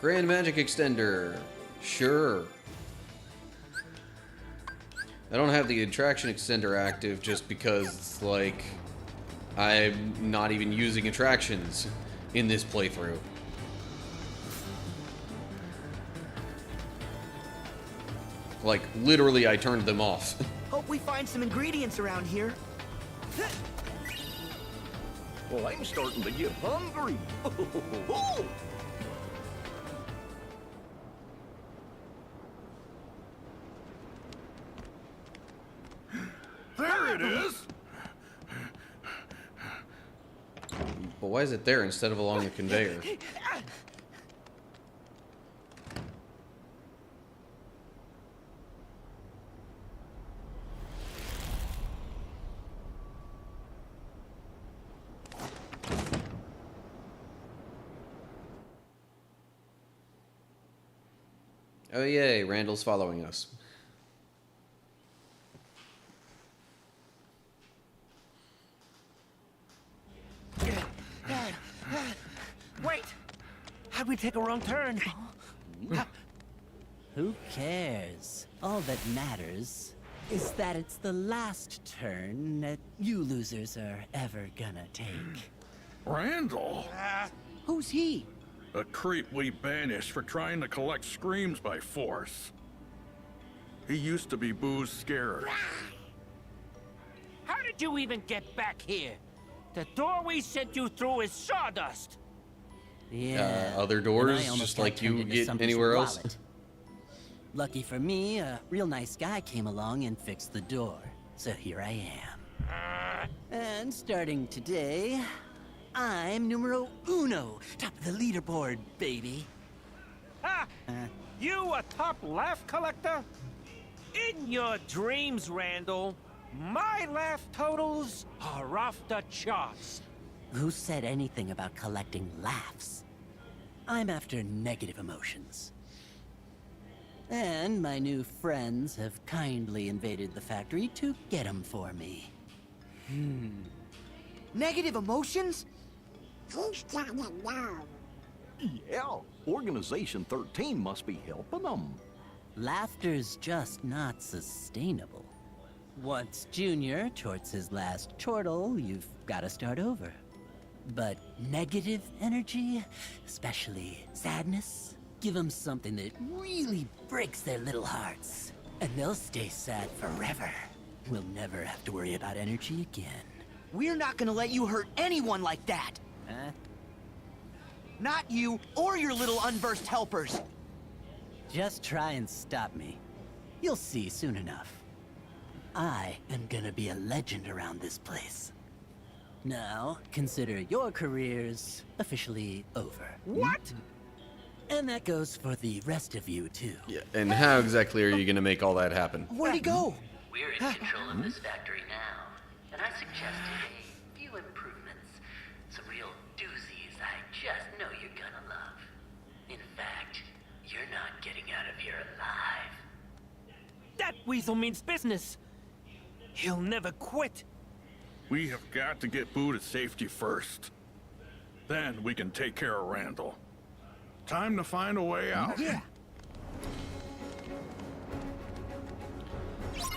Grand Magic Extender. Sure. I don't have the attraction extender active just because, like, I'm not even using attractions in this playthrough. Like, literally, I turned them off. Hope we find some ingredients around here. Well, I'm starting to get hungry. There it is! But why is it there instead of along the conveyor? Oh yay, Randall's following us. Wait! How'd we take a wrong turn? Who cares? All that matters is that it's the last turn that you losers are ever gonna take. Randall? Who's he? A creep we banished for trying to collect screams by force. He used to be Boo's scarer. How did you even get back here? The door we sent you through is sawdust. Yeah. Other and doors, I almost just got like turned you into get somebody's anywhere else. wallet. Lucky for me, a real nice guy came along and fixed the door. So here I am. And starting today, I'm numero uno, top of the leaderboard, baby. Ha! You a top laugh collector? In your dreams, Randall, my laugh totals are off the charts. Who said anything about collecting laughs? I'm after negative emotions. And my new friends have kindly invaded the factory to get them for me. Negative emotions? He's gotta know. Yeah, Organization 13 must be helping them. Laughter's just not sustainable. Once Junior chorts his last chortle, you've got to start over. But negative energy, especially sadness, give them something that really breaks their little hearts. And they'll stay sad forever. We'll never have to worry about energy again. We're not gonna let you hurt anyone like that. Huh? Not you or your little unversed helpers. Just try and stop me. You'll see soon enough. I am gonna be a legend around this place. Now, consider your careers officially over. What? And that goes for the rest of you, too. Yeah, and how exactly are you going to make all that happen? Where'd he go? We're in control of this factory now, and I suggested a few improvements. Some real doozies I just know you're gonna love. In fact, you're not getting out of here alive. That weasel means business. He'll never quit. We have got to get Boo to safety first. Then we can take care of Randall. Time to find a way out. Yeah.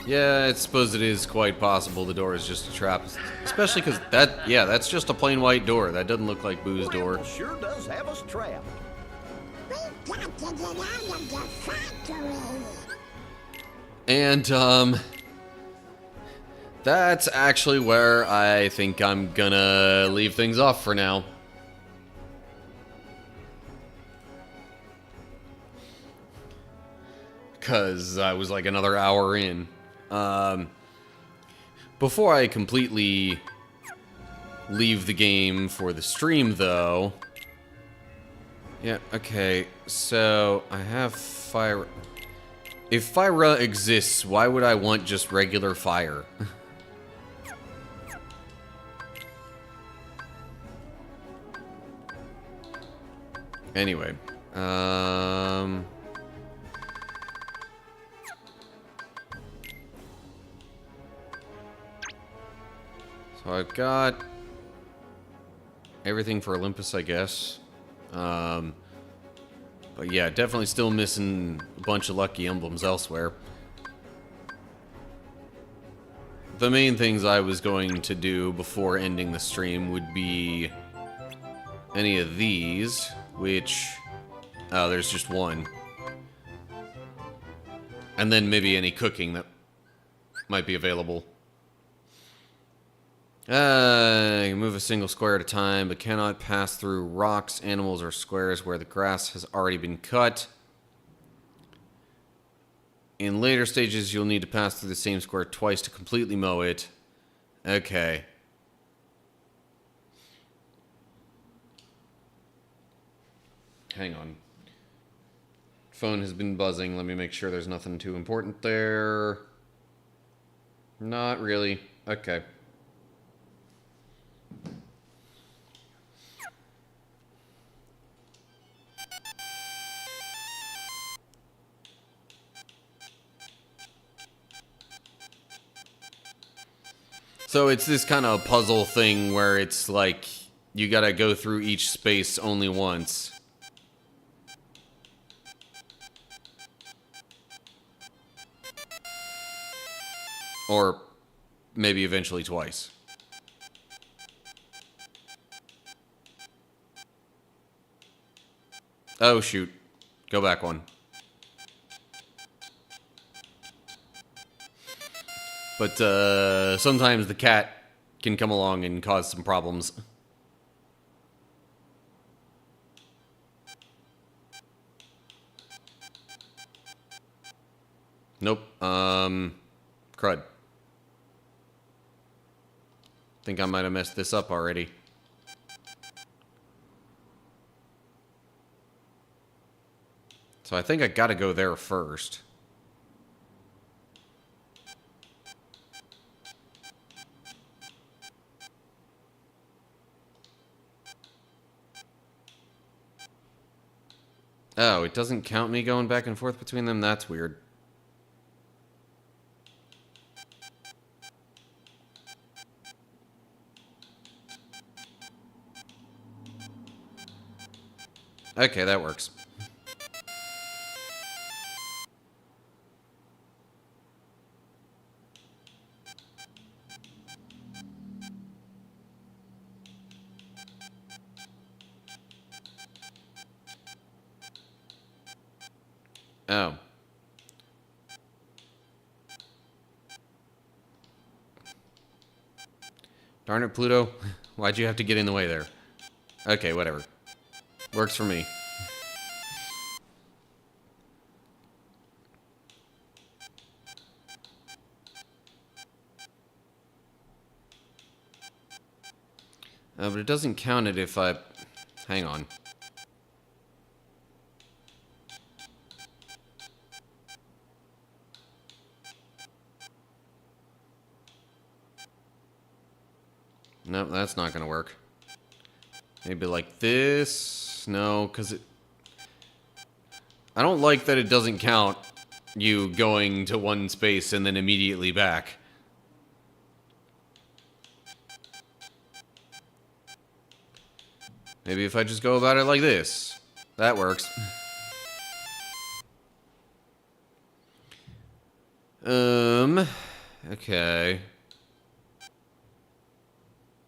Yeah, I suppose it is quite possible the door is just a trap. Especially because that's just a plain white door. That doesn't look like Boo's door. Randall sure does have us trapped. We've got to get out of the factory. And, that's actually where I think I'm gonna leave things off for now. Because I was like another hour in. Before I completely leave the game for the stream, though... Yeah, okay, so I have fire... If fire exists, why would I want just regular fire? Anyway, so I've got everything for Olympus, I guess. But yeah, definitely still missing a bunch of lucky emblems elsewhere. The main things I was going to do before ending the stream would be any of these, which... Oh, there's just one. And then maybe any cooking that might be available. You can move a single square at a time, but cannot pass through rocks, animals, or squares where the grass has already been cut. In later stages, you'll need to pass through the same square twice to completely mow it. Okay. Hang on. Phone has been buzzing. Let me make sure there's nothing too important there. Not really. Okay. So it's this kind of puzzle thing where it's like you gotta go through each space only once. Or maybe eventually twice. Oh, shoot. Go back one. But sometimes the cat can come along and cause some problems. Nope. Crud. Think I might have messed this up already. So I think I gotta go there first. Oh, it doesn't count me going back and forth between them? That's weird. Okay, that works. Oh. Darn it, Pluto. Why'd you have to get in the way there? Okay, whatever. Works for me. But it doesn't count it if I... Hang on. Nope, that's not gonna work. Maybe like this? No, because it... I don't like that it doesn't count you going to one space and then immediately back. Maybe if I just go about it like this. That works. Okay.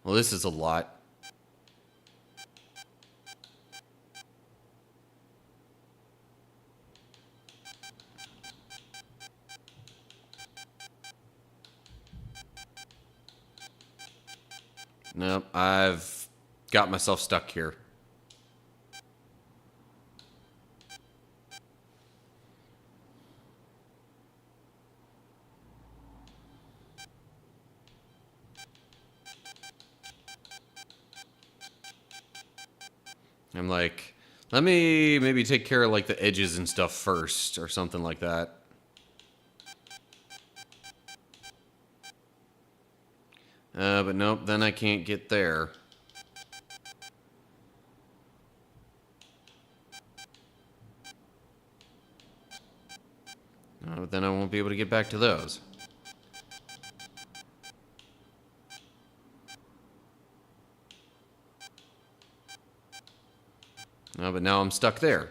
Well, this is a lot. Nope, I've got myself stuck here. I'm like, let me maybe take care of like the edges and stuff first or something like that. But nope, then I can't get there. But then I won't be able to get back to those. Oh, but now I'm stuck there.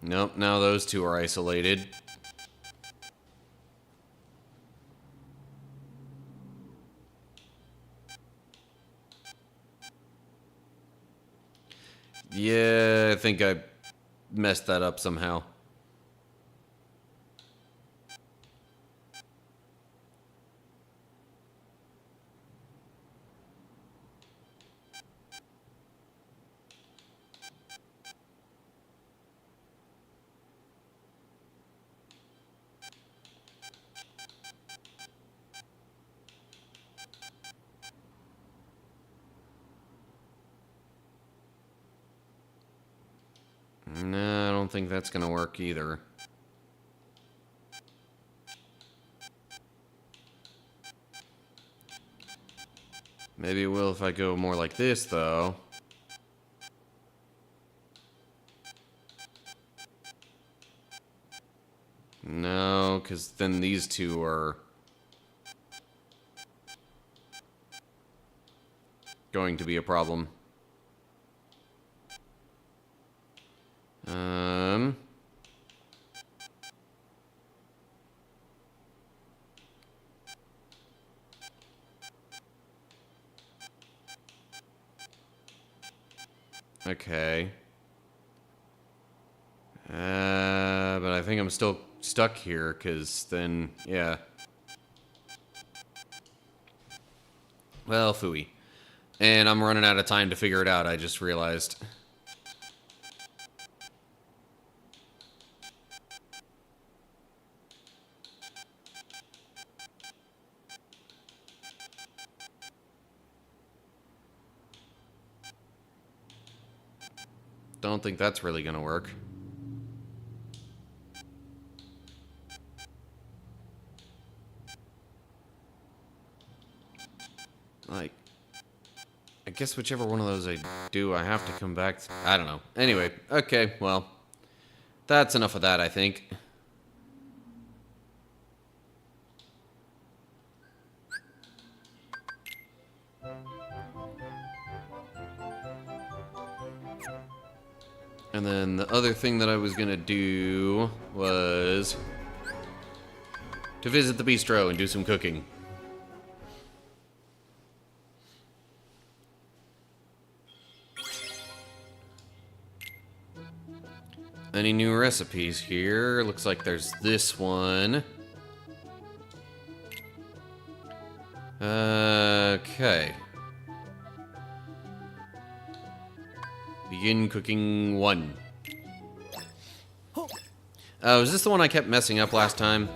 Nope, now those two are isolated. Yeah, I think I messed that up somehow. No, I don't think that's gonna work either. Maybe it will if I go more like this, though. No, because then these two are going to be a problem. Okay. But I think I'm still stuck here, because then, yeah. Well, phooey. And I'm running out of time to figure it out, I just realized. Don't think that's really gonna work. Like, I guess whichever one of those I do, I have to come back to. I don't know. Anyway, okay, well, that's enough of that, I think. And then the other thing that I was gonna do was to visit the bistro and do some cooking. Any new recipes here? Looks like there's this one. Okay. Begin cooking 1. Oh, is this the one I kept messing up last time?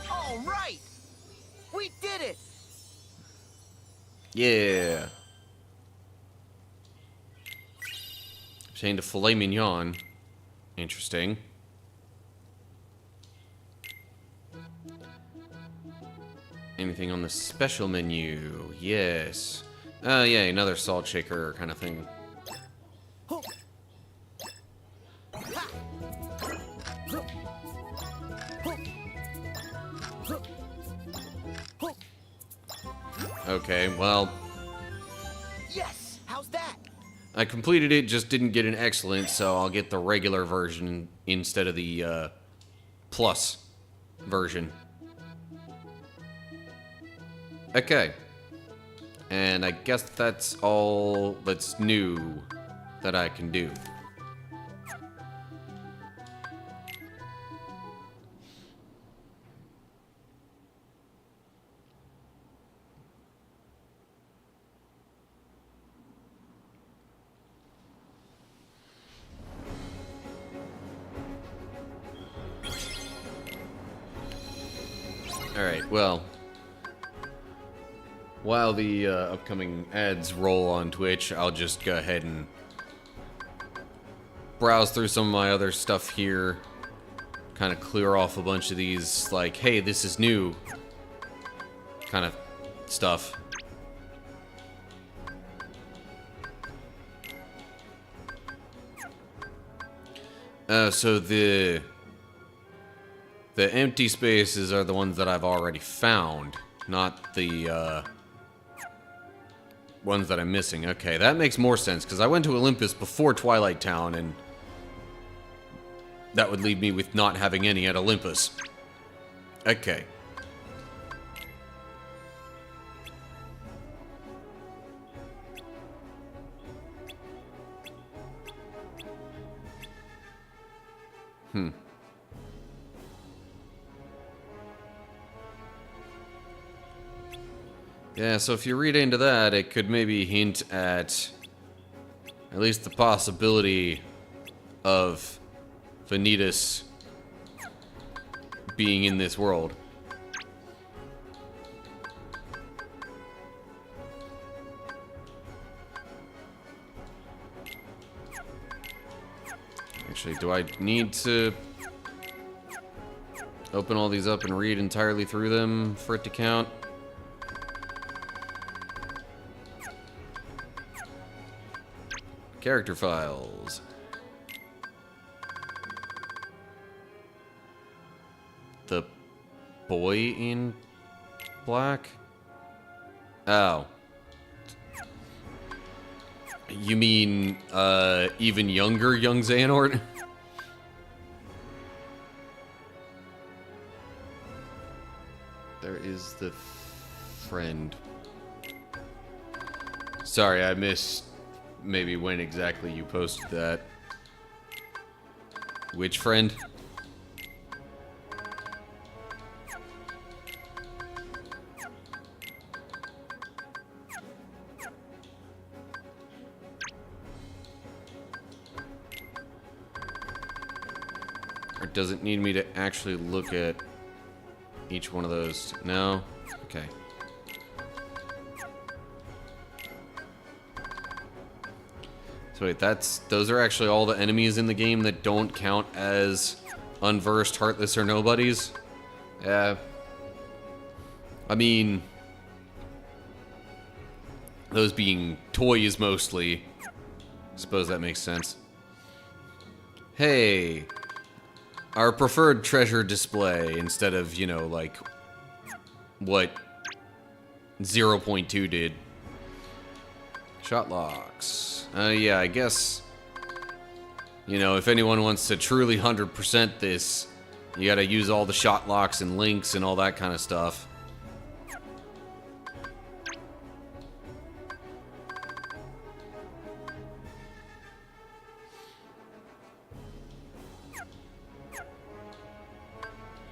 All right! We did it! Yeah. Obtained a filet mignon. Interesting. Anything on the special menu? Yes. Oh, yeah, another salt shaker kind of thing. Okay, well... Yes! How's that? I completed it, just didn't get an excellent, so I'll get the regular version instead of the, plus version. Okay. And I guess that's all that's new that I can do. Alright, well... While the upcoming ads roll on Twitch, I'll just go ahead and browse through some of my other stuff here. Kind of clear off a bunch of these, like, hey, this is new kind of stuff. So the empty spaces are the ones that I've already found, not the ones that I'm missing. Okay, that makes more sense, because I went to Olympus before Twilight Town, and that would leave me with not having any at Olympus. Okay. Yeah, so if you read into that, it could maybe hint at least the possibility of Vanitas being in this world. Actually, do I need to open all these up and read entirely through them for it to count? Character files. The boy in black? Oh. You mean, even younger young Xehanort? There is the friend. Sorry, I missed maybe when exactly you posted that. Which friend? Or does it need me to actually look at each one of those? No? Okay. So wait, those are actually all the enemies in the game that don't count as unversed, heartless, or nobodies? Yeah. I mean, those being toys mostly. I suppose that makes sense. Hey. Our preferred treasure display instead of, you know, like what 0.2 did. Shot locks. Yeah, I guess, you know, if anyone wants to truly 100% this, you gotta use all the shot locks and links and all that kind of stuff.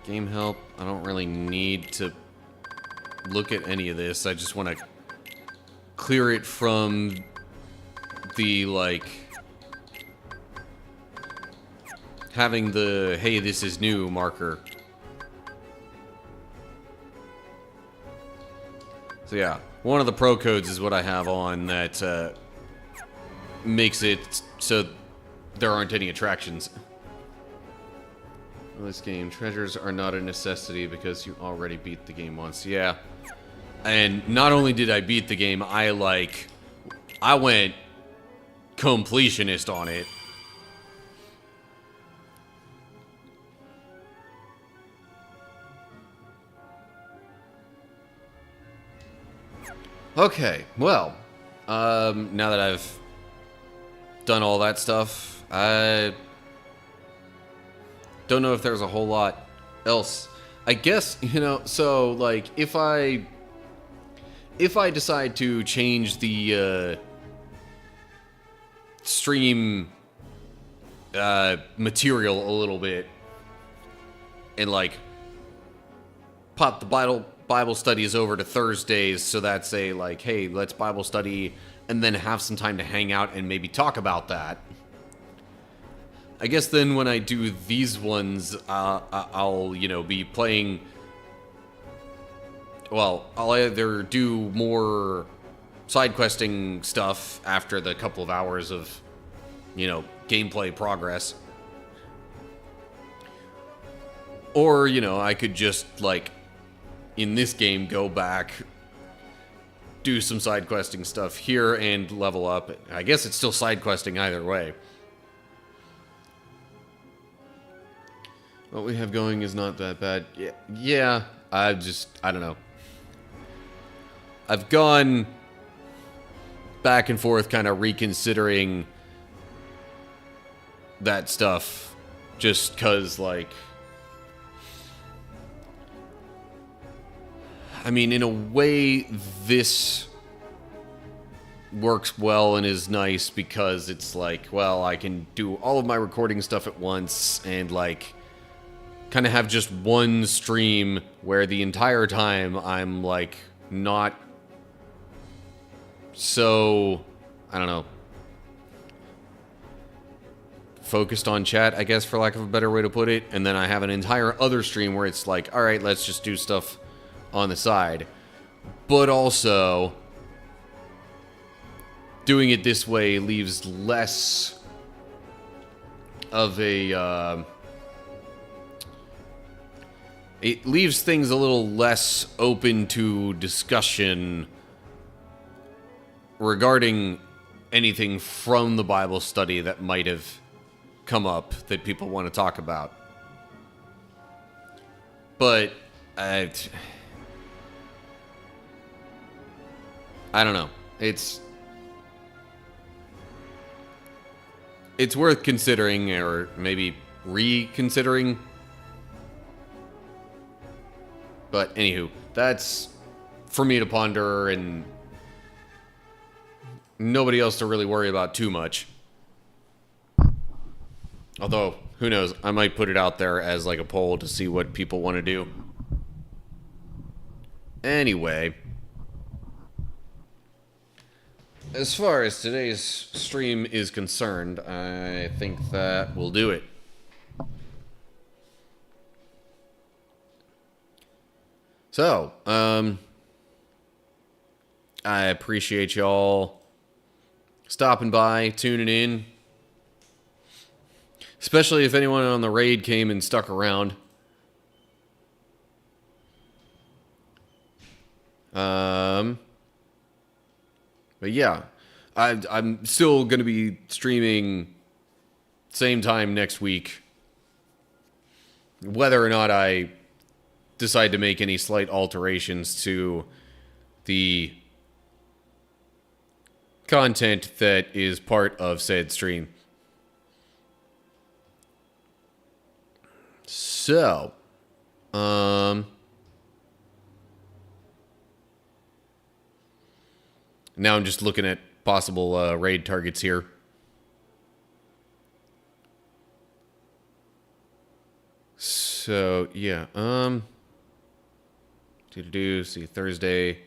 Game help. I don't really need to look at any of this. I just want to clear it from the, like, having the, hey, this is new marker. So yeah, one of the pro codes is what I have on that makes it so there aren't any attractions. This game, treasures are not a necessity because you already beat the game once. Yeah. And not only did I beat the game, I went completionist on it. Okay, well, now that I've done all that stuff, I don't know if there's a whole lot else. I guess, you know, so, like, if I decide to change the stream material a little bit and, like, pop the Bible studies over to Thursdays, so that's a, like, hey, let's Bible study and then have some time to hang out and maybe talk about that. I guess then when I do these ones, I'll, you know, be playing... Well, I'll either do more side questing stuff after the couple of hours of, you know, gameplay progress. Or, you know, I could just, like, in this game, go back, do some side questing stuff here and level up. I guess it's still side questing either way. What we have going is not that bad. Yeah, I don't know. I've gone back and forth kind of reconsidering that stuff just because, like, I mean, in a way, this works well and is nice because it's like, well, I can do all of my recording stuff at once and, like, kind of have just one stream where the entire time I'm, like, not so, I don't know, focused on chat, I guess, for lack of a better way to put it. And then I have an entire other stream where it's like, all right, let's just do stuff on the side. But also, doing it this way leaves less of a, it leaves things a little less open to discussion regarding anything from the Bible study that might have come up that people want to talk about. But I don't know. It's worth considering, or maybe reconsidering. But anywho, that's for me to ponder and nobody else to really worry about too much. Although, who knows, I might put it out there as like a poll to see what people want to do. Anyway, as far as today's stream is concerned, I think that will do it. So, I appreciate y'all stopping by, tuning in. Especially if anyone on the raid came and stuck around. But yeah, I'm still going to be streaming same time next week. Whether or not I decide to make any slight alterations to the content that is part of said stream. So, now I'm just looking at possible raid targets here. So, yeah, see Thursday.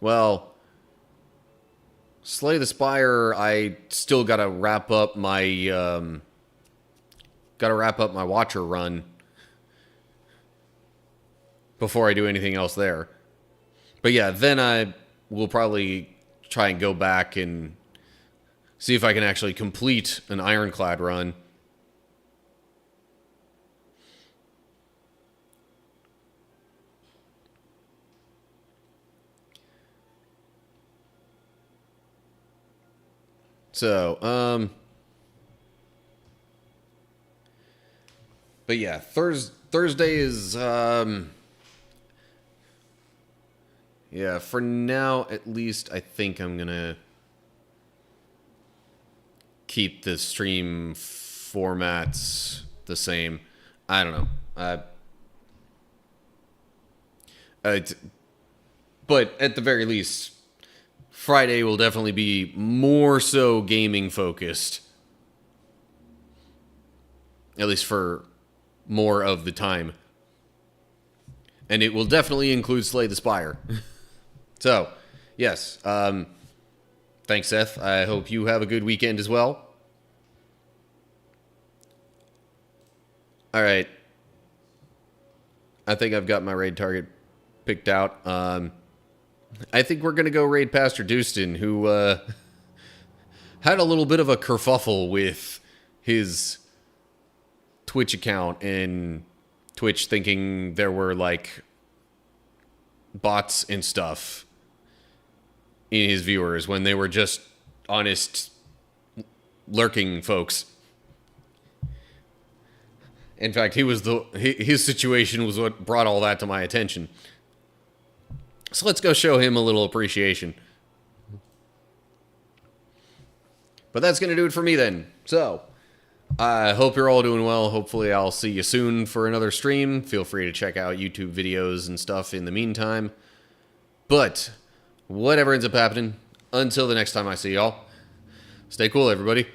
Well, Slay the Spire, I still gotta wrap up my Watcher run before I do anything else there. But yeah, then I will probably try and go back and see if I can actually complete an Ironclad run. So, but yeah, Thursday is, yeah, for now, at least, I think I'm gonna keep the stream formats the same. I don't know. But at the very least, Friday will definitely be more so gaming focused. At least for more of the time. And it will definitely include Slay the Spire. So, yes. Thanks, Seth. I hope you have a good weekend as well. Alright. I think I've got my raid target picked out. I think we're going to go raid Pastor Dustin, who had a little bit of a kerfuffle with his Twitch account and Twitch thinking there were, like, bots and stuff in his viewers when they were just honest lurking folks. In fact, his situation was what brought all that to my attention. So let's go show him a little appreciation. But that's going to do it for me then. So, I hope you're all doing well. Hopefully I'll see you soon for another stream. Feel free to check out YouTube videos and stuff in the meantime. But, whatever ends up happening, until the next time I see y'all, stay cool, everybody.